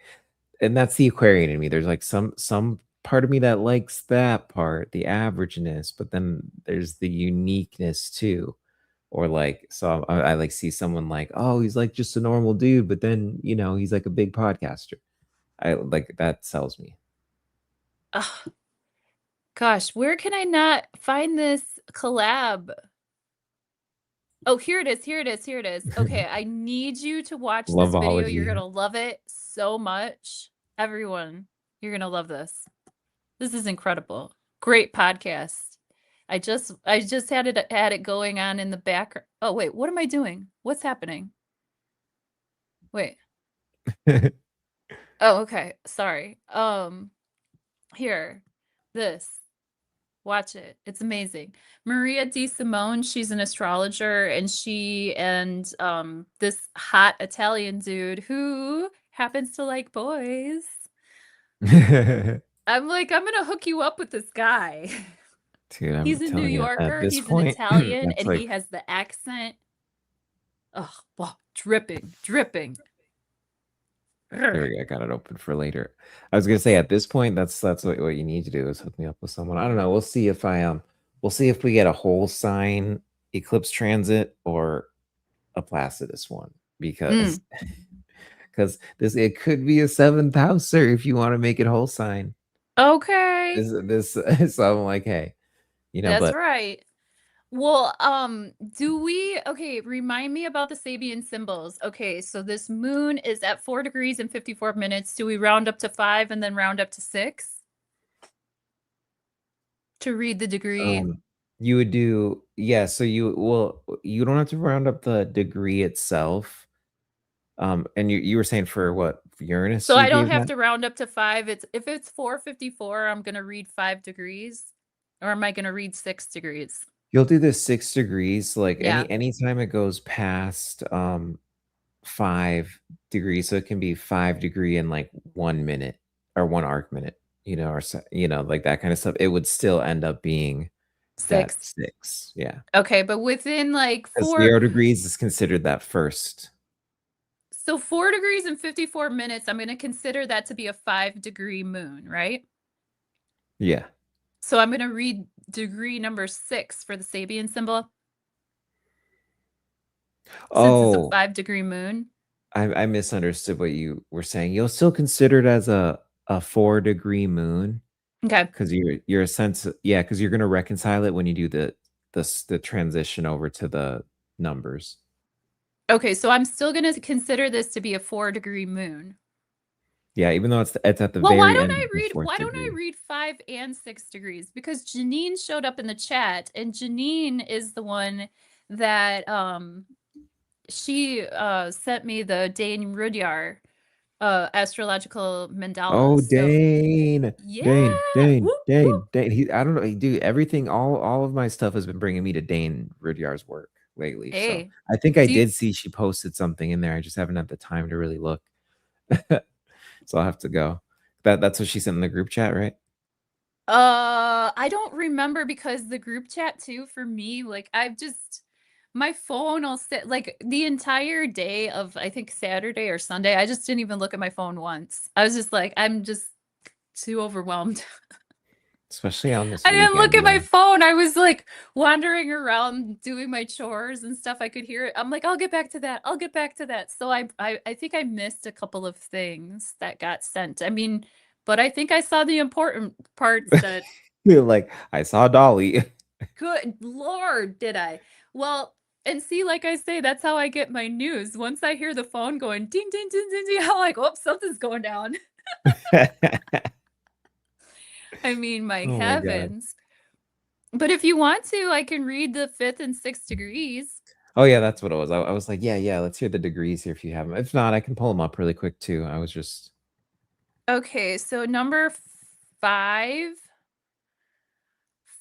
and that's the Aquarian in me. There's like some part of me that likes that part, the averageness, but then there's the uniqueness too. Or like so I like see someone like, oh, he's like just a normal dude, but then he's like a big podcaster. I like that sells me. Ugh, gosh, where can I not find this collab? Oh, here it is. Here it is. Here it is. Okay, I need you to watch this video. You're Loveology. gonna love it so much. Everyone, you're gonna love this. This is incredible. Great podcast. I just had it going on in the background. Oh, wait, what am I doing? What's happening? Wait. Oh, okay. Sorry. Here. This. Watch it. It's amazing. Maria Di Simone, she's an astrologer and she and this hot Italian dude who happens to like boys. Dude, I'm like, I'm gonna hook you up with this guy. I'm He's a New telling you, at Yorker, this he's an point, Italian, that's and he like has the accent. Oh, wow, dripping, dripping. there Urgh. we go. I got it open for later. I was gonna say at this point, that's what you need to do is hook me up with someone. I don't know. We'll see if we get a whole sign eclipse transit or a Placidus one Mm. because this it could be a seventh houser if you want to make it whole sign. Okay, This so I'm like, hey, that's but right. Well, do we, okay, remind me about the Sabian symbols. Okay, so this moon is at 4 degrees and 54 minutes. Do we round up to 5 and then round up to 6 to read the degree? you would do yeah. So you don't have to round up the degree itself. And you were saying for what Uranus So you I don't gave have that? to round up to 5. It's if it's 4:54, I'm gonna read 5 degrees. Or am I gonna read 6 degrees? You'll do the 6 degrees, like, Yeah, anytime it goes past, 5 degrees, so it can be 5 degree in, like, 1 minute or 1 arc minute, or like, that kinda stuff, it would still end up being that 6. 6, yeah. Okay, but within, like, 'Cause 4 0 degrees is considered that first. so 4 degrees and 54 minutes, I'm gonna consider that to be a 5-degree moon, right? Yeah. So I'm gonna read degree number 6 for the Sabian symbol, since it's a Oh, 5-degree moon. I misunderstood what you were saying. You'll still consider it as a 4-degree moon. Okay. 'Cause you're a sense yeah, because 'cause you're gonna reconcile it when you do the transition over to the numbers. Okay, so I'm still gonna consider this to be a 4-degree moon. Yeah, even though it's at the Well, very end of the 4th why don't I degree. read 5 and 6 degrees? Because Janine showed up in the chat, and Janine is the one that, she, sent me the Dane Rudyard, astrological mandala, Oh, so Dane, yeah! Dane, Dane, Whoop, whoop. Dane, Dane. He I don't know, dude, everything all of my stuff has been bringing me to Dane Rudyard's work lately, so Hey, I think I do you did see she posted something in there, I just haven't had the time to really look. So I'll have to go. That's what she sent in the group chat, right? I don't remember because the group chat too for me, like I've just my phone will sit like the entire day of I think Saturday or Sunday. I just didn't even look at my phone once. I was just like, I'm just too overwhelmed. Especially on this I didn't look weekend, at yeah. my phone. I was like wandering around doing my chores and stuff. I could hear it. I'm like, I'll get back to that. I'll get back to that. So I think I missed a couple of things that got sent. I mean, but I think I saw the important parts that You're like, "I saw Dolly." good lord, did I? Well, and see, like I say, that's how I get my news. Once I hear the phone going ding, ding, ding, ding, ding, I'm like, "Oops, something's going down." I mean, my Oh my god. heavens. But if you want to, I can read the 5th and 6th degrees. Oh, yeah, that's what it was. I was like, "Yeah, yeah, let's hear the degrees here if you have them. If not, I can pull them up really quick too." I was just Okay, so number 5,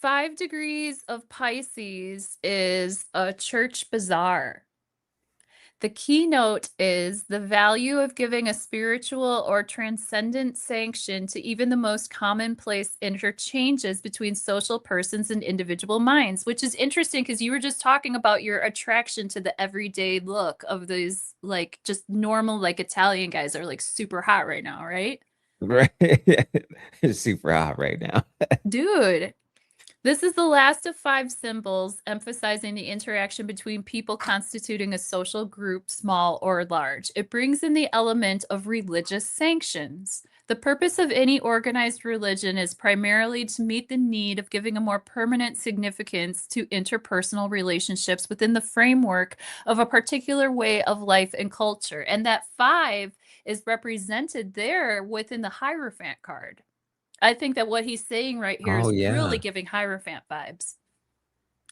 5 degrees of Pisces is a church bazaar. The keynote is the value of giving a spiritual or transcendent sanction to even the most commonplace interchanges between social persons and individual minds, which is interesting because you were just talking about your attraction to the everyday look of these, like, just normal, like, Italian guys are like super hot right now, right? right. It's super hot right now. Dude, this is the last of 5 symbols, emphasizing the interaction between people constituting a social group, small or large. It brings in the element of religious sanctions. The purpose of any organized religion is primarily to meet the need of giving a more permanent significance to interpersonal relationships within the framework of a particular way of life and culture. And that 5 is represented there within the Hierophant card. I think that what he's saying right here Oh, is really yeah. giving Hierophant vibes.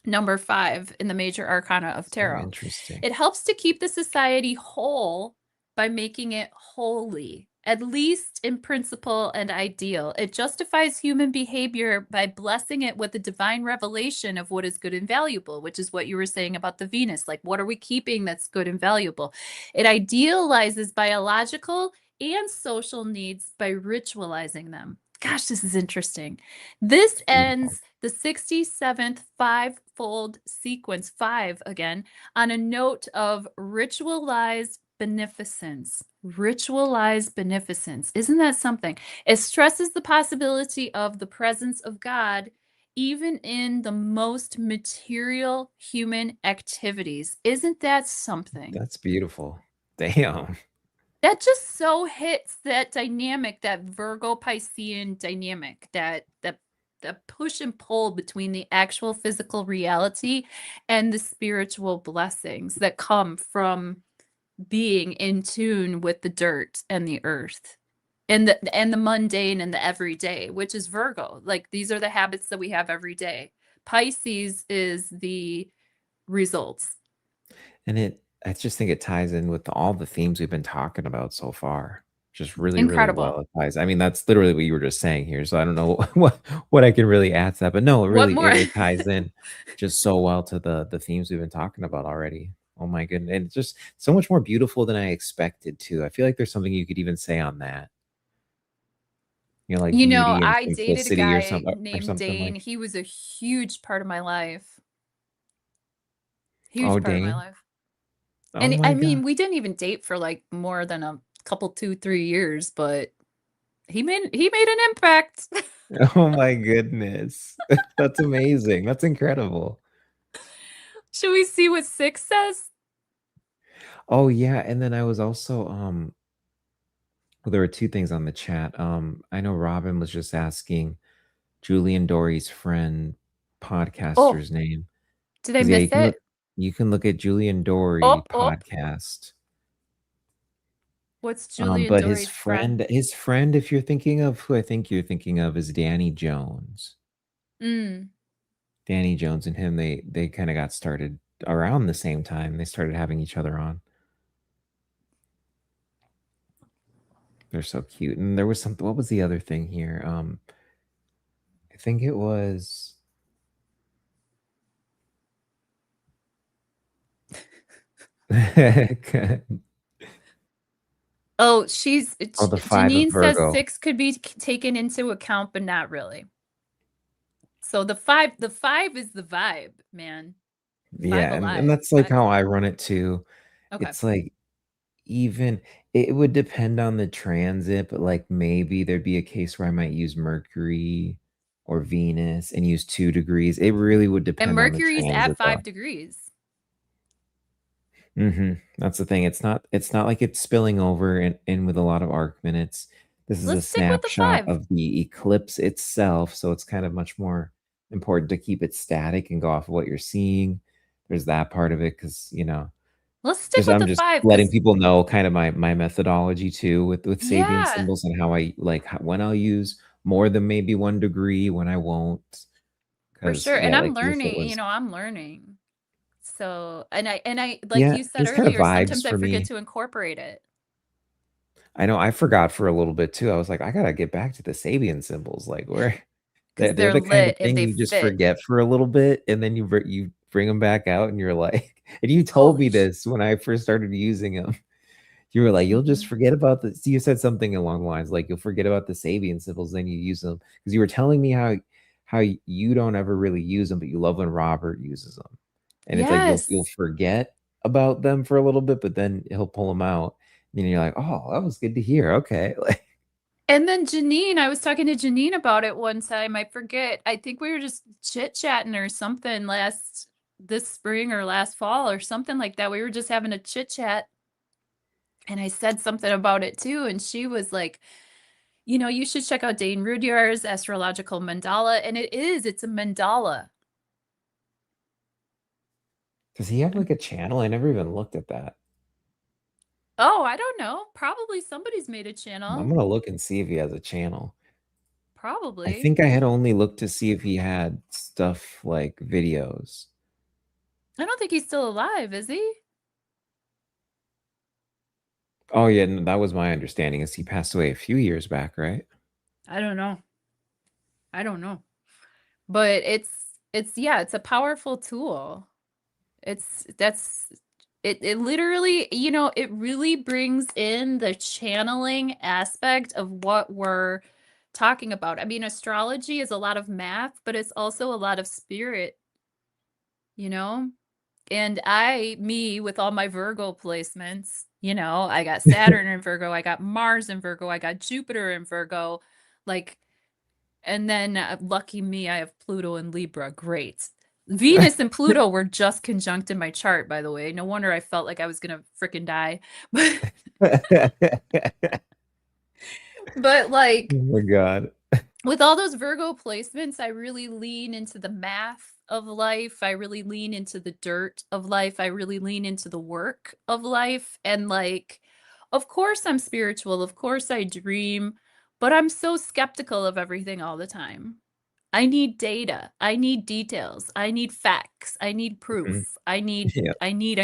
Number 5 in the major arcana of So tarot. interesting. It helps to keep the society whole by making it holy, at least in principle and ideal. It justifies human behavior by blessing it with the divine revelation of what is good and valuable, which is what you were saying about the Venus. Like, what are we keeping that's good and valuable? It idealizes biological and social needs by ritualizing them. Gosh, this is interesting. This It's beautiful. ends the 67th five-fold sequence, 5 again, on a note of ritualized beneficence. Ritualized beneficence. Isn't that something? It stresses the possibility of the presence of God even in the most material human activities. Isn't that something? That's beautiful. Damn. That just so hits that dynamic, that Virgo Piscean dynamic, that push and pull between the actual physical reality and the spiritual blessings that come from being in tune with the dirt and the earth and the mundane and the everyday, which is Virgo. Like these are the habits that we have every day. Pisces is the results. And I just think it ties in with all the themes we've been talking about so far. just really, really Incredible. well. It ties I mean, that's literally what you were just saying here, so I don't know what I can really add to that, but no, it What really more? it ties in just so well to the themes we've been talking about already. Oh my goodness, and it's just so much more beautiful than I expected to. I feel like there's something you could even say on that, like You know, beauty and I dated a simplicity guy or named something Dane. like He was a huge part of my life. oh, Huge part of my Dane. life. Oh And I my god. mean, we didn't even date for like more than a couple, 2, 3 years, but he made an impact. Oh my goodness. That's amazing. That's incredible. Should we see what 6 says? Oh yeah, and then I was also well, there were two things on the chat. I know Robin was just asking Julian Dory's friend Oh, podcaster's name. did I Because yeah, miss it? you can look at Julian Dory Up, up. podcast. What's Julian But his Dory's friend? friend, if you're thinking of who I think you're thinking of, is Danny Jones. Mm. Danny Jones and him, they kind of got started around the same time. They started having each other on. They're so cute. And there was something. What was the other thing here? I think it was. Oh, Oh, the five of Janine says Virgo. 6 could be taken into account, but not really. So the five is the vibe, man. Five Yeah, and alive, that's like five how I alive. run it too. Okay. It's like even it would depend on the transit, but like maybe there'd be a case where I might use Mercury or Venus and use 2 degrees. It really would And depend on the Mercury's at transit though. 5 degrees. That's the thing. It's not like it's spilling over in with a lot of arc minutes. This is a Let's stick with the snapshot 5. of the eclipse itself, so it's kind of much more important to keep it static and go off of what you're seeing. There's that part of it because Let's stick just with I'm the just 5 letting because, people know kind of my methodology too with Sabian yeah, symbols and how I like when I'll use more than maybe 1 degree, when I won't. for Because sure. And yeah, I'm like if it learning, was I'm learning. So, and I, like yeah, you said just kind of earlier, vibes sometimes I for forget me. to incorporate it. I know I forgot for a little bit too. I was like, I gotta get back to the Sabian symbols. Like, where Because they're they're the kind of lit and thing they you just fit. forget for a little bit, and then you bring them back out, and you're like, and you told me Holy this when I first started using them. You were like, you'll just Mhm. forget about the. You said something along the lines like you'll forget about the Sabian symbols, then you use them because you were telling me how you don't ever really use them, but you love when Robert uses them, and it's like you'll Yes. forget about them for a little bit, but then he'll pull them out, and you're like, oh, that was good to hear. Okay, like And then Janine, I was talking to Janine about it one time. I forget. I think we were just chit-chatting or something this spring or last fall or something like that. We were just having a chit chat and I said something about it too. And she was like, you should check out Dane Rudhyar's astrological mandala. And it's a mandala. does he have like a channel? I never even looked at that. Oh, I don't know. Probably somebody's made a I'm channel. gonna look and see if he has a channel. I Probably. think I had only looked to see if he had stuff like videos. I don't think he's still alive, is he? Oh yeah, that was my understanding. Is he passed away a few years back, right? I don't know. I don't know. But it's yeah, it's a powerful tool. It literally, it really brings in the channeling aspect of what we're talking about. I mean, astrology is a lot of math, but it's also a lot of spirit, you know? And me with all my Virgo placements, I got Saturn in Virgo, I got Mars in Virgo, I got Jupiter in Virgo, like, and then lucky me, I have Pluto and Libra. Great. Venus and Pluto were just conjunct in my chart, by the way. No wonder I felt like I was gonna freaking die. But Oh like my god. with all those Virgo placements, I really lean into the math of life. I really lean into the dirt of life. I really lean into the work of life. And like, of course, I'm spiritual. Of course, I dream, but I'm so skeptical of everything all the time. I need data. I need details. I need facts. I need Mhm. proof. I need Yeah. I need.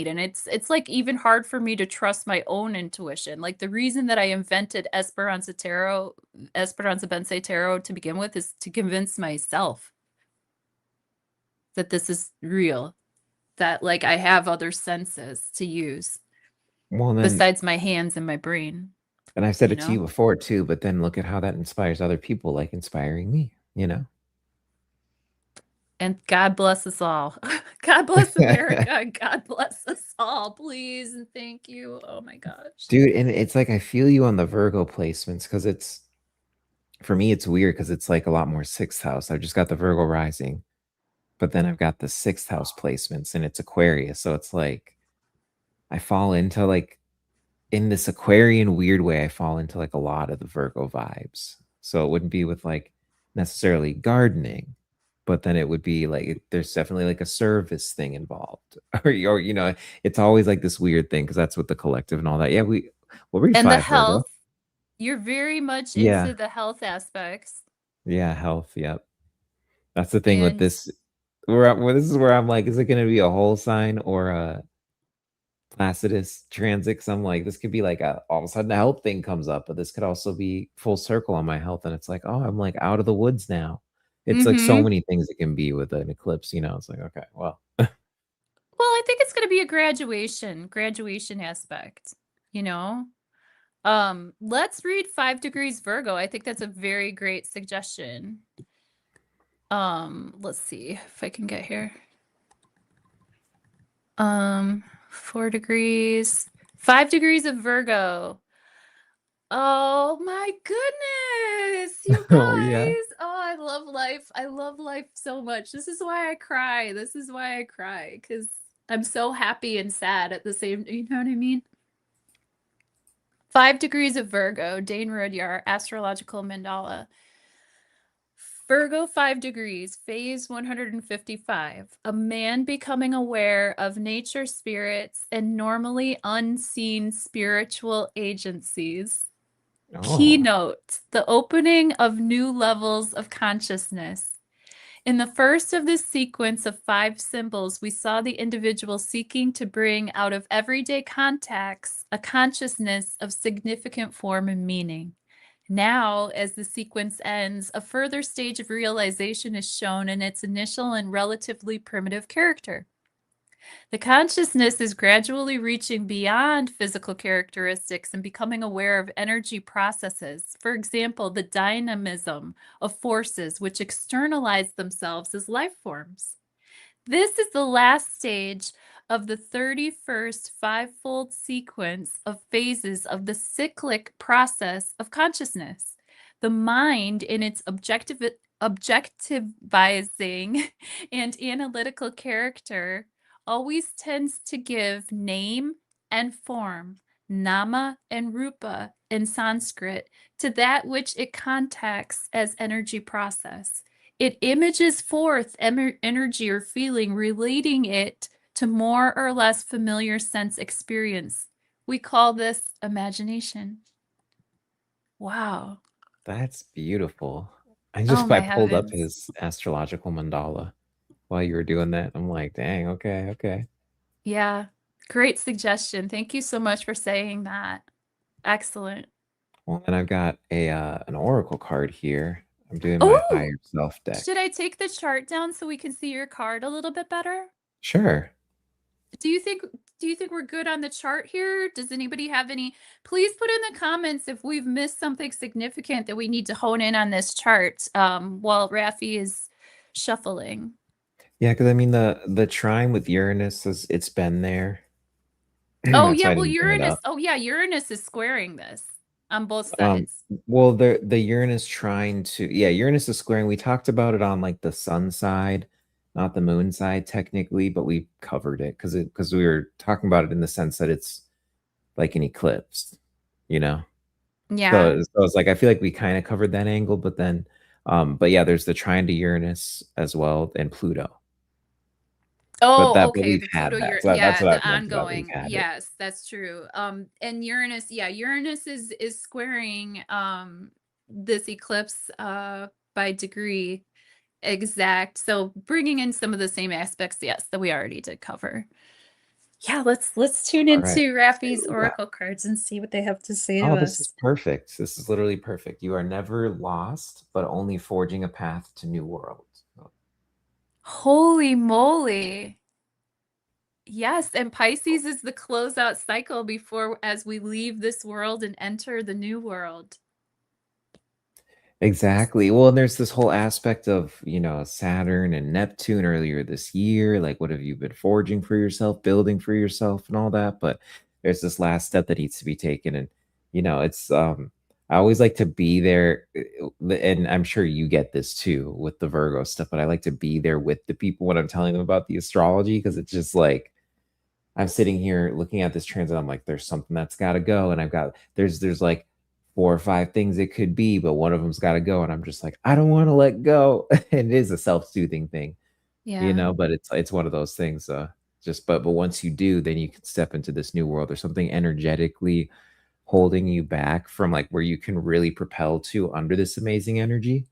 And it's like even hard for me to trust my own intuition. Like the reason that I invented Esperanza Bense Tarot to begin with is to convince myself that this is real, that like I have other senses to use Well, then, besides my hands and my brain, and I've said you it to you know? before too, but then look at how that inspires other people, like inspiring me, you know? And God bless us all. God bless America. God bless us all, please. And thank you. Oh my gosh. Dude, and it's like I feel you on the Virgo placements because it's for me, it's weird because it's like a lot more sixth house. I've just got the Virgo rising, but then I've got the sixth house placements and it's Aquarius. So it's like I fall into like in this Aquarian weird way, I fall into like a lot of the Virgo vibes. So it wouldn't be with like necessarily gardening, but then it would be like there's definitely like a service thing involved. Or you know, it's always like this weird thing because that's what the collective and all that. Yeah, we'll read And the five Virgo. health, you're very much Yeah. into the health aspects. Yeah, health. Yep. That's the thing with And this. Where this is where I'm like, is it going to be a whole sign or a Placidus transit? 'Cause I'm like, this could be like a all of a sudden a health thing comes up, but this could also be full circle on my health. And it's like, oh, I'm like out of the woods now. It's like so mm-hmm. many things it can be with an eclipse, you know. It's like, okay, well, Well, I think it's going to be a graduation aspect, you know? Let's read 5 degrees Virgo. I think that's a very great suggestion. Let's see if I can get here. 4 degrees, 5 degrees of Virgo. Oh my goodness, you oh yeah, guys. Oh, I love life. I love life so much. This is why I cry. This is why I cry because I'm so happy and sad at the same, you know what I mean? 5 degrees of Virgo, Dane Rudyard, astrological mandala. Virgo 5 degrees, phase 155. A man becoming aware of nature spirits and normally unseen spiritual agencies. oh, Keynote, the opening of new levels of consciousness. In the first of this sequence of 5 symbols, we saw the individual seeking to bring out of everyday contacts a consciousness of significant form and meaning. Now, as the sequence ends, a further stage of realization is shown in its initial and relatively primitive character. The consciousness is gradually reaching beyond physical characteristics and becoming aware of energy processes. For example, the dynamism of forces which externalize themselves as life forms. This is the last stage of the 31st fivefold sequence of phases of the cyclic process of consciousness. The mind, in its objectivizing and analytical character, always tends to give name and form, nama and rupa in Sanskrit, to that which it contacts as energy process. It images forth energy or feeling, relating it to more or less familiar sense experience. We call this imagination. Wow. that's beautiful. Oh I my pulled up heavens. his astrological mandala while you were doing that. I'm like, dang, okay, okay. Yeah. Great suggestion. Thank you so much for saying that. Excellent. Well, then I've got a an oracle card here. I'm doing my Oh, higher self should deck. I take the chart down so we can see your card a little bit better? Sure. Do you think do you think we're good on the chart here? Does anybody have any? Please put in the comments if we've missed something significant that we need to hone in on this chart while Rafi is shuffling. Yeah, because I mean the trine with Uranus is it's been there. Oh That's yeah, why I well didn't bring it Uranus. up. Oh yeah, Uranus is squaring this on both Um, sides. well, the Uranus trying to yeah, Uranus is squaring. We talked about it on like the sun side, not the moon side technically, but we covered it because we were talking about it in the sense that it's like an eclipse, you know. Yeah. So it's like I feel like we kind of covered that angle, but then but yeah, there's the trine to Uranus as well and Pluto. Oh, But okay. we've The Pluto, had that. Ur So that's yeah, what I the meant about we've ongoing. had it. Yes, that's true. And Uranus, yeah, Uranus is squaring this eclipse by degree. exact. So bringing in some of the same aspects, yes, that we already did cover. Yeah, let's tune All right. into Let's Raffi's do that. oracle cards and see what they have to say to Oh, this is us. perfect. This is literally perfect. You are never lost, but only forging a path to new worlds. Holy moly. Yes, and Pisces is the closeout cycle before as we leave this world and enter the new world. Exactly. Well, and there's this whole aspect of, Saturn and Neptune earlier this year. Like, what have you been forging for yourself, building for yourself, and all that? But there's this last step that needs to be taken. And, it's, I always like to be there. And I'm sure you get this too with the Virgo stuff, but I like to be there with the people when I'm telling them about the astrology because it's just like, I'm sitting here looking at this transit. I'm like, there's something that's got to go, and there's like 4 or 5 things it could be, but one of them's got to go, and I'm just like, I don't want to let go. And it is a self-soothing thing, Yeah. but it's one of those things. But once you do, then you can step into this new world. There's something energetically holding you back from like where you can really propel to under this amazing energy.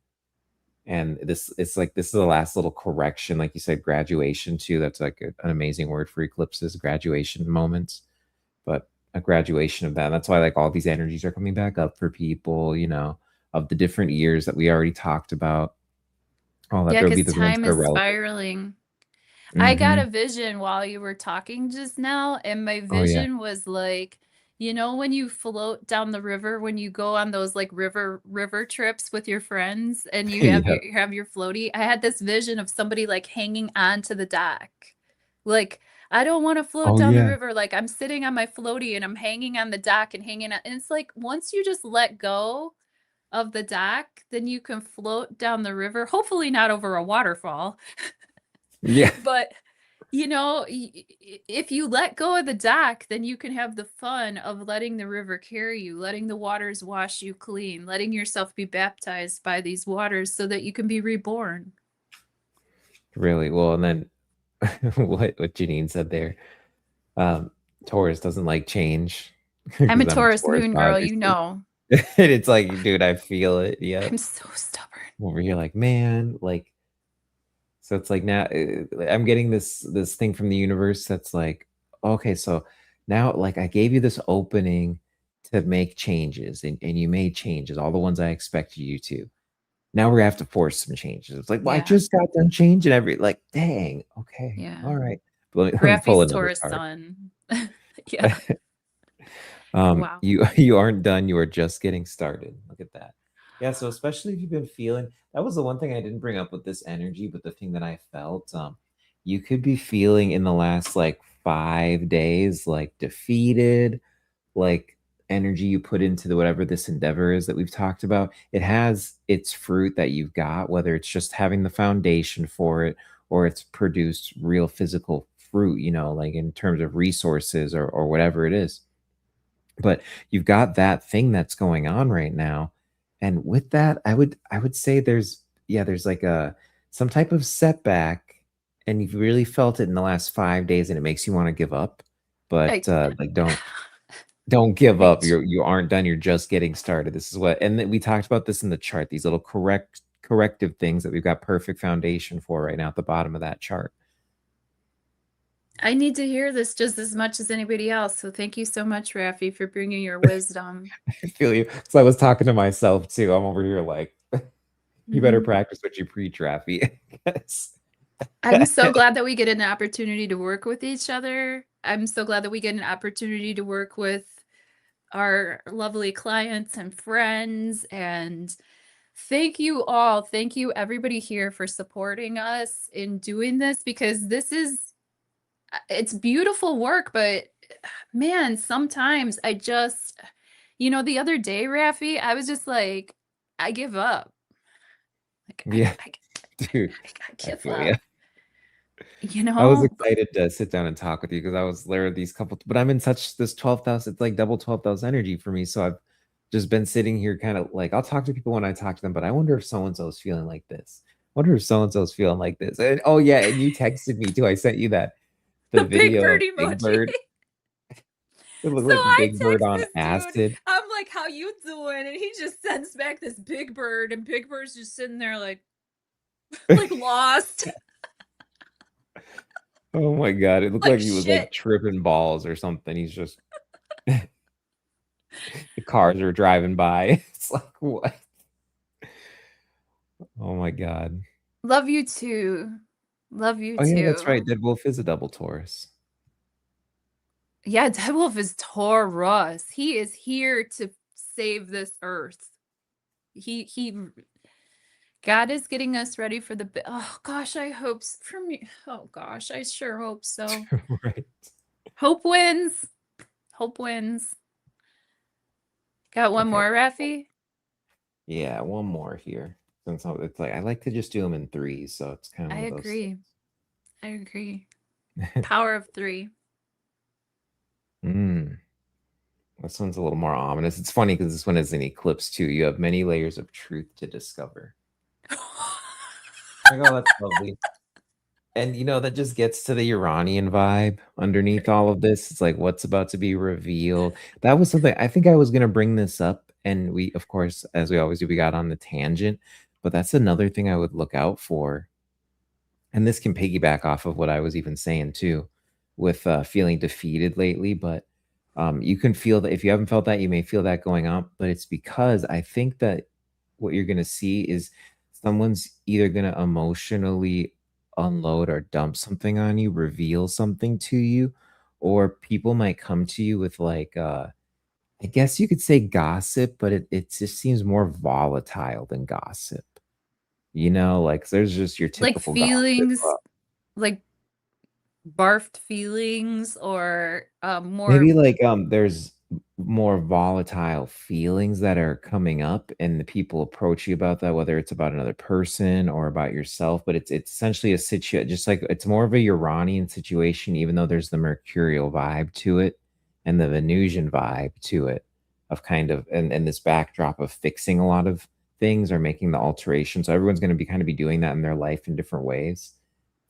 And this is the last little correction, like you said, graduation too. That's like an amazing word for eclipses, graduation moments, but a graduation of that. That's why like all these energies are coming back up for people, of the different years that we already talked about. All that Yeah, there'll be because the ones time that are is relevant. spiraling. I got a Hmm. vision while you were talking just now, and my Oh yeah. vision was like, when you float down the river, when you go on those like river trips with your friends and you have Yeah. your floaty. I had this vision of somebody like hanging on to the dock. Like, I don't want to float Oh down the yeah. river. Like I'm sitting on my floaty and I'm hanging on the dock and hanging on. And it's like once you just let go of the dock, then you can float down the river, hopefully not over a waterfall. Yeah. But if you let go of the dock, then you can have the fun of letting the river carry you, letting the waters wash you clean, letting yourself be baptized by these waters so that you can be reborn. Really well. And then what Janine said there. Um, Taurus doesn't like change I'm a because I'm a Taurus Taurus, moon girl, you obviously. know. And it's like, dude, I feel it. I'm Yep. so stubborn. Over here, like, man, like, so it's like now I'm getting this thing from the universe that's like, okay, so now like I gave you this opening to make changes, and you made changes, all the ones I expected you to. Now we have to force some changes. It's like, well, I Yeah, just got done changing like, dang, okay, yeah. all right. But let me pull Raffi's another Taurus card. sun. Yeah. Wow. You aren't done, you are just getting started. Look at that. Yeah, so especially if you've been feeling, that was the one thing I didn't bring up with this energy, but the thing that I felt, you could be feeling in the last like 5 days, like defeated, like energy you put into the whatever this endeavor is that we've talked about. It has its fruit that you've got, whether it's just having the foundation for it or it's produced real physical fruit, like in terms of resources or whatever it is. But you've got that thing that's going on right now, and with that I would say there's like a some type of setback, and you've really felt it in the last 5 days, and it makes you want to give up. I, But like, don't give I up. You aren't done, you're just getting started. This is what, and then we talked about this in the chart, these little corrective things that we've got perfect foundation for right now at the bottom of that chart. I need to hear this just as much as anybody else. So thank you so much, Raffi, for bringing your wisdom. I feel you, because I was talking to myself too. I'm over here like, you better Mhm. practice what you preach, Rafi. Yes. I'm so glad that we get an opportunity to work with each other. I'm so glad that we get an opportunity to work with our lovely clients and friends. And thank you all. Thank you, everybody here, for supporting us in doing this because it's beautiful work. But man, sometimes the other day, Raffi, I was just like, I give up. Like, Yeah, I, dude, I I give feel you. up, you I was know? excited to sit down and talk with you because I was there these couple, but I'm in such this 12,000, it's like double 12,000 energy for me. So I've just been sitting here kind of like, I'll talk to people when I talk to them, but I wonder if so and so is feeling like this. I wonder if so and so is feeling like this. And oh, yeah. And you texted me too. I sent you the The big video of bird Big emoji. Bird. It looked So like I Big Bird text on this dude. acid. I'm like, "How you doing?" And he just sends back this big bird, and Big Bird's just sitting there like, like lost. Oh my god, it looked Like like he was, like, shit. tripping balls or something. He's just the cars are driving by. It's like, "What?" Oh my god. Love you too. Love you Oh, yeah, that's right, too. Dead Wolf is a double Taurus. Yeah, Deadwolf is Taurus. He is here to save this earth. He God is getting us ready for oh gosh, I hope for me. Oh gosh, I sure hope so. Right. Hope wins. Hope wins. Got one Okay. more, Rafi? Yeah, one more here. Since it's like I like to just do them in threes, so it's kind of I one of those agree. I agree. things. Power of three. Mm, this one's a little more ominous. It's funny because this one is an eclipse too. You have many layers of truth to discover. Like, oh, that's lovely. And that just gets to the Iranian vibe underneath all of this. It's like what's about to be revealed. That was something I think I was gonna bring this up, and we, of course, as we always do, we got on the tangent. But that's another thing I would look out for. And this can piggyback off of what I was even saying too, with feeling defeated lately. But you can feel that if you haven't felt that, you may feel that going on. But it's because I think that what you're going to see is someone's either going to emotionally unload or dump something on you, reveal something to you, or people might come to you with like, I guess you could say gossip, but it just seems more volatile than gossip. Like there's just your Like typical gossip. feelings, like barfed feelings, or Maybe more. like there's more volatile feelings that are coming up and the people approach you about that, whether it's about another person or about yourself, but it's essentially a situation, just like it's more of a Uranian situation, even though there's the mercurial vibe to it and the Venusian vibe to it of kind of and this backdrop of fixing a lot of things or making the alteration. So everyone's going to be kind of be doing that in their life in different ways.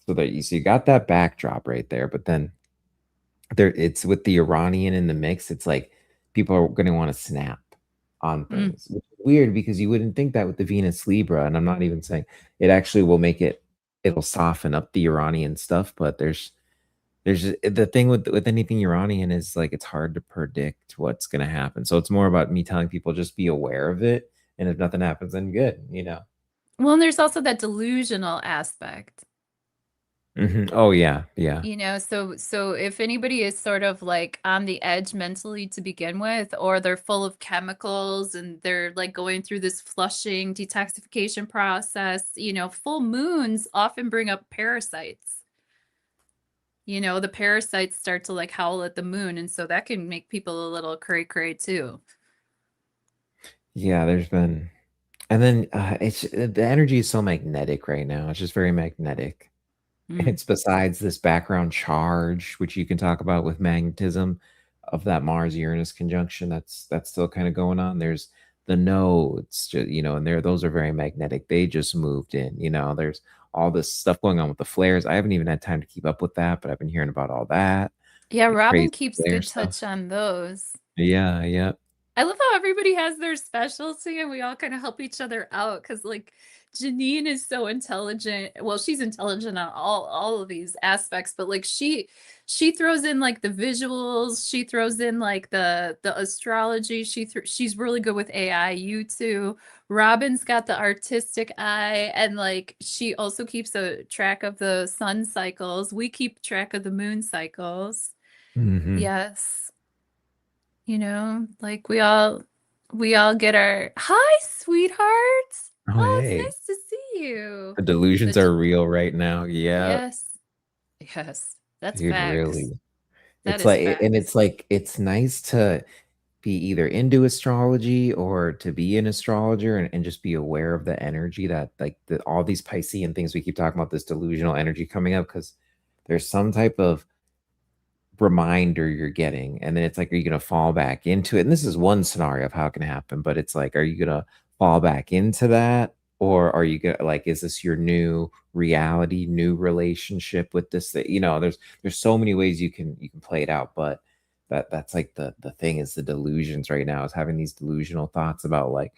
So you got that backdrop right there, but then there it's with the Iranian in the mix, it's like people are going to want to snap on Mm. things, which is weird because you wouldn't think that with the Venus Libra. And I'm not even saying it actually will it'll soften up the Iranian stuff, but the thing with anything Iranian is like it's hard to predict what's going to happen. So it's more about me telling people just be aware of it. And if nothing happens, then good. Well, and there's also that delusional aspect. Oh, yeah. Yeah. So if anybody is sort of like on the edge mentally to begin with, or they're full of chemicals and they're like going through this flushing detoxification process, full moons often bring up parasites. The parasites start to like howl at the moon, and so that can make people a little cray cray too. Yeah, there's been and then the energy is so magnetic right now. It's just very magnetic. Mm. It's besides this background charge, which you can talk about with magnetism of that Mars-Uranus conjunction that's still kind of going on. There's the nodes, and those are very magnetic. They just moved in. There's all this stuff going on with the flares. I haven't even had time to keep up with that, but I've been hearing about all that, Yeah, like crazy Robin keeps flare good stuff. touch on those. Yeah, yeah. I love how everybody has their specialty and we all kind of help each other out because like Janine is so intelligent. Well, she's intelligent on all of these aspects, but like she throws in like the visuals, she throws in like the astrology. She's really good with AI. You too. Robin's got the artistic eye, and like she also keeps a track of the sun cycles. We keep track of the moon cycles. Hmm. Yes. Like we all get our hi, sweetheart. Oh, Oh, it's hey. nice to see you. The The delusions j- are real right now. Yeah, yes. Yes. That's dude, facts. really. That It's is like, and facts. it's like, it's nice to be either into astrology or to be an astrologer and just be aware of the energy that, like, all these Piscean things we keep talking about, this delusional energy coming up, because there's some type of reminder you're getting. And then it's like, are you going to fall back into it? And this is one scenario of how it can happen, but it's like, are you going to fall back into that? Or are you gonna like, is this your new reality, new relationship with this thing? There's so many ways you can play it out, but that's like the thing is the delusions right now is having these delusional thoughts about like,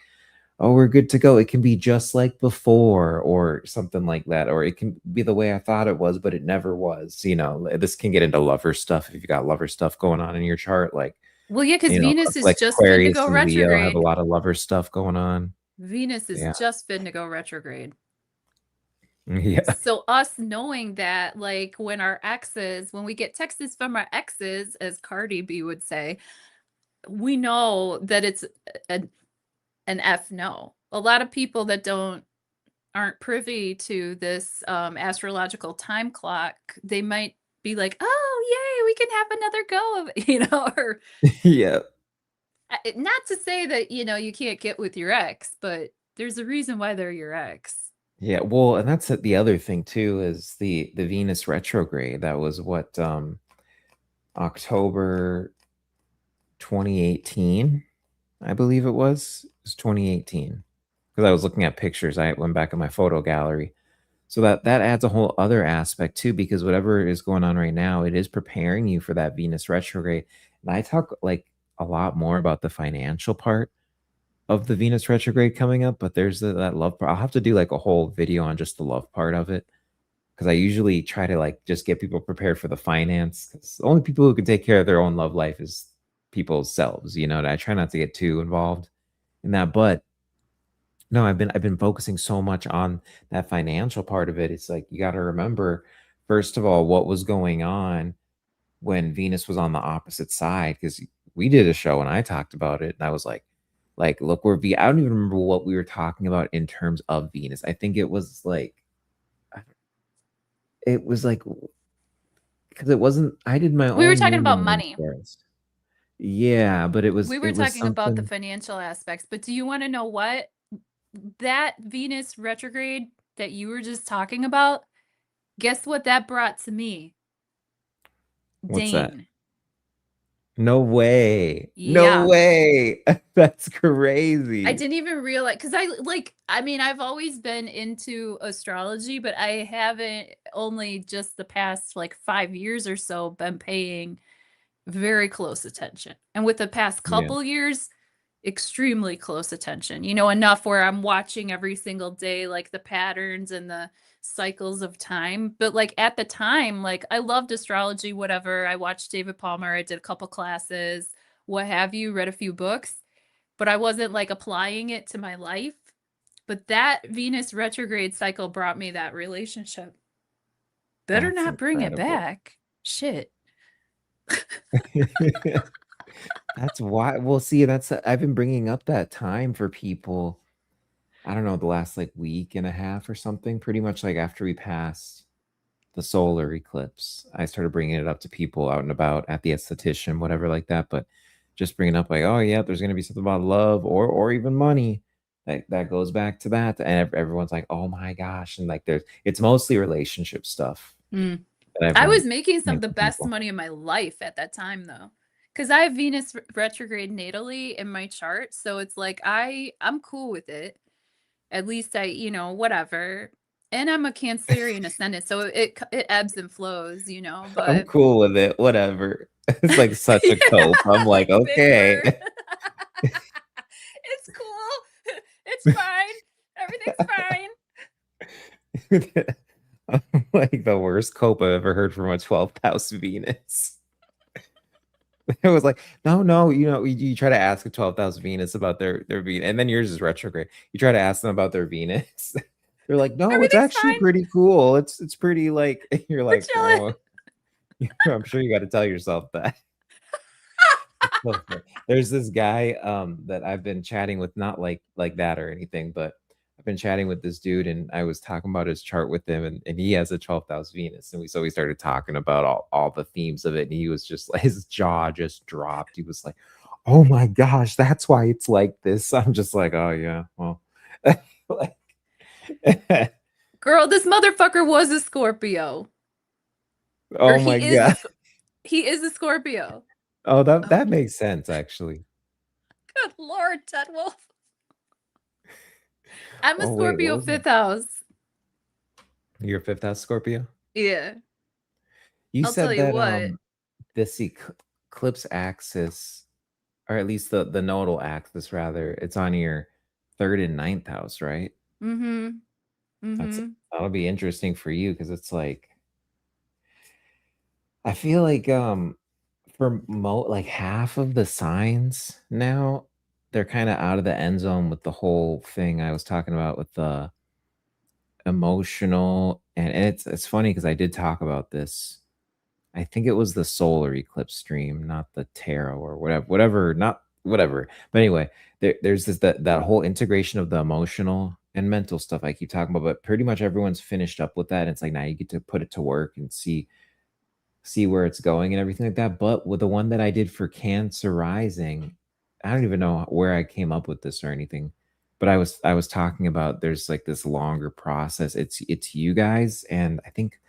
oh, we're good to go. It can be just like before, or something like that, or it can be the way I thought it was, but it never was. This can get into lover stuff if you got lover stuff going on in your chart, like, Well, yeah, because Venus is like just fin to Aquarius go and Leo have a retrograde. lot of lover stuff going on. Venus is Yeah. just fin to go retrograde. Yeah. So us knowing that, like when we get texts from our exes, as Cardi B would say, we know that it's a, an F no. A lot of people that don't aren't privy to this astrological time clock, they might be like, "Oh, yay, we can have another go of," or Yeah. not to say that, you can't get with your ex, but there's a reason why they're your ex. Yeah, well, and that's the other thing too, is the Venus retrograde. That was what, October 2018, I believe it was. It was 2018. Because I was looking at pictures. I went back in my photo gallery. So that adds a whole other aspect too, because whatever is going on right now, it is preparing you for that Venus retrograde. And I talk like a lot more about the financial part of the Venus retrograde coming up, but there's that love part. I'll have to do like a whole video on just the love part of it, because I usually try to like just get people prepared for the finance. Because the only people who can take care of their own love life is people's selves. And I try not to get too involved in that. But no, I've been focusing so much on that financial part of it. It's like you got to remember, first of all, what was going on when Venus was on the opposite side, because we did a show and I talked about it, and I was like, look, I don't even remember what we were talking about in terms of Venus. I think it was like, because it wasn't. I did my We were own talking new about moon money. first. Yeah, but it was We were it was talking about the something. financial aspects, but do you want to know what that Venus retrograde that you were just talking about? Guess what that brought to me? What's that? Dane. No way. No Yeah. way. That's I crazy. didn't even realize because I mean, I've always been into astrology, but I haven't only just the past like 5 years or so been paying very close attention. And with the past Yeah. couple years, extremely close attention. Enough where I'm watching every single day, like the patterns and the cycles of time. But like at the time, like I loved astrology, whatever. I watched David Palmer, I did a couple classes, what have you, read a few books, but I wasn't like applying it to my life. But that Venus retrograde cycle brought me that relationship. Better That's not bring it incredible. back. Shit. That's why. Well, see, I've been bringing up that time for people. I don't know, the last like week and a half or something, pretty much like after we passed the solar eclipse. I started bringing it up to people out and about at the esthetician, whatever like that. But just bringing up like, oh yeah, there's gonna be something about love or even money that goes back to that, and everyone's like, oh my gosh, and like it's mostly relationship stuff Mm. that I've I been was making some saying of the to best people. money of my life at that time though. Cuz I have Venus retrograde natally in my chart, so it's like I'm cool with it. At least whatever. And I'm a Cancerian ascendant, so it ebbs and flows, I'm but cool with it, whatever. It's like such a cope. I'm yeah, like, like big okay. bird. It's cool. It's fine. Everything's fine. I'm like the worst cope I've ever heard from a 12th house Venus. It was like, no, no, you try to ask a 12th house Venus about their Venus, and then yours is retrograde. You try to ask them about their Venus. They're like, no, it's Everything's actually fine. pretty cool. It's pretty like you're We're like, chilling. oh, I'm sure you got to tell yourself that. It's so funny. There's this guy that I've been chatting with, not like that or anything, but I've been chatting with this dude, and I was talking about his chart with him, and he has a 12th house Venus. And we started talking about all the themes of it, and he was just like, his jaw just dropped. He was like, oh my gosh, that's why it's like this. I'm just like, oh yeah, well. Like, Girl, this motherfucker was a Scorpio. Or oh my god. he is a Scorpio. Oh, that Oh, that makes sense actually. good Lord, Ted Wolf. I'm a Oh wait, what Scorpio was it? fifth house. Your fifth house Scorpio? Yeah. You I'll tell said you that what. this eclipse axis, or at least the nodal axis rather, it's on your 3rd and ninth house, right? Mhm. That's Mhm. that'll be interesting for you because it's like I feel like for like half of the signs now, they're kind of out of the end zone with the whole thing I was talking about with the emotional and it's funny because I did talk about this. I think it was the solar eclipse stream, not the tarot or whatever, not whatever. But anyway, there's this that whole integration of the emotional and mental stuff I keep talking about, but pretty much everyone's finished up with that. And it's like now you get to put it to work and see where it's going and everything like that. But with the one that I did for Cancer Rising, I don't even know where I came up with this or anything. But I was talking about there's like this longer process. It's you guys and I think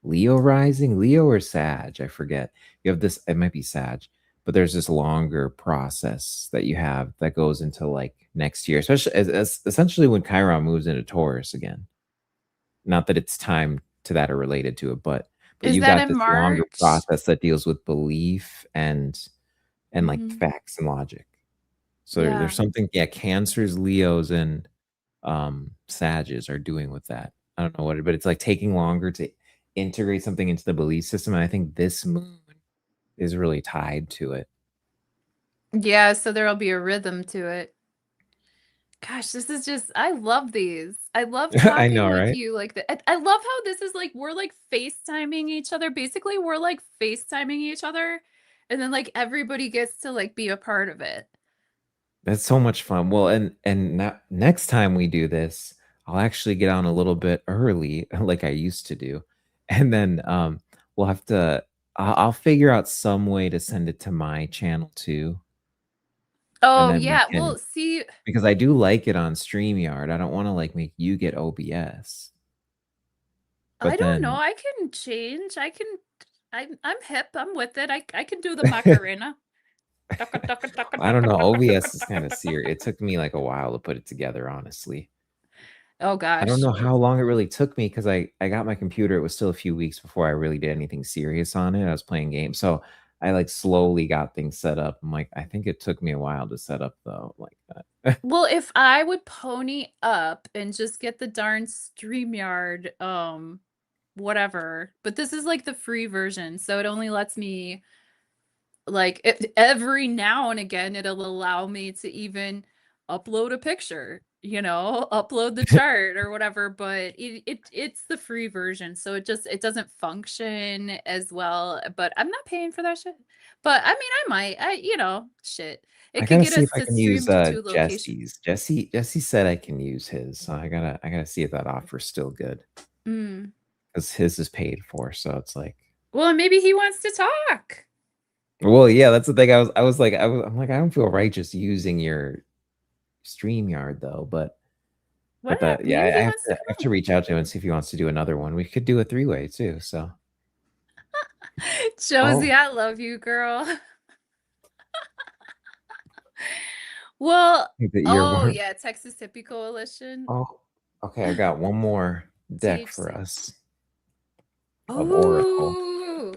Leo rising, Leo or Sag, I forget. You have this, it might be Sag, but there's this longer process that you have that goes into like next year, especially as essentially when Chiron moves into Taurus again. Not that it's time to that or related to it, but Is you that got in this longer March? process that deals with belief and like Mhm. facts and logic. So there's Yeah. something, yeah, Cancers, Leos, and Sages are doing with that. I don't know what, but it's like taking longer to integrate something into the belief system. And I think this moon is really tied to it. Yeah, so there'll be a rhythm to it. Gosh, this is just, I love these. I love I talking know, with right? you like that. I love how this is like we're like FaceTiming each other. Basically, we're like FaceTiming each other, and then like everybody gets to like be a part of it. That's so much fun. Well, and next time we do this, I'll actually get on a little bit early, like I used to do, and then we'll have to. I'll figure out some way to send it to my channel too, and Oh, then we yeah. can Well, see, because I do like it on StreamYard. I don't want to like make you get OBS, I but don't know. then I can change. I can I'm hip. I'm with it. I can do the Macarena. Tucka, tucka, tucka, I don't tucka, know. tucka, OBS tucka, is tucka, kind of tucka. serious. It took me like a while to put it together, honestly. Oh I don't gosh. know how long it really took me because I got my computer. It was still a few weeks before I really did anything serious on it. I was playing games, so I like slowly got things set up. I'm like, I think it took me a while to set up though, like that. Well, if I would pony up and just get the darn StreamYard, whatever. But this is like the free version, so it only lets me like every now and again it'll allow me to even upload a picture, upload the chart or whatever, but it's the free version, so it doesn't function as well, but I'm not paying for that shit. But I mean, I might, shit. It I could gotta get see us if I to can use stream to two locations. Jesse's. Jesse said I can use his, so I gotta see if that offer's still good Mm. because his is paid for. So it's like, Well, maybe he wants to talk. well, yeah, that's the thing. I'm like, I don't feel right just using your StreamYard though, but Whatever. yeah, Maybe I he have wants to to I have to come. reach out to him and see if he wants to do another one. We could do a three-way too. So, Josie, oh, I love you, girl. Well, that you're oh one. yeah, Texas Hippie Coalition, Oh, okay. I got one more deck for THC. us of Oracle. Oh,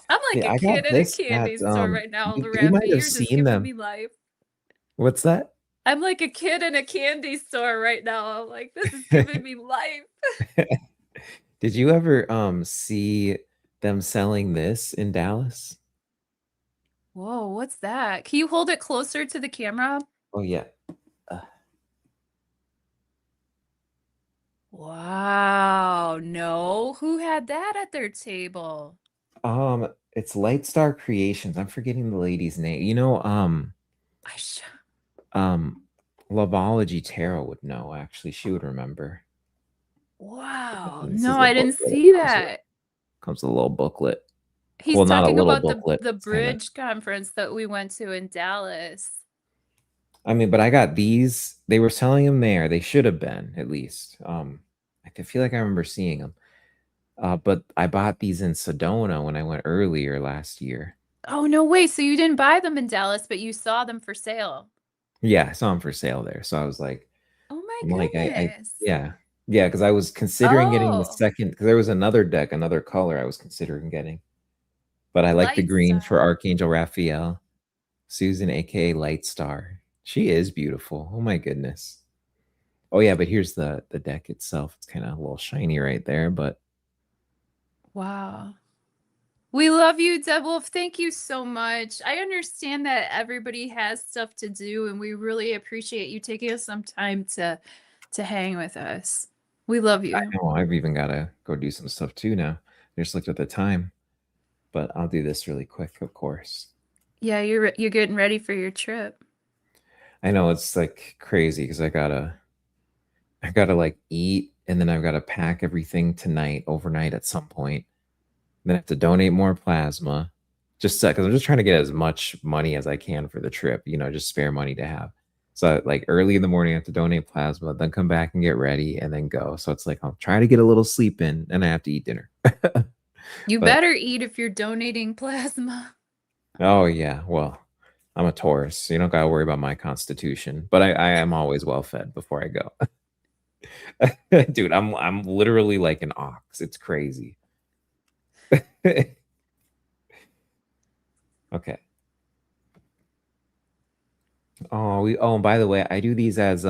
I'm like Yeah, a I kid got in a this candy at store right now, you might Ramsey. have You're just seen giving them. me life. What's that? I'm like a kid in a candy store right now. I'm like, this is giving me life. Did you ever see them selling this in Dallas? Whoa, what's that? Can you hold it closer to the camera? Oh yeah. Uh, Wow, no. Who had that at their table? it's Light Star Creations. I'm forgetting the lady's name. I sh Um, Loveology Tarot would know, actually. She would remember. Wow. This is No, the I didn't booklet it see comes with. that. Comes with a little booklet. He's Well, not a talking little about booklet. the It's kind of, bridge conference that we went to in Dallas. I mean, but I got these. They were selling them there. They should have been, at least. I feel like I remember seeing them. But I bought these in Sedona when I went earlier last year. Oh, no way. So you didn't buy them in Dallas, but you saw them for sale. Yeah, I saw them for sale there. So Oh my I'm like, goodness. yeah, yeah, because I was considering getting the Oh, second, because there was another deck, another color I was considering getting. But I like the Light green for Star. Archangel Raphael, Susan, aka Light Star. She is beautiful. Oh my goodness. Oh yeah, but here's the deck itself. It's kind of a little shiny right there, but Wow. We love you, Devil. Thank you so much. I understand that everybody has stuff to do, and we really appreciate you taking us some time to hang with us. We love I you. know I've even got to go do some stuff too now. I just looked at the time, but I'll do this really quick, of course. Yeah, you're getting ready for your trip. I know it's like crazy because I gotta like eat and then I've got to pack everything tonight, overnight at some point. Then I have to donate more plasma, just because I'm just trying to get as much money as I can for the trip. Just spare money to have. So like early in the morning, I have to donate plasma, then come back and get ready, and then go. So it's like I'll try to get a little sleep in, and I have to eat dinner. You But better eat if you're donating plasma. oh yeah, well, I'm a Taurus, so you don't gotta worry about my constitution. But I am always well fed before I go. Dude, I'm literally like an ox. It's crazy. Okay. And by the way, I do these as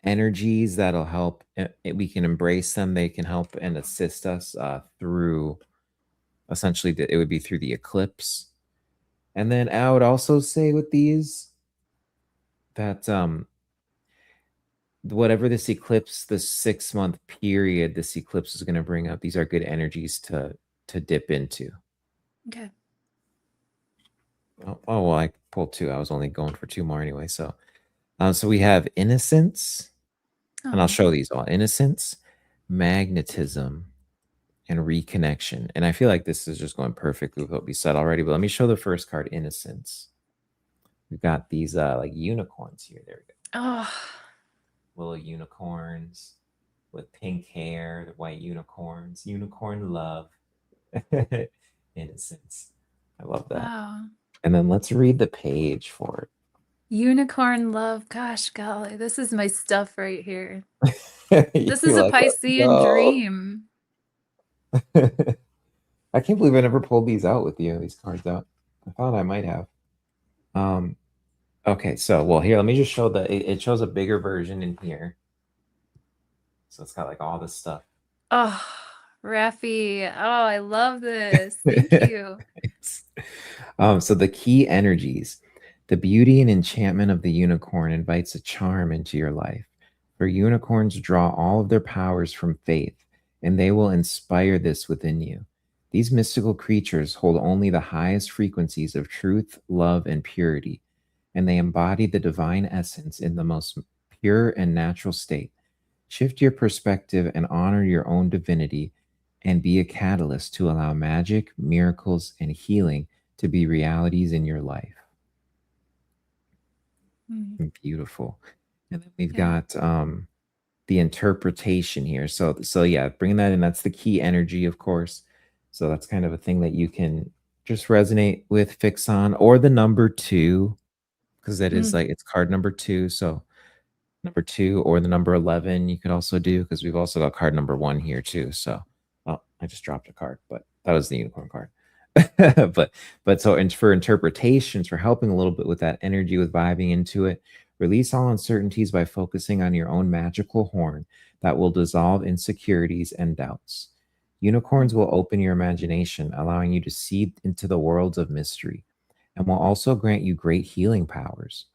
energies that'll help. We can embrace them. They can help and assist us through essentially it would be through the eclipse. And then I would also say with these that whatever this eclipse, the 6 month period this eclipse is going to bring up, these are good energies to dip into. Okay. Oh well, I pulled two. I was only going for two more anyway. So we have innocence, and I'll Oh. show these all: innocence, magnetism, and reconnection. And I feel like this is just going perfectly with what we said already. But let me show the first card: innocence. We've got these like unicorns here. There we go. Oh. Little unicorns with pink hair, the white unicorns, unicorn love, innocence. I love that. Wow. And then let's read the page for Unicorn love. Gosh, golly, this is my stuff right here. it. This is You're a like, let's Piscean go. dream. I can't believe I never pulled these out with you, these cards out. I thought I might have. Um, okay, so well here, let me just show it shows a bigger version in here. So it's got like all this stuff. Oh, Raffi. Oh, I love this. Thank you. It's- so the key energies, the beauty and enchantment of the unicorn invites a charm into your life. For unicorns draw all of their powers from faith, and they will inspire this within you. These mystical creatures hold only the highest frequencies of truth, love, and purity, and they embody the divine essence in the most pure and natural state. Shift your perspective and honor your own divinity and be a catalyst to allow magic, miracles, and healing to be realities in your life. Mm, Beautiful. And then we've yeah. got the interpretation here. So yeah, bringing that in, that's the key energy, of course. So that's kind of a thing that you can just resonate with, fix on, or the number two, because that is Mm, like it's card number two. So number two or the number 11 you could also do because we've also got card number one here too. So oh, I just dropped a card, but that was the unicorn card. but so and for interpretations, for helping a little bit with that energy, with vibing into it, release all uncertainties by focusing on your own magical horn that will dissolve insecurities and doubts. mm, Unicorns will open your imagination, allowing you to see into the worlds of mystery, and will also grant you great healing powers.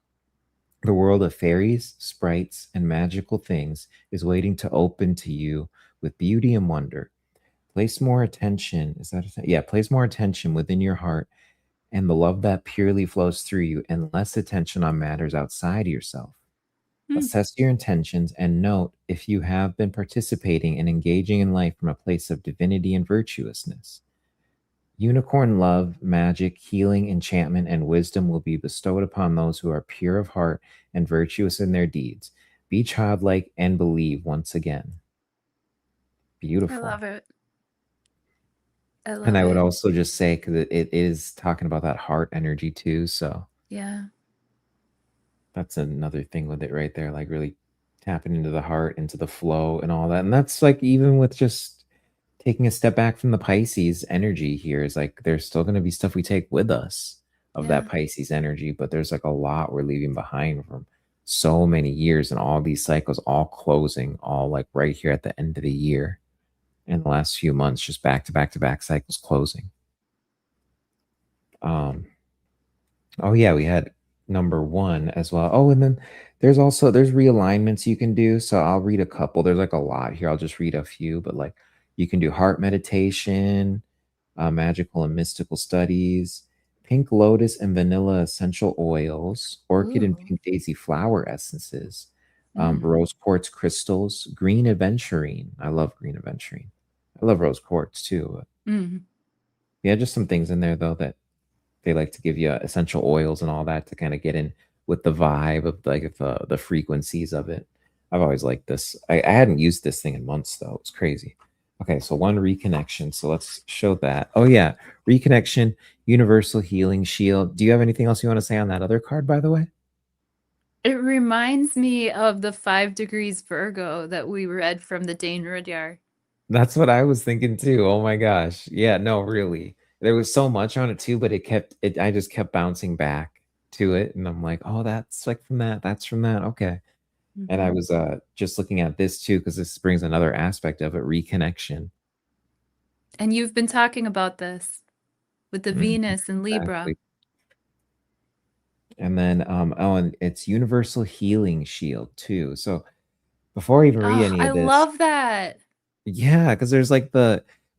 The world of fairies, sprites, and magical things is waiting to open to you with beauty and wonder. Place more attention. Is that yeah? Place more attention within your heart and the love that purely flows through you, and less attention on matters outside yourself. mm. Assess your intentions and note if you have been participating and engaging in life from a place of divinity and virtuousness. Unicorn love, magic, healing, enchantment, and wisdom will be bestowed upon those who are pure of heart and virtuous in their deeds. Be childlike and believe once again. I Beautiful. love it. I And love I would it. also just say, because it is talking about that heart energy too. So Yeah. that's another thing with it right there, like really tapping into the heart, into the flow and all that. And that's like even with just taking a step back from the Pisces energy here is like there's still going to be stuff we take with us. of that Yeah. Pisces energy, but there's like a lot we're leaving behind from so many years and all these cycles all closing, all like right here at the end of the year in the last few months, just back to back to back cycles closing. Um, oh yeah, we had number one as well. Oh, and then there's realignments you can do. So I'll read a couple. There's like a lot here. I'll just read a few, but like you can do heart meditation, magical and mystical studies, pink lotus and vanilla essential oils, orchid and Ooh. pink daisy flower essences, Mm. rose quartz crystals, green aventurine. I love green aventurine. I love rose quartz too. Mm. Yeah, just some things in there though that they like to give you essential oils and all that to kind of get in with the vibe of like the frequencies of it. I've always liked this. I hadn't used this thing in months though. It's crazy. Okay, so one reconnection. So let's show that. Oh yeah, reconnection, universal healing shield. Do you have anything else you want to say on that other card, by the way? It reminds me of the 5 degrees Virgo that we read from the Dane Rudyard. That's what I was thinking too. Oh my gosh. Yeah, no, really. There was so much on it too, but I just kept bouncing back to it. And I'm like, oh, that's like from that. That's from that. Okay. And I Hmm. was just looking at this too, because this brings another aspect of it, reconnection. And you've been talking about this with the Mhm, Venus and Libra. exactly. And then oh, and it's universal healing shield too. So before I even read Oh, any I of this, love that. yeah, because there's like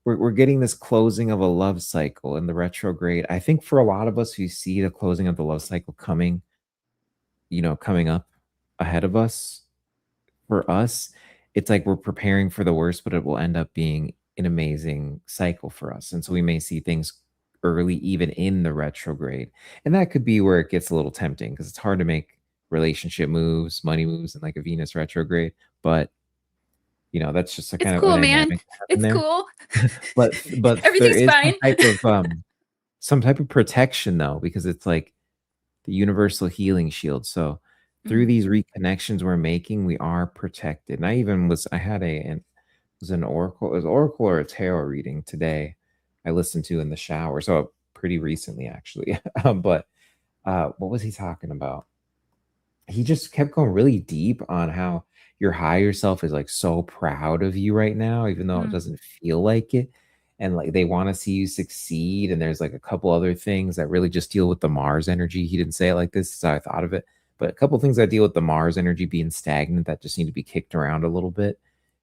we're getting this closing of a love cycle in the retrograde. I think for a lot of us who see the closing of the love cycle coming, coming up ahead of us, for us, it's like we're preparing for the worst, but it will end up being an amazing cycle for us. And so we may see things early, even in the retrograde. And that could be where it gets a little tempting because it's hard to make relationship moves, money moves, and like a Venus retrograde. But that's just a It's kind of a cool, man. dynamic to have in It's there. cool. But there Everything's is fine. some type of protection though, because it's like the universal healing shield. So through Mm, these reconnections we're making, we are protected. And I had was an oracle, it was oracle or a tarot reading today. I listened to in the shower, so pretty recently actually. But what was he talking about? He just kept going really deep on how your higher self is like so proud of you right now, even though it mm, doesn't feel like it. And like they want to see you succeed. And there's like a couple other things that really just deal with the Mars energy. He didn't say it like this, so I thought of it. But a couple things that deal with the Mars energy being stagnant that just need to be kicked around a little bit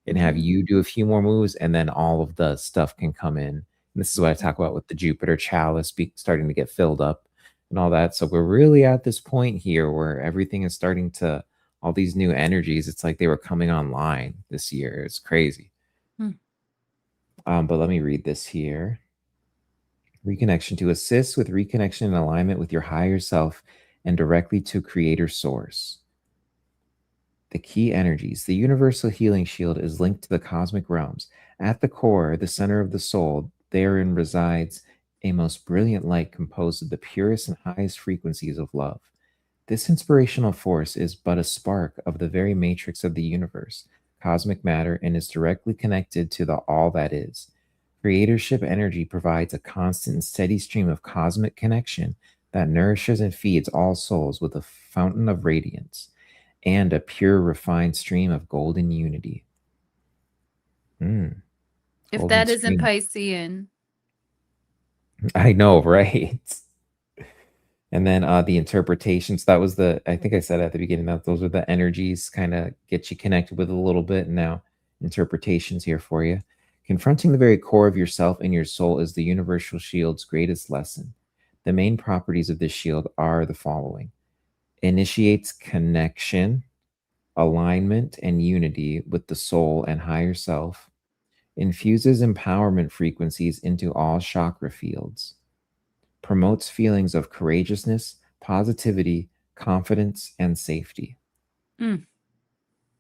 and have mhm, you do a few more moves, and then all of the stuff can come in. And this is what I talk about with the Jupiter chalice starting to get filled up and all that. So we're really at this point here where everything is starting to, all these new energies, it's like they were coming online this year. It's crazy. mm. But let me read this here. Reconnection to assist with reconnection and alignment with your higher self and directly to creator source. The key energies. The universal healing shield is linked to the cosmic realms. At the core, the center of the soul, therein resides a most brilliant light composed of the purest and highest frequencies of love. This inspirational force is but a spark of the very matrix of the universe, cosmic matter, and is directly connected to the all that is. Creatorship energy provides a constant and steady stream of cosmic connection that nourishes and feeds all souls with a fountain of radiance and a pure, refined stream of golden unity. Mm, If golden that isn't stream. Piscean. I know, right? And then the interpretations, that was I think I said at the beginning that those are the energies kind of get you connected with a little bit. And now interpretations here for you. Confronting the very core of yourself and your soul is the universal shield's greatest lesson. The main properties of this shield are the following: initiates connection, alignment, and unity with the soul and higher self, infuses empowerment frequencies into all chakra fields, promotes feelings of courageousness, positivity, confidence, and safety. Mm.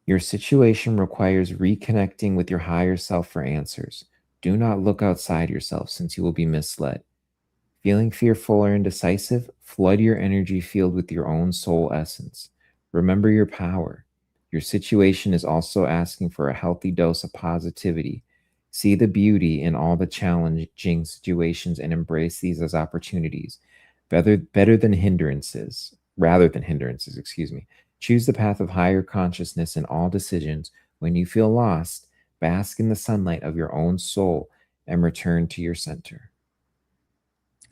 Your situation requires reconnecting with your higher self for answers. Do not look outside yourself since you will be misled. Feeling fearful or indecisive? Flood your energy field with your own soul essence. Remember your power. Your situation is also asking for a healthy dose of positivity. See the beauty in all the challenging situations and embrace these as opportunities. better than hindrances, rather than hindrances, excuse me. Choose the path of higher consciousness in all decisions. When you feel lost, bask in the sunlight of your own soul and return to your center.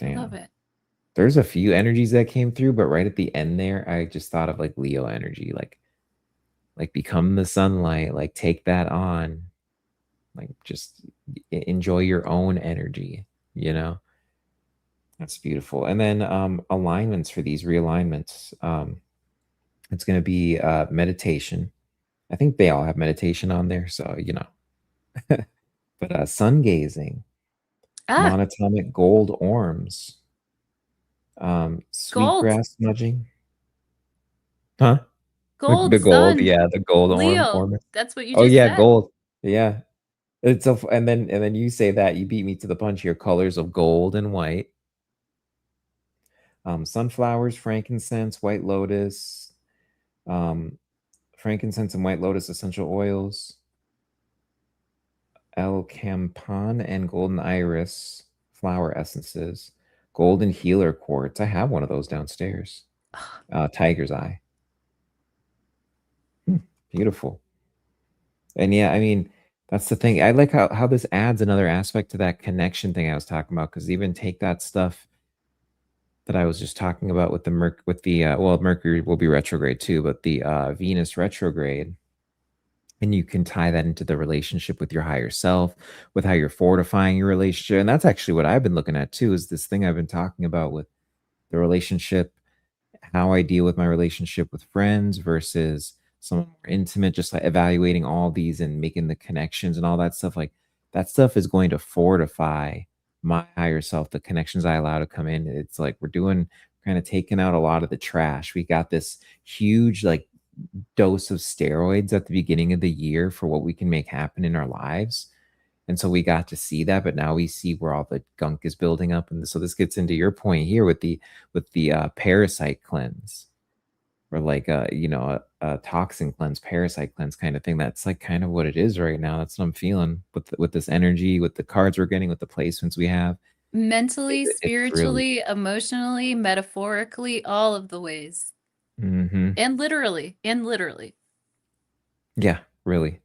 I love Damn. it. There's a few energies that came through, but right at the end there, I just thought of like Leo energy, like become the sunlight, like take that on, like just enjoy your own energy, you know? That's beautiful. And then alignments for these realignments. It's going to be meditation. I think they all have meditation on there, so you know. But sun gazing, Ah, monatomic gold orms, gold. sweetgrass smudging, huh? Gold, The gold, sun, yeah, the gold Leo. orm. That's what you Oh just yeah, said. gold. Yeah. It's so and then you say that you beat me to the punch here. Colors of gold and white. Sunflowers, frankincense, white lotus, um, frankincense and white lotus essential oils, El Campan and golden iris flower essences, golden healer quartz. I have one of those downstairs. Tiger's eye. Hmm, beautiful. And yeah, I mean, that's the thing. I like how this adds another aspect to that connection thing I was talking about. Because even take that stuff that I was just talking about with the well, Mercury will be retrograde too, but the Venus retrograde, and you can tie that into the relationship with your higher self, with how you're fortifying your relationship. And that's actually what I've been looking at too, is this thing I've been talking about with the relationship, how I deal with my relationship with friends versus someone more intimate, just like evaluating all these and making the connections and all that stuff. Like that stuff is going to fortify my higher self, the connections I allow to come in. It's like we're doing kind of taking out a lot of the trash. We got this huge like dose of steroids at the beginning of the year for what we can make happen in our lives. And so we got to see that, but now we see where all the gunk is building up. And so this gets into your point here with the parasite cleanse, or like a toxin cleanse, parasite cleanse kind of thing. That's like kind of what it is right now. That's what I'm feeling with this energy, with the cards we're getting, with the placements we have. Mentally, It's really spiritually, emotionally, metaphorically, all of the ways. hmm And literally, and literally. yeah, really.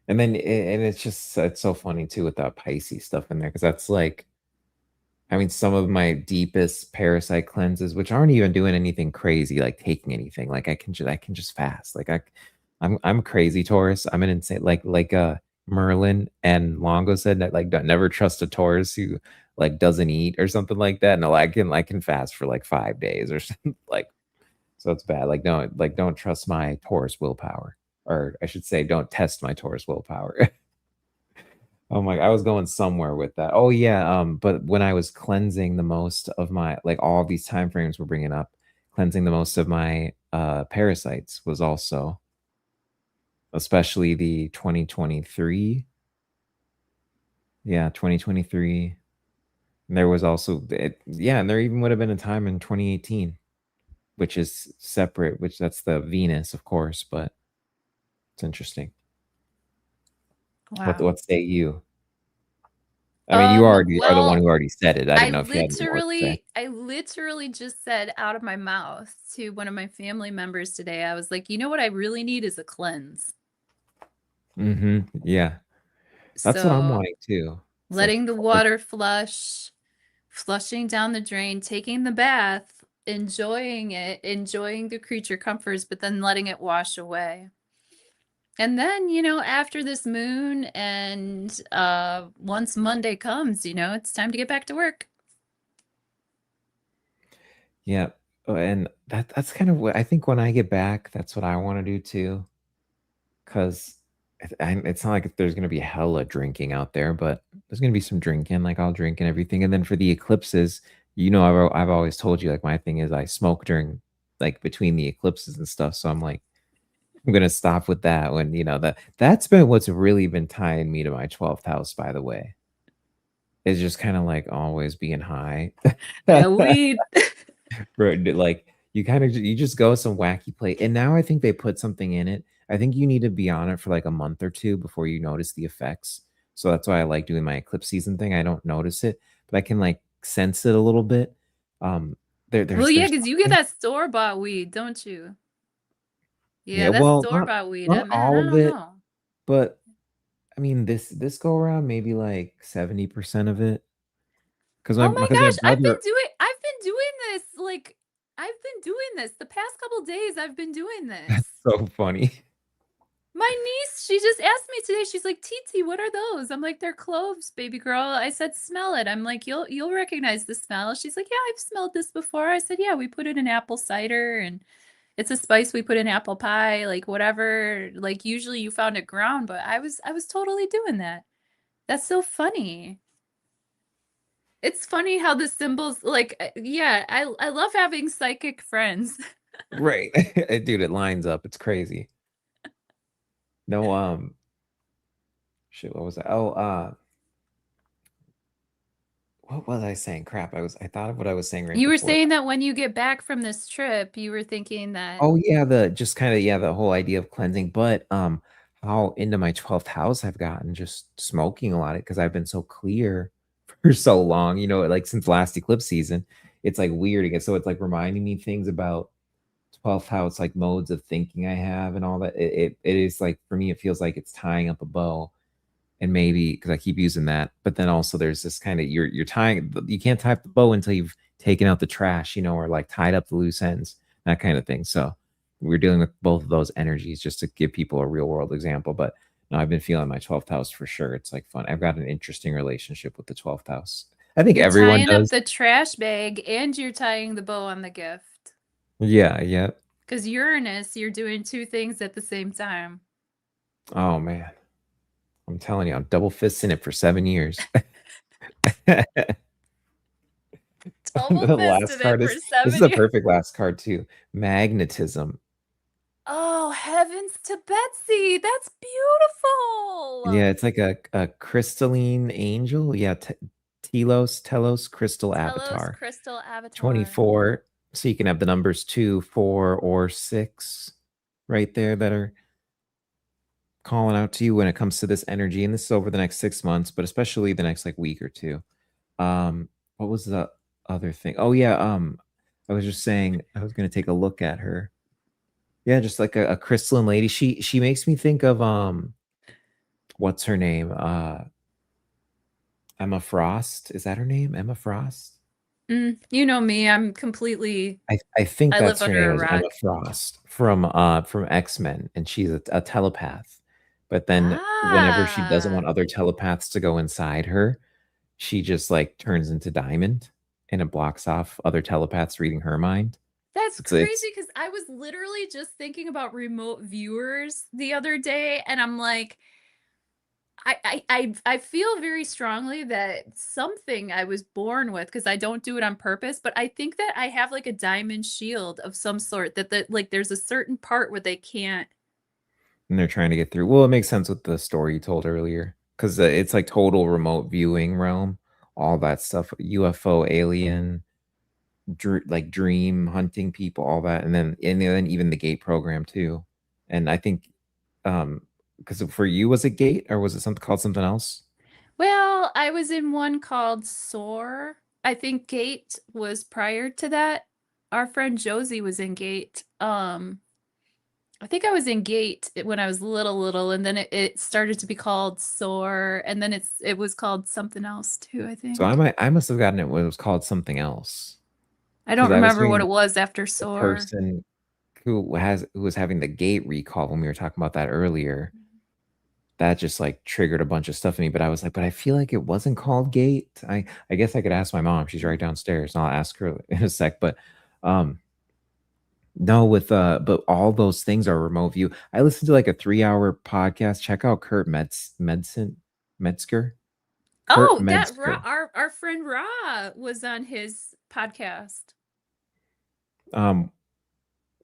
And then and it's just it's so funny too with that Pisces stuff in there because that's like I mean, some of my deepest parasite cleanses, which aren't even doing anything crazy, like taking anything. Like I can just fast. I'm crazy Taurus. I'm an insane Merlin and Longo said that like don't never trust a Taurus who like doesn't eat or something like that. No, I can fast for like 5 days or something like so it's bad. Like don't trust my Taurus willpower. Or I should say don't test my Taurus willpower. Oh my, I was going somewhere with that. Oh yeah, but when I was cleansing the most of my like all these time frames we're bringing up, cleansing the most of my parasites was also especially the 2023. Yeah, 2023. And there was also yeah, and there even would have been a time in 2018, which is separate, which that's the Venus, of course, but it's interesting. Wow. What say you? I mean, you already are the one Well, who already said it. I didn't know if you had any more to say. I literally just said out of my mouth to one of my family members today, I was like, you know what I really need is a cleanse. Yeah. That's what I'm So wanting too. It's like letting the water flush, flushing down the drain, taking the bath, enjoying it, enjoying the creature comforts, but then letting it wash away. And then, after this moon and once Monday comes, it's time to get back to work. yeah. And that's kind of what I think when I get back, that's what I want to do too. Cause it's not like there's gonna be hella drinking out there, but there's gonna be some drinking. Like I'll drink and everything. And then for the eclipses, I've always told you like my thing is I smoke during like between the eclipses and stuff. So I'm like I'm gonna stop with that when that's been what's really been tying me to my 12th house, by the way. Is just kind of like always being high. Yeah, weed. Right, like you kind of you just go some wacky play. And now I think they put something in it. I think you need to be on it for like a month or two before you notice the effects. So that's why I like doing my eclipse season thing. I don't notice it, but I can like sense it a little bit. Um, Well, yeah, there's because you get something. that store-bought weed, don't you? Yeah, Yeah, that's well, store-bought weed. not Man, all I of don't it, know. but I mean this go around maybe like 70% of it. Oh my Because my gosh, brother I've been doing this, like, I've been doing this. The past couple days, I've been doing that's this. so funny. My niece, she just asked me today. She's like, "Titi, what are those?" I'm like, "They're cloves, baby girl." I said, "Smell it." I'm like, "You'll recognize the smell." She's like, "Yeah, I've smelled this before." I said, "Yeah, we put it in apple cider and it's a spice we put in apple pie, like whatever. Like usually you found it ground, but I was totally doing that." That's so funny. It's funny how the symbols like yeah, I love having psychic friends. Right. Dude, it lines up. It's crazy. No, shit, what was that? Oh, what was I saying? Crap, I thought of what I was saying right You were before. saying that when you get back from this trip, you were thinking that, Oh yeah, the just kind of yeah, the whole idea of cleansing, but how into my 12th house I've gotten just smoking a lot because I've been so clear for so long, like since last eclipse season. It's like weird again. So it's like reminding me things about 12th house, like modes of thinking I have and all that. It is like for me, it feels like it's tying up a bow and maybe because I keep using that, but then also there's this kind of you're tying you can't tie up the bow until you've taken out the trash, or like tied up the loose ends, that kind of thing. So we're dealing with both of those energies just to give people a real world example. But no, I've been feeling my 12th house for sure. It's like fun. I've got an interesting relationship with the 12th house. I think you're everyone tying up does. the trash bag and you're tying the bow on the gift. Yeah, yeah. Because Uranus, you're doing two things at the same time. Oh man. I'm telling you, I'm double fisting it for 7 years. Double The last fisted it card for this is seven a years. perfect last card too. Magnetism. Oh, heavens to Betsy. That's beautiful. Yeah, it's like a crystalline angel. Yeah, Telos crystal Telos avatar. Crystal Avatar. 24. So you can have the numbers 2, 4, or 6 right there that are calling out to you when it comes to this energy. And this is over the next 6 months, but especially the next like week or two. What was the other thing? Oh yeah, I was just saying I was gonna take a look at her. Yeah, just like a crystalline lady. She makes me think of what's her name? Emma Frost. Is that her name? Emma Frost? You know me, I think I live that's her under name a is Emma rock. Frost from X-Men, and she's a telepath. But then whenever she doesn't Ah, want other telepaths to go inside her, she just like turns into Diamond and it blocks off other telepaths reading her mind. that's It's crazy because I was literally just thinking about remote viewers the other day, and I'm like, I feel very strongly that something I was born with because I don't do it on purpose, but I think that I have like a diamond shield of some sort that like there's a certain part where they can't. and they're trying to get through. Well, it makes sense with the story you told earlier because it's like total remote viewing realm, all that stuff, UFO, alien, like dream hunting people, all that, and then even the gate program too. And I think because for you was it gate or was it something called something else? Well, I was in one called Soar. I think Gate was prior to that. Our friend Josie was in Gate. I think I was in Gate when I was little, and then it started to be called Soar, and then it was called something else too, I So think. I must have gotten it when it was called something else I don't because I was remember what doing it was after the Soar. person who was having the gate recall when we were talking about that earlier. That just like triggered a bunch of stuff in me. But I was like, but I feel like it wasn't called gate. I guess I could ask my mom. She's right downstairs, and I'll ask her in a sec. But um no, but all those things are remote view. I listened to like a 3 hour podcast. Check out Metzger. Kurt Oh, that Ra, Metzger. our friend Ra was on his podcast. Um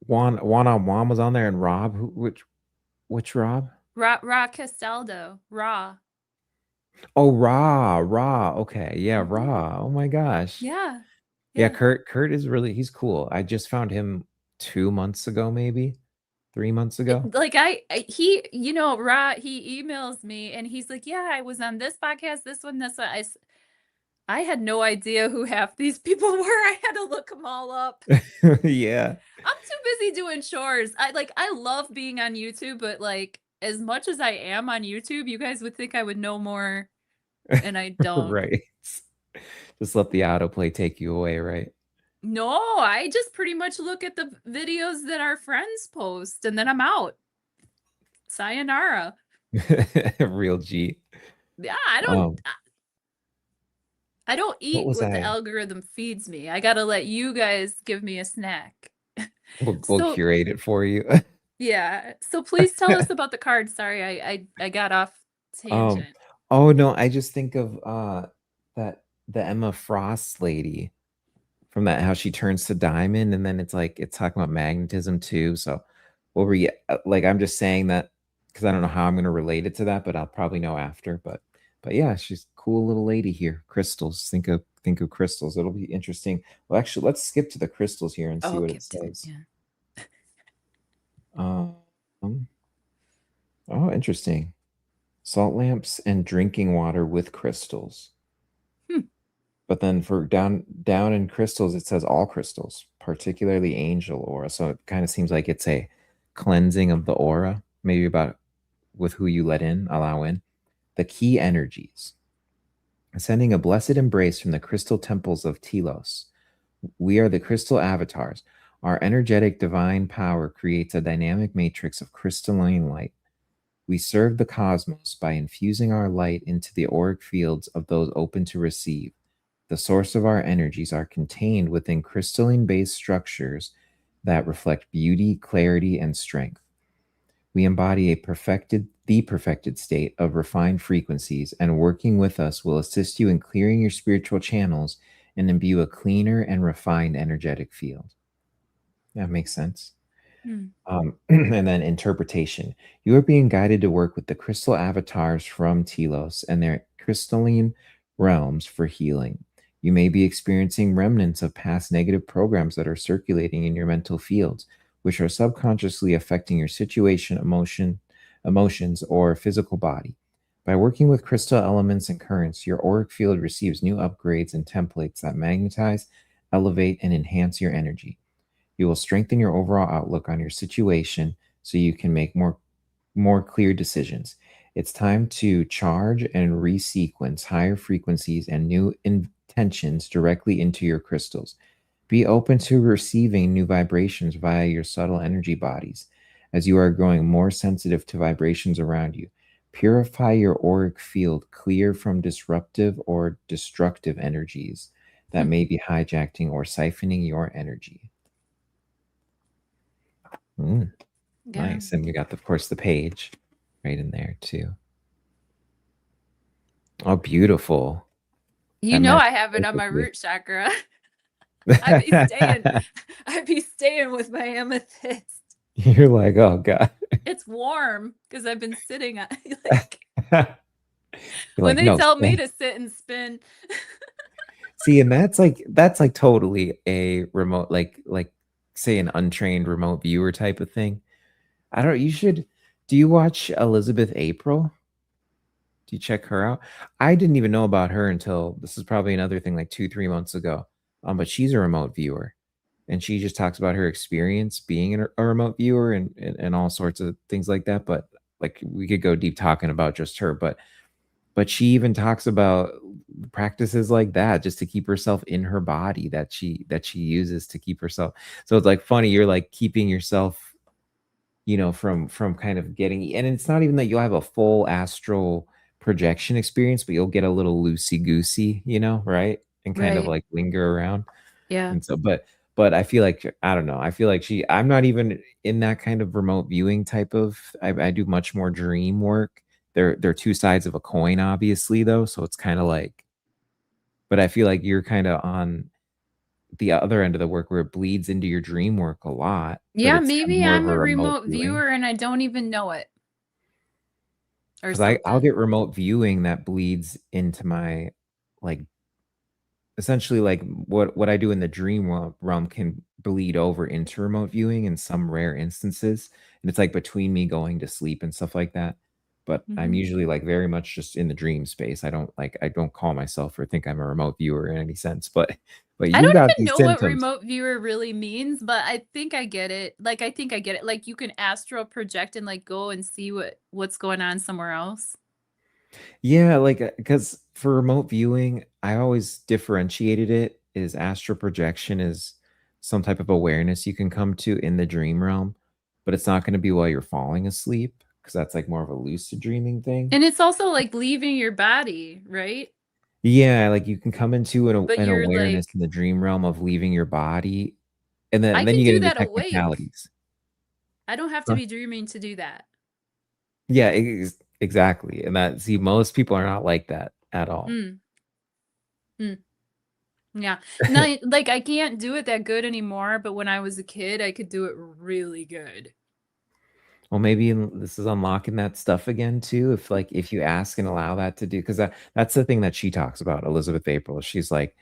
Juan on Juan was on there and Rob, which Rob? Ra Castaldo. Ra. Oh, Raw. Okay. Yeah, Hmm. Raw. Oh my gosh. Yeah. Yeah, Yeah. Kurt is really he's cool. I just found him 2 months ago, maybe 3 months ago. Like he, Ra, he emails me and he's like, "Yeah, I was on this podcast, this one, this one." I had no idea who half these people were. I had to look them all up. Yeah. I'm too busy doing chores. I love being on YouTube, but like as much as I am on YouTube, you guys would think I would know more, and I don't. Right. Just let the autoplay take you away, right? No, I just pretty much look at the videos that our friends post and then I'm out. Sayonara. Real G. Yeah, Um, I don't what eat was what the I? algorithm feeds me. I gotta let you guys give me a snack. We'll So curate it for you. yeah. So please tell us about the card. Sorry, I got off Um, tangent. oh no, I just think of that the Emma Frost lady from that how she turns to diamond and then it's like it's talking about magnetism too. So what were you like I'm just saying that because I don't know how I'm gonna relate it to that, but I'll probably know after. But yeah, she's a cool little lady here. Crystals. Think of crystals. It'll be interesting. Well, actually, let's skip to the crystals here and see Oh, what it Captain. says. Yeah. Um, oh, interesting. Salt lamps and drinking water with crystals. Hmm. But then for down in crystals, it says all crystals, particularly angel aura. So it kind of seems like it's a cleansing of the aura, maybe about with who you let in, allow in. The key energies. Sending a blessed embrace from the crystal temples of Telos. We are the crystal avatars. Our energetic divine power creates a dynamic matrix of crystalline light. We serve the cosmos by infusing our light into the auric fields of those open to receive. The source of our energies are contained within crystalline based structures that reflect beauty, clarity, and strength. We embody the perfected state of refined frequencies, and working with us will assist you in clearing your spiritual channels and imbue a cleaner and refined energetic field. That makes sense. Hmm. And then interpretation. You are being guided to work with the crystal avatars from Telos and their crystalline realms for healing. You may be experiencing remnants of past negative programs that are circulating in your mental fields, which are subconsciously affecting your situation, emotions, or physical body. By working with crystal elements and currents, your auric field receives new upgrades and templates that magnetize, elevate, and enhance your energy. You will strengthen your overall outlook on your situation so you can make more clear decisions. It's time to charge and resequence higher frequencies and new intentions directly into your crystals. Be open to receiving new vibrations via your subtle energy bodies as you are growing more sensitive to vibrations around you. Purify your auric field clear from disruptive or destructive energies that Hmm. may be hijacking or siphoning your energy. Mm, Yeah. nice. And you got, of course, the page right in there too. Oh, beautiful. You That know matches I have it on my perfectly. root chakra. I be staying I be staying with my amethyst. You're like, oh God. It's warm because I've been sitting on like You're when like, they no, tell me stay. to sit and spin. See, and that's like totally a remote, like say an untrained remote viewer type of thing. I don't you should do you watch Elizabeth April? Do you check her out? I didn't even know about her until this is probably another thing like 2, 3 months ago. But she's a remote viewer and she just talks about her experience being a remote viewer and all sorts of things like that. But like we could go deep talking about just her, but she even talks about practices like that just to keep herself in her body that she uses to keep herself. So it's like funny, you're like keeping yourself, from kind of getting, and it's not even that you'll have a full astral projection experience, but you'll get a little loosey goosey, right? And kind of Right. like linger around. Yeah. And so, but I feel like I don't know. I feel like I'm not even in that kind of remote viewing type of. I do much more dream work. They're two sides of a coin, obviously, though. So it's kind of like, but I feel like you're kind of on the other end of the work where it bleeds into your dream work a lot, but Yeah, it's kind of maybe more of I'm a a remote remote viewing. viewer and I don't even know it or Because I'll something. get remote viewing that bleeds into my like essentially like what I do in the dream realm can bleed over into remote viewing in some rare instances. And it's like between me going to sleep and stuff like that. but I'm Mhm. usually, like, very much just in the dream space. I don't call myself or think I'm a remote viewer in any sense, but I you don't got even these know what symptoms. remote viewer really means, but I think I get it. Like, I think I get it. Like, you can astral project and, like, go and see what's going on somewhere else. Yeah, like, because for remote viewing, I always differentiated it is astral projection is some type of awareness you can come to in the dream realm, but it's not gonna be while you're falling asleep because that's, like, more of a lucid dreaming thing. And it's also, like, leaving your body, right? Yeah, like, you can come into But an you're awareness like, in the dream realm of leaving your body, and I then can you get do into that awake. technicalities. I don't have to Huh? be dreaming to do that. Yeah, exactly, and that see, most people are not like that at all. Mm, mm, yeah. No, like, I can't do it that good anymore, but when I was a kid, I could do it really good. Well, maybe this is unlocking that stuff again too. If like if you ask and allow that to do, because that's the thing that she talks about, Elizabeth April. She's like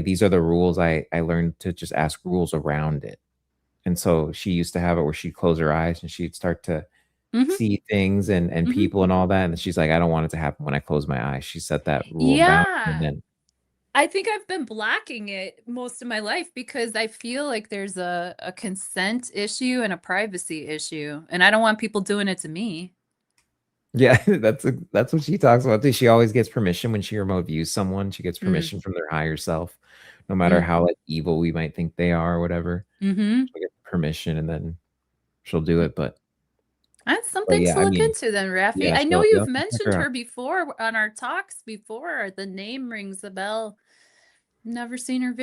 these are the rules. I learned to just ask rules around it. And so she used to have it where she'd close her eyes and she'd start to Mhm, see things and mhm. people and all that. And she's like, I don't want it to happen when I close my eyes. She set that rule and bound. And Yeah. then I think I've been blocking it most of my life because I feel like there's a consent issue and a privacy issue, and I don't want people doing it to me. yeah, that's what she talks about too. She always gets permission when she remote views someone. She gets Mm, permission from their higher self, no matter mm, how like evil we might think they are or whatever. mhm. She'll get permission and then she'll do Mm. it. That's But something yeah, to I look mean, into then, Raffi. yeah, I know so you'll you've have to check mentioned her her out. before on our talks before. The name rings a bell. Never seen her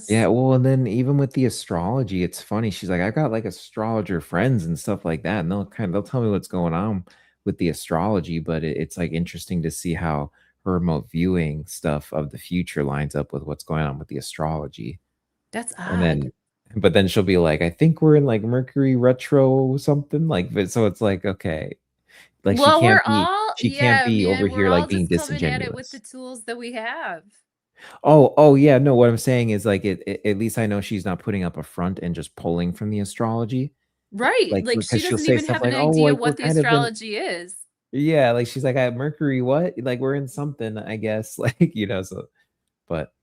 Yeah, videos. well, and then even with the astrology, it's funny. She's like, I've got like astrologer friends and stuff like that, and they'll tell me what's going on with the astrology, but it's like interesting to see how her remote viewing stuff of the future lines up with what's going on with the astrology. That's And odd. then but then she'll be like, I think we're in like Mercury retro something like but so it's like, okay, like Well, we're all, she can't yeah, be over man, we're here like all being just coming at it with the disingenuous. tools that we have. Oh, yeah, no, what I'm saying is like at least I know she's not putting up a front and just pulling from the astrology. Right. Like Like, she because she'll doesn't say even stuff have an like, "Oh, idea like we're what the kind of in." astrology is. Yeah, like she's like, "I have Mercury what?" Like we're in something, I guess. Like, so but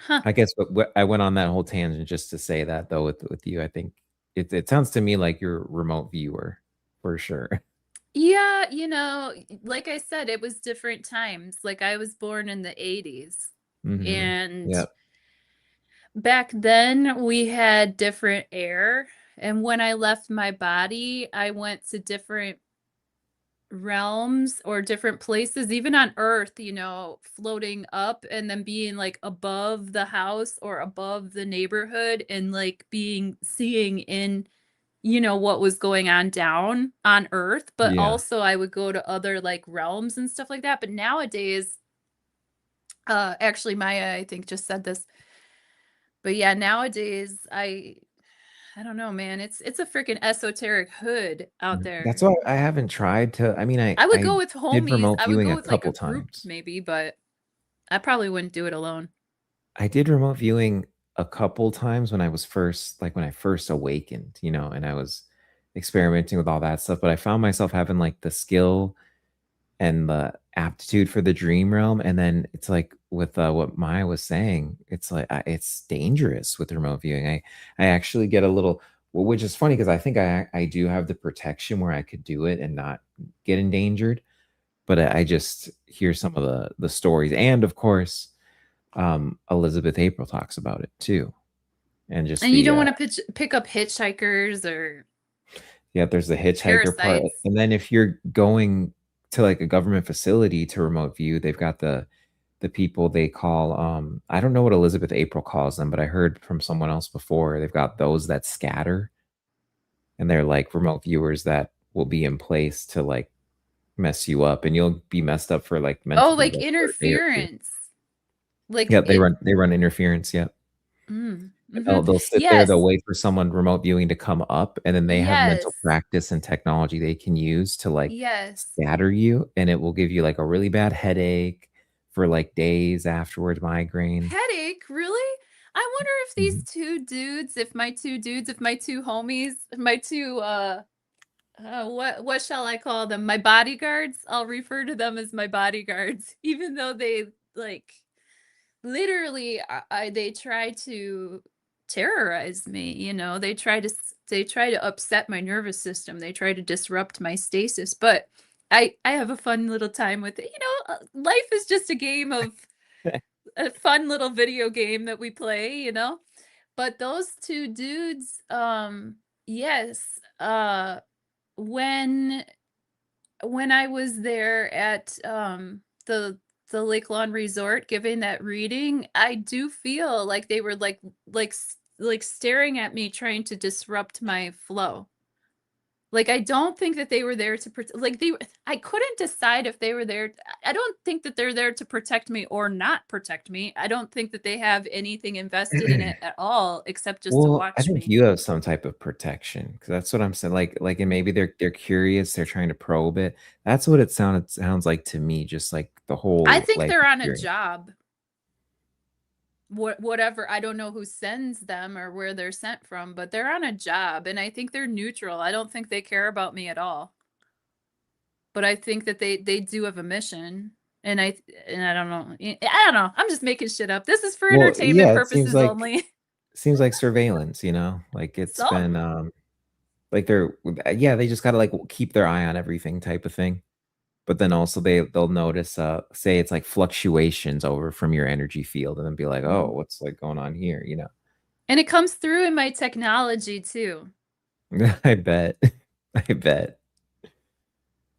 Huh. I guess what I went on that whole tangent just to say that though with you. I think it sounds to me like you're a remote viewer for sure. Yeah, like I said, it was different times. Like, I was born in the 80s. Mhm. And Yep. back then, we had different air. And when I left my body, I went to different realms or different places, even on Earth, floating up and then being like above the house or above the neighborhood and like seeing in what was going on down on Earth, but Yeah. also I would go to other like realms and stuff like that. But nowadays, actually Maya, I think, just said this. But yeah, nowadays I don't know, man. It's a freaking esoteric hood out That's there. why I haven't tried to I mean, I would I go with did homies. remote I would viewing go a with like a couple group times. maybe, but I probably wouldn't do it alone. I did remote viewing a couple times when I was first like, when I first awakened, and I was experimenting with all that stuff, but I found myself having, like, the skill and the aptitude for the dream realm, and then it's like with, what Maya was saying, it's like, it's dangerous with remote viewing. I actually get a little which is funny because I think I do have the protection where I could do it and not get endangered, but I just hear some of the stories, and of course, Elizabeth April talks about it too, and just And you the don't want to pick up hitchhikers or yeah, there's the hitchhiker part, parasites. and then if you're going to like a government facility to remote view, they've got the people they call I don't know what Elizabeth April calls them, but I heard from someone else before they've got those that scatter, and they're like remote viewers that will be in place to like mess you up, and you'll be messed up for like Oh, mentally like like for a day or two. interference. Like Yeah, it. they run interference. Yeah. Mhm. They'll sit there, they'll Yes. wait for someone remote viewing to come up, and then they have mental Yes. practice and technology they can use to, like, Yes. scatter you, and it will give you, like, a really bad headache for, like, days afterward, migraine. Headache? Really? I wonder if these Mhm. two dudes, if my two homies, my two What shall I call them? My bodyguards? I'll refer to them as my bodyguards, even though they like literally they try to terrorize me, you know. They try to upset my nervous system. They try to disrupt my stasis, but I have a fun little time with it. You know, life is just a game of a fun little video game that we play, you know. But those two dudes, yes, when I was there at the Lake Lawn Resort giving that reading, I do feel like they were like staring at me trying to disrupt my flow. Like I don't think that they were there to like I couldn't decide if they were there. I don't think that they're there to protect me or not protect me. I don't think that they have anything invested in it at all except just to Well, I watch think me. you have some type of protection because that's what I'm saying. And maybe they're curious, they're trying to probe it. That's what it sounds like to me, just like the I whole think life they're on a experience. job. Whatever, I don't know who sends them or where they're sent from, but they're on a job and I think they're neutral. I don't think they care about me at all. But I think that they do have a mission. And I don't know. I don't know. I'm just making shit up. This is for Well, entertainment yeah, it seems purposes like only. surveillance, you know? Like it's been Some. like they're yeah, they just gotta like keep their eye on everything type of thing. But then also they'll notice say it's like fluctuations over from your energy field and then be like, oh, Mhm. what's like going on here, you know? And it comes through in my technology too. I bet. I bet.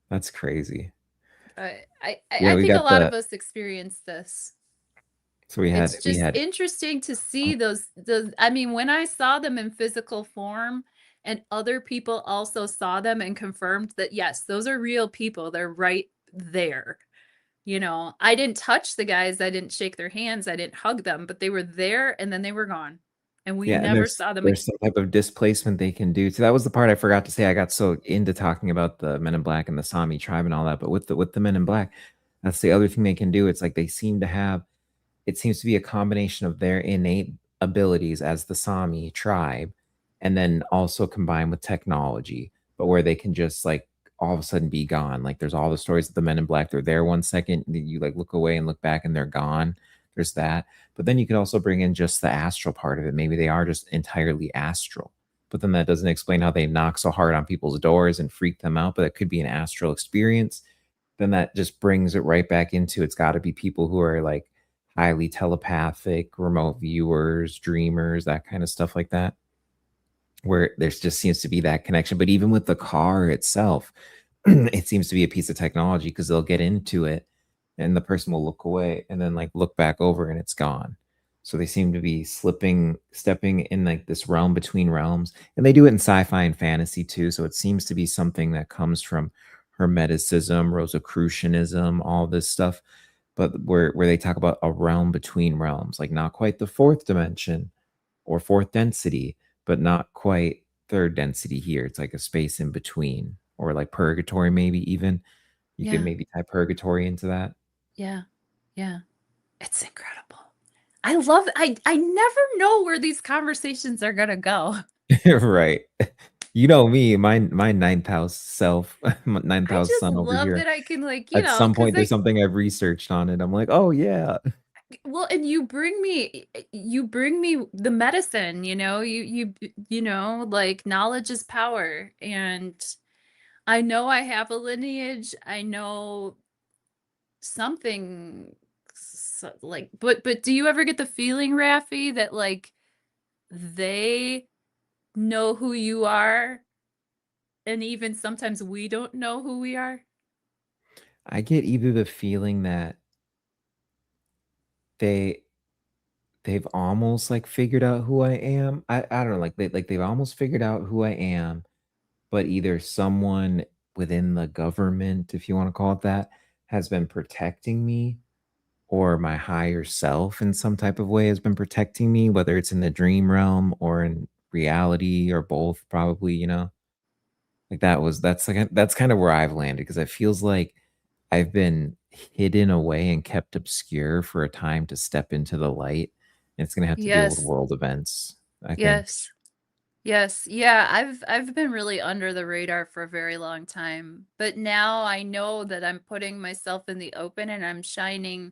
That's crazy. Yeah, I we think a got lot of the us experience this. so It's we just had interesting to see oh, those I mean, when I saw them in physical form and other people also saw them and confirmed that, yes, those are real people, they're right there. You know, I didn't touch the guys, I didn't shake their hands, I didn't hug them, but they were there and then they were gone. And we yeah, and never saw them there's some type of displacement they can do. So that was the part I forgot to say. I got so into talking about the Men in Black and the Sami tribe and all that, but with the Men in Black, that's the other thing they can do. It's like they seem to have it seems to be a combination of their innate abilities as the Sami tribe and then also combined with technology, but where they can just like all of a sudden be gone. Like there's all the stories of the Men in Black. They're there 1 second, then you like look away and look back and they're gone. There's that. But then you could also bring in just the astral part of it. Maybe they are just entirely astral. But then that doesn't explain how they knock so hard on people's doors and freak them out. But it could be an astral experience. Then that just brings it right back into it's got to be people who are like highly telepathic, remote viewers, dreamers, that kind of stuff like that, where there's just seems to be that connection. But even with the car itself, it seems to be a piece of technology because they'll get into it and the person will look away and then like look back over and it's gone. So they seem to be stepping in like this realm between realms. And they do it in sci-fi and fantasy too. So it seems to be something that comes from Hermeticism, Rosicrucianism, all this stuff. But where they talk about a realm between realms, like not quite the fourth dimension or fourth density, but not quite third density here. It's like a space in between, or like purgatory, maybe even. You could Yeah, maybe type purgatory into that. yeah, yeah. It's incredible. I never know where these conversations are gonna go. Right. You know me, my ninth house self, ninth I house just son over love here. that I can like, you At know, some because point, there's like something I've researched on it. I'm like, oh yeah. well, and you bring me the medicine, you know, you know, like knowledge is power. And I know I have a lineage. I know something like but do you ever get the feeling, Raffi, that like they know who you are and even sometimes we don't know who we are? I get either the feeling that they they've almost like figured out who I am. I don't know, they've almost figured out who I am, but either someone within the government, if you want to call it that, has been protecting me, or my higher self in some type of way has been protecting me, whether it's in the dream realm or in reality or both, probably, you know. Like that's kind of where I've landed because it feels like I've been hidden away and kept obscure for a time to step into the light. And it's gonna have to deal with Yes. world events, I think. Yes. Yes. Yeah, I've been really under the radar for a very long time, but now I know that I'm putting myself in the open and I'm shining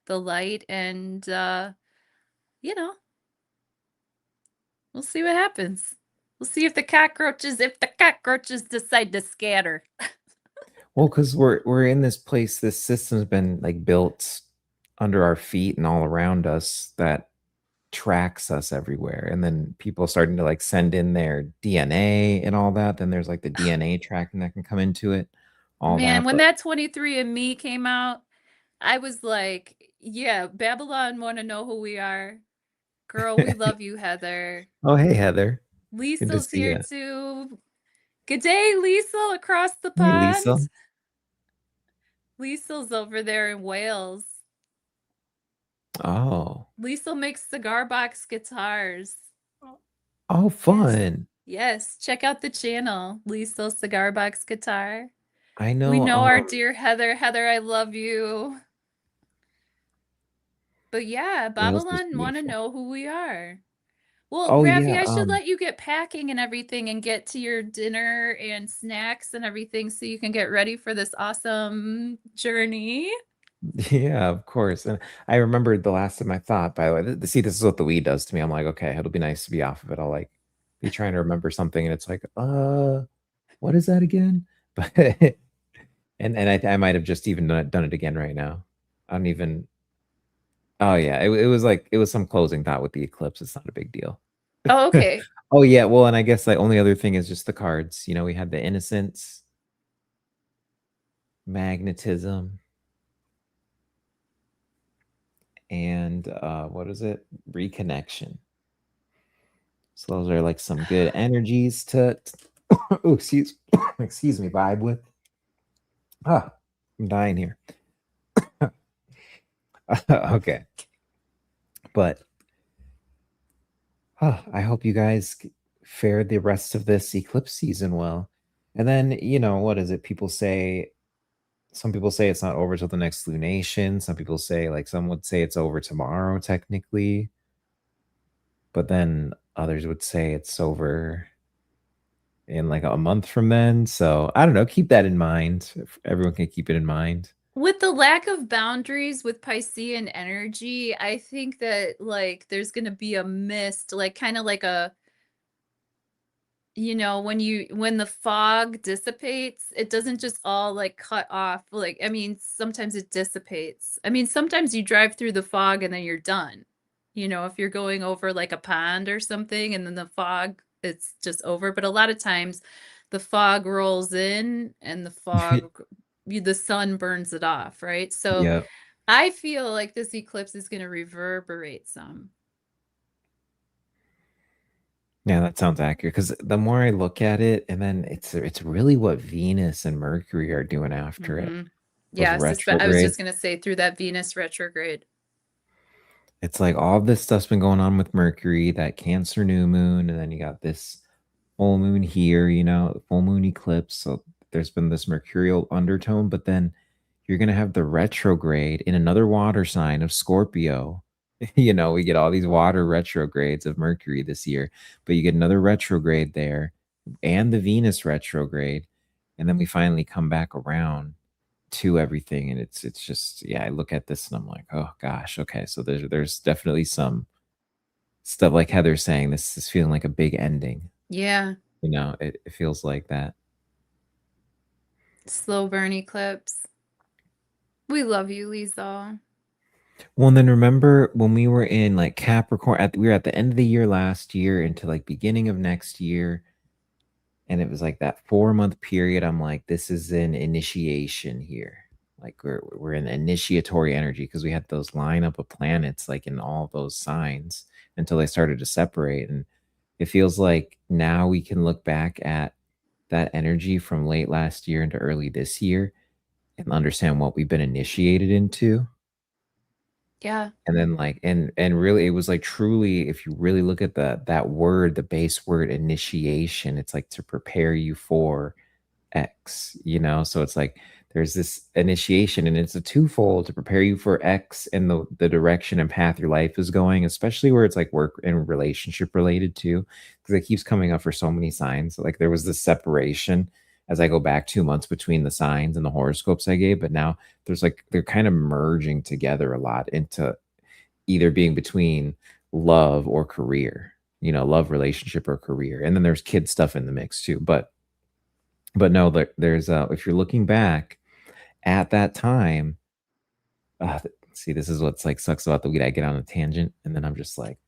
the light and you know, we'll see what happens. We'll see if the cockroaches decide to scatter. Well, because we're in this place, this system's been like built under our feet and all around us that tracks us everywhere. And then people starting to like send in their DNA and all that. Then there's like the DNA tracking that can come into it, all Man, that. when But that 23andMe came out, I was like, yeah, Babylon want to know who we are. Girl, we love you, Heather. oh, hey, Heather. Good to Liesel's see here you. too. Good day, Liesel, across the Hey, Lisa. pond. Liesel's over there in Wales. Oh, Liesel makes cigar box guitars. oh, Yes. fun. Yes. Check out the channel, Liesel Cigar Box Guitar. I We know. know our dear Heather. Heather, I love you. But yeah, Wales is Babylon want to beautiful. know who we are. Well, Oh Raffi, yeah. I should let you get packing and everything and get to your dinner and snacks and everything so you can get ready for this awesome journey. Yeah, of course. And I remembered the last time I thought, by the way, see, this is what the weed does to me. I'm like, okay, it'll be nice to be off of it. I'll like be trying to remember something, and it's like, what is that again? But and I might have just even done it again right now. I don't even. Oh yeah, it was like it was some closing thought with the eclipse. It's not a big deal. Oh, okay. Oh yeah, well, and I guess the only other thing is just the cards. We had the innocence, magnetism, and what is it? Reconnection. So those are like some good energies to oh, excuse me, vibe with. Ah, I'm dying here. Okay. But I hope you guys fared the rest of this eclipse season well. And then, what is it? Some people say it's not over till the next lunation. Some people say, like, some would say it's over tomorrow, technically. But then others would say it's over in like a month from then. So I don't know. Keep that in mind. If everyone can keep it in mind. With the lack of boundaries with Piscean energy, I think that like there's going to be a mist, like kind of like a when the fog dissipates, it doesn't just all like cut off. Like, I mean, sometimes it dissipates. I mean, sometimes you drive through the fog and then you're done. If you're going over like a pond or something and then the fog, it's just over. But a lot of times the fog rolls in and the sun burns it off, right? So Yeah. I feel like this eclipse is going to reverberate some. Yeah, that sounds accurate. Because the more I look at it, and then it's really what Venus and Mercury are doing after it. Hmm. Those Yes, I was just retrogrades. going to say through that Venus retrograde. It's like all this stuff's been going on with Mercury, that Cancer new moon, and then you got this full moon here, full moon eclipse. So there's been this mercurial undertone, but then you're going to have the retrograde in another water sign of Scorpio. We get all these water retrogrades of Mercury this year, but you get another retrograde there and the Venus retrograde. And then we finally come back around to everything. And it's just, yeah, I look at this and I'm like, oh gosh, okay. So there's definitely some stuff like Heather's saying, this is feeling like a big ending. Yeah, It feels like that. slow burn eclipse. We love you, Lisa. Well, and then remember when we were in like Capricorn, we were at the end of the year last year into like beginning of next year, and it was like that 4 month period. I'm like, this is an initiation here. Like we're in initiatory energy because we had those lineup of planets like in all those signs until they started to separate. And it feels like now we can look back at that energy from late last year into early this year and understand what we've been initiated into. Yeah. And then like and really it was like truly, if you really look at that word, the base word initiation, it's like to prepare you for X. So it's like there's this initiation, and it's a twofold to prepare you for X and the direction and path your life is going, especially where it's like work and relationship related too, because it keeps coming up for so many signs. Like there was this separation as I go back 2 months between the signs and the horoscopes I gave, but now there's like they're kind of merging together a lot into either being between love or career, love relationship or career. And then there's kid stuff in the mix too. But no, there's if you're looking back at that time, uh, see, this is what's like sucks about the weed. I get on a tangent and then I'm just like,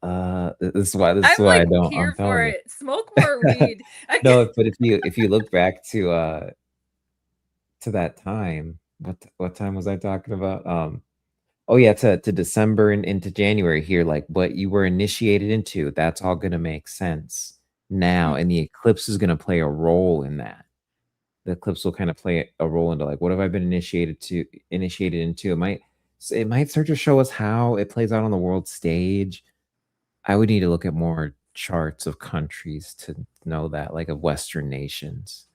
this is I'm why I like don't I'm here telling for you. it. Smoke more weed. I can No, but if you look back to that time, what time was I talking about? Oh yeah, to December and into January here, like what you were initiated into, that's all gonna make sense now. Mm. And the eclipse is gonna play a role in that. The eclipse will kind of play a role into like what have I been initiated into? It might start to show us how it plays out on the world stage. I would need to look at more charts of countries to know that, like of Western nations.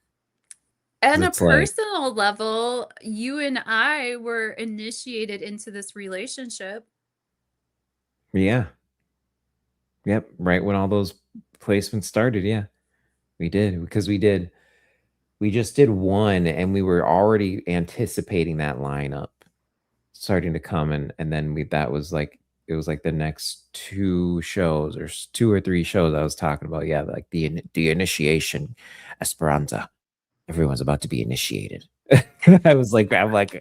Because On a it's like, personal level, you and I were initiated into this relationship. yeah, yep, right when all those placements started, yeah, we did because we just did one and we were already anticipating that lineup starting to come, and then we that was like it was like the next two shows or 2 or 3 shows I was talking about. Yeah, like the initiation Esperanza. Everyone's about to be initiated. I'm like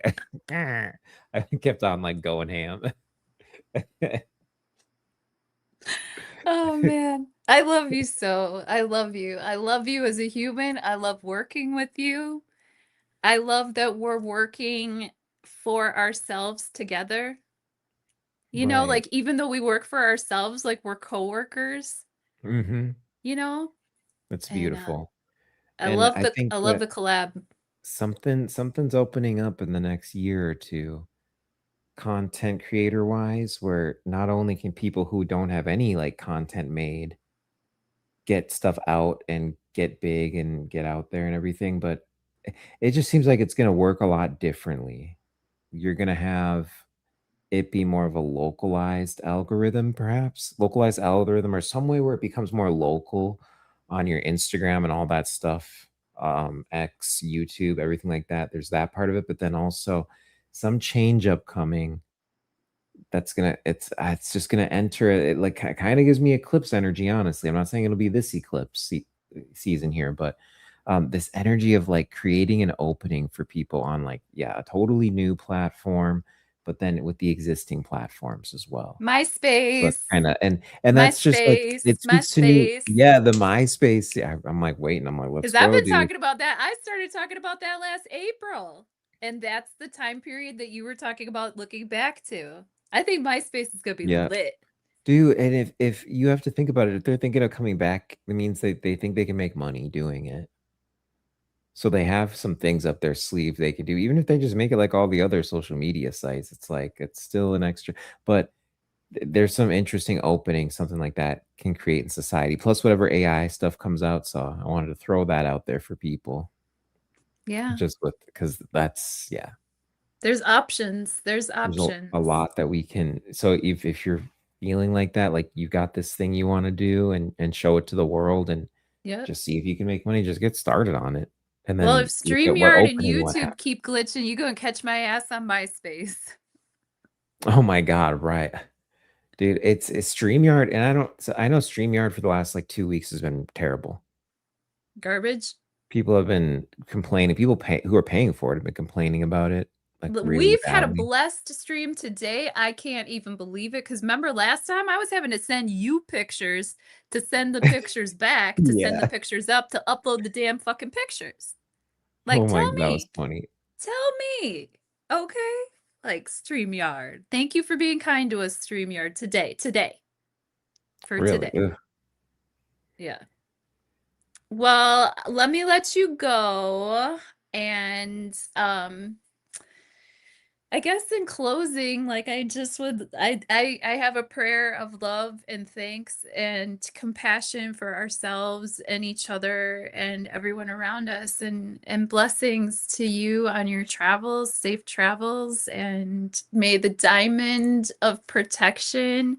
I kept on like going ham. Oh man. I love you so. I love you. I love you as a human. I love working with you. I love that we're working for ourselves together. Right. Like even though we work for ourselves, like we're coworkers, Hmm. you know? That's And beautiful. I And love I think I love that the collab. something's opening up in the next year or two, content creator wise, where not only can people who don't have any like content made get stuff out and get big and get out there and everything, but it just seems like it's going to work a lot differently. You're going to have it be more of a localized algorithm, perhaps localized algorithm or some way where it becomes more local on your Instagram and all that stuff, X, YouTube, everything like that. There's that part of it, but then also some change upcoming that's gonna it's just gonna enter it, like kind of gives me eclipse energy, honestly. I'm not saying it'll be this season here, but this energy of like creating an opening for people on like, yeah, a totally new platform, but then with the existing platforms as well. So it's MySpace. kind of and that's just like MySpace. it speaks to new, MySpace. yeah, the MySpace. Yeah, I'm like waiting, I'm like, let's Because I've go, been dude. talking about that. I started talking about that last April. And that's the time period that you were talking about looking back to. I think MySpace is going to be Yeah. lit. Dude, and if you have to think about it, if they're thinking of coming back, it means they think they can make money doing it. So they have some things up their sleeve they can do, even if they just make it like all the other social media sites. It's like it's still an extra, but there's some interesting openings, something like that can create in society. Plus, whatever AI stuff comes out. So I wanted to throw that out there for people, Yeah. just with because that's yeah, There's options. There's there's a options. lot that we can. So if you're feeling like that, like you got this thing you want to do and show it to the world and Yep. just see if you can make money, just get started on it and Well, if then look at what StreamYard and opening what YouTube happens. keep glitching, you go and catch my ass on MySpace. Oh my god, right. Dude, it's StreamYard, and I know StreamYard for the last like 2 weeks has been terrible. Garbage. People have been complaining. People who are paying for it have been complaining about it like really We've had a badly. blessed stream today. I can't even believe it because remember last time I was having to send you pictures to send the pictures back to send the Yeah. pictures up to upload the damn fucking pictures. Oh Like, my, that was tell funny. me, okay? Like, StreamYard. Thank you for being kind to us, StreamYard, for Really. today. Ugh. Yeah. Well, let me let you go. And I guess in closing, like I just would I have a prayer of love and thanks and compassion for ourselves and each other and everyone around us and blessings to you on your travels, safe travels, and may the diamond of protection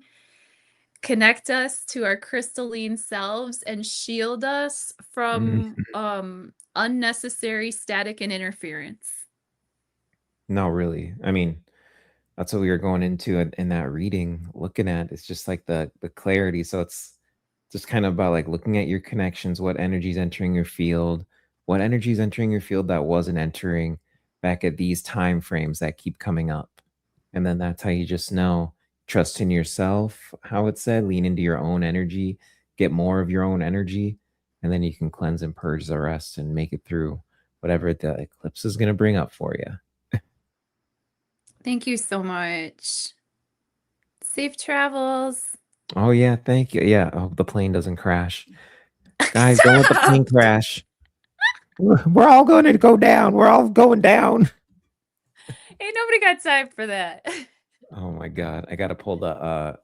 connect us to our crystalline selves and shield us from Mhm. unnecessary static and interference. No, really. I mean, that's what we were going into in that reading, looking at. It's just like the clarity. So it's just kind of about like looking at your connections, what energy's entering your field, what energy's entering your field that wasn't entering back at these time frames that keep coming up. And then that's how you just know, trust in yourself, how it said, lean into your own energy, get more of your own energy, and then you can cleanse and purge the rest and make it through whatever the eclipse is going to bring up for you. Thank you so much. Safe travels. Oh yeah, thank you. Yeah, I hope the plane doesn't crash. Guys, don't let the plane Stop! crash. We're all going to go down. We're all going down. Ain't nobody got time for that. Oh my god, I gotta pull the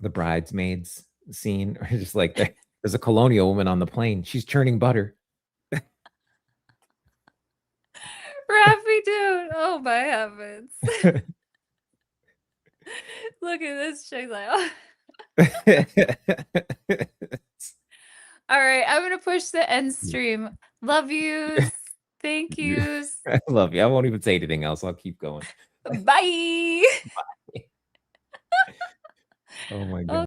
bridesmaids scene. Just like there's a colonial woman on the plane. She's churning butter. Raffy dude. Oh my heavens. Look at this chick like, oh. All right, I'm gonna push the end stream. Love yous. Thank yous. I love you. I won't even say anything else. I'll keep going. Bye. Oh my Oh, god.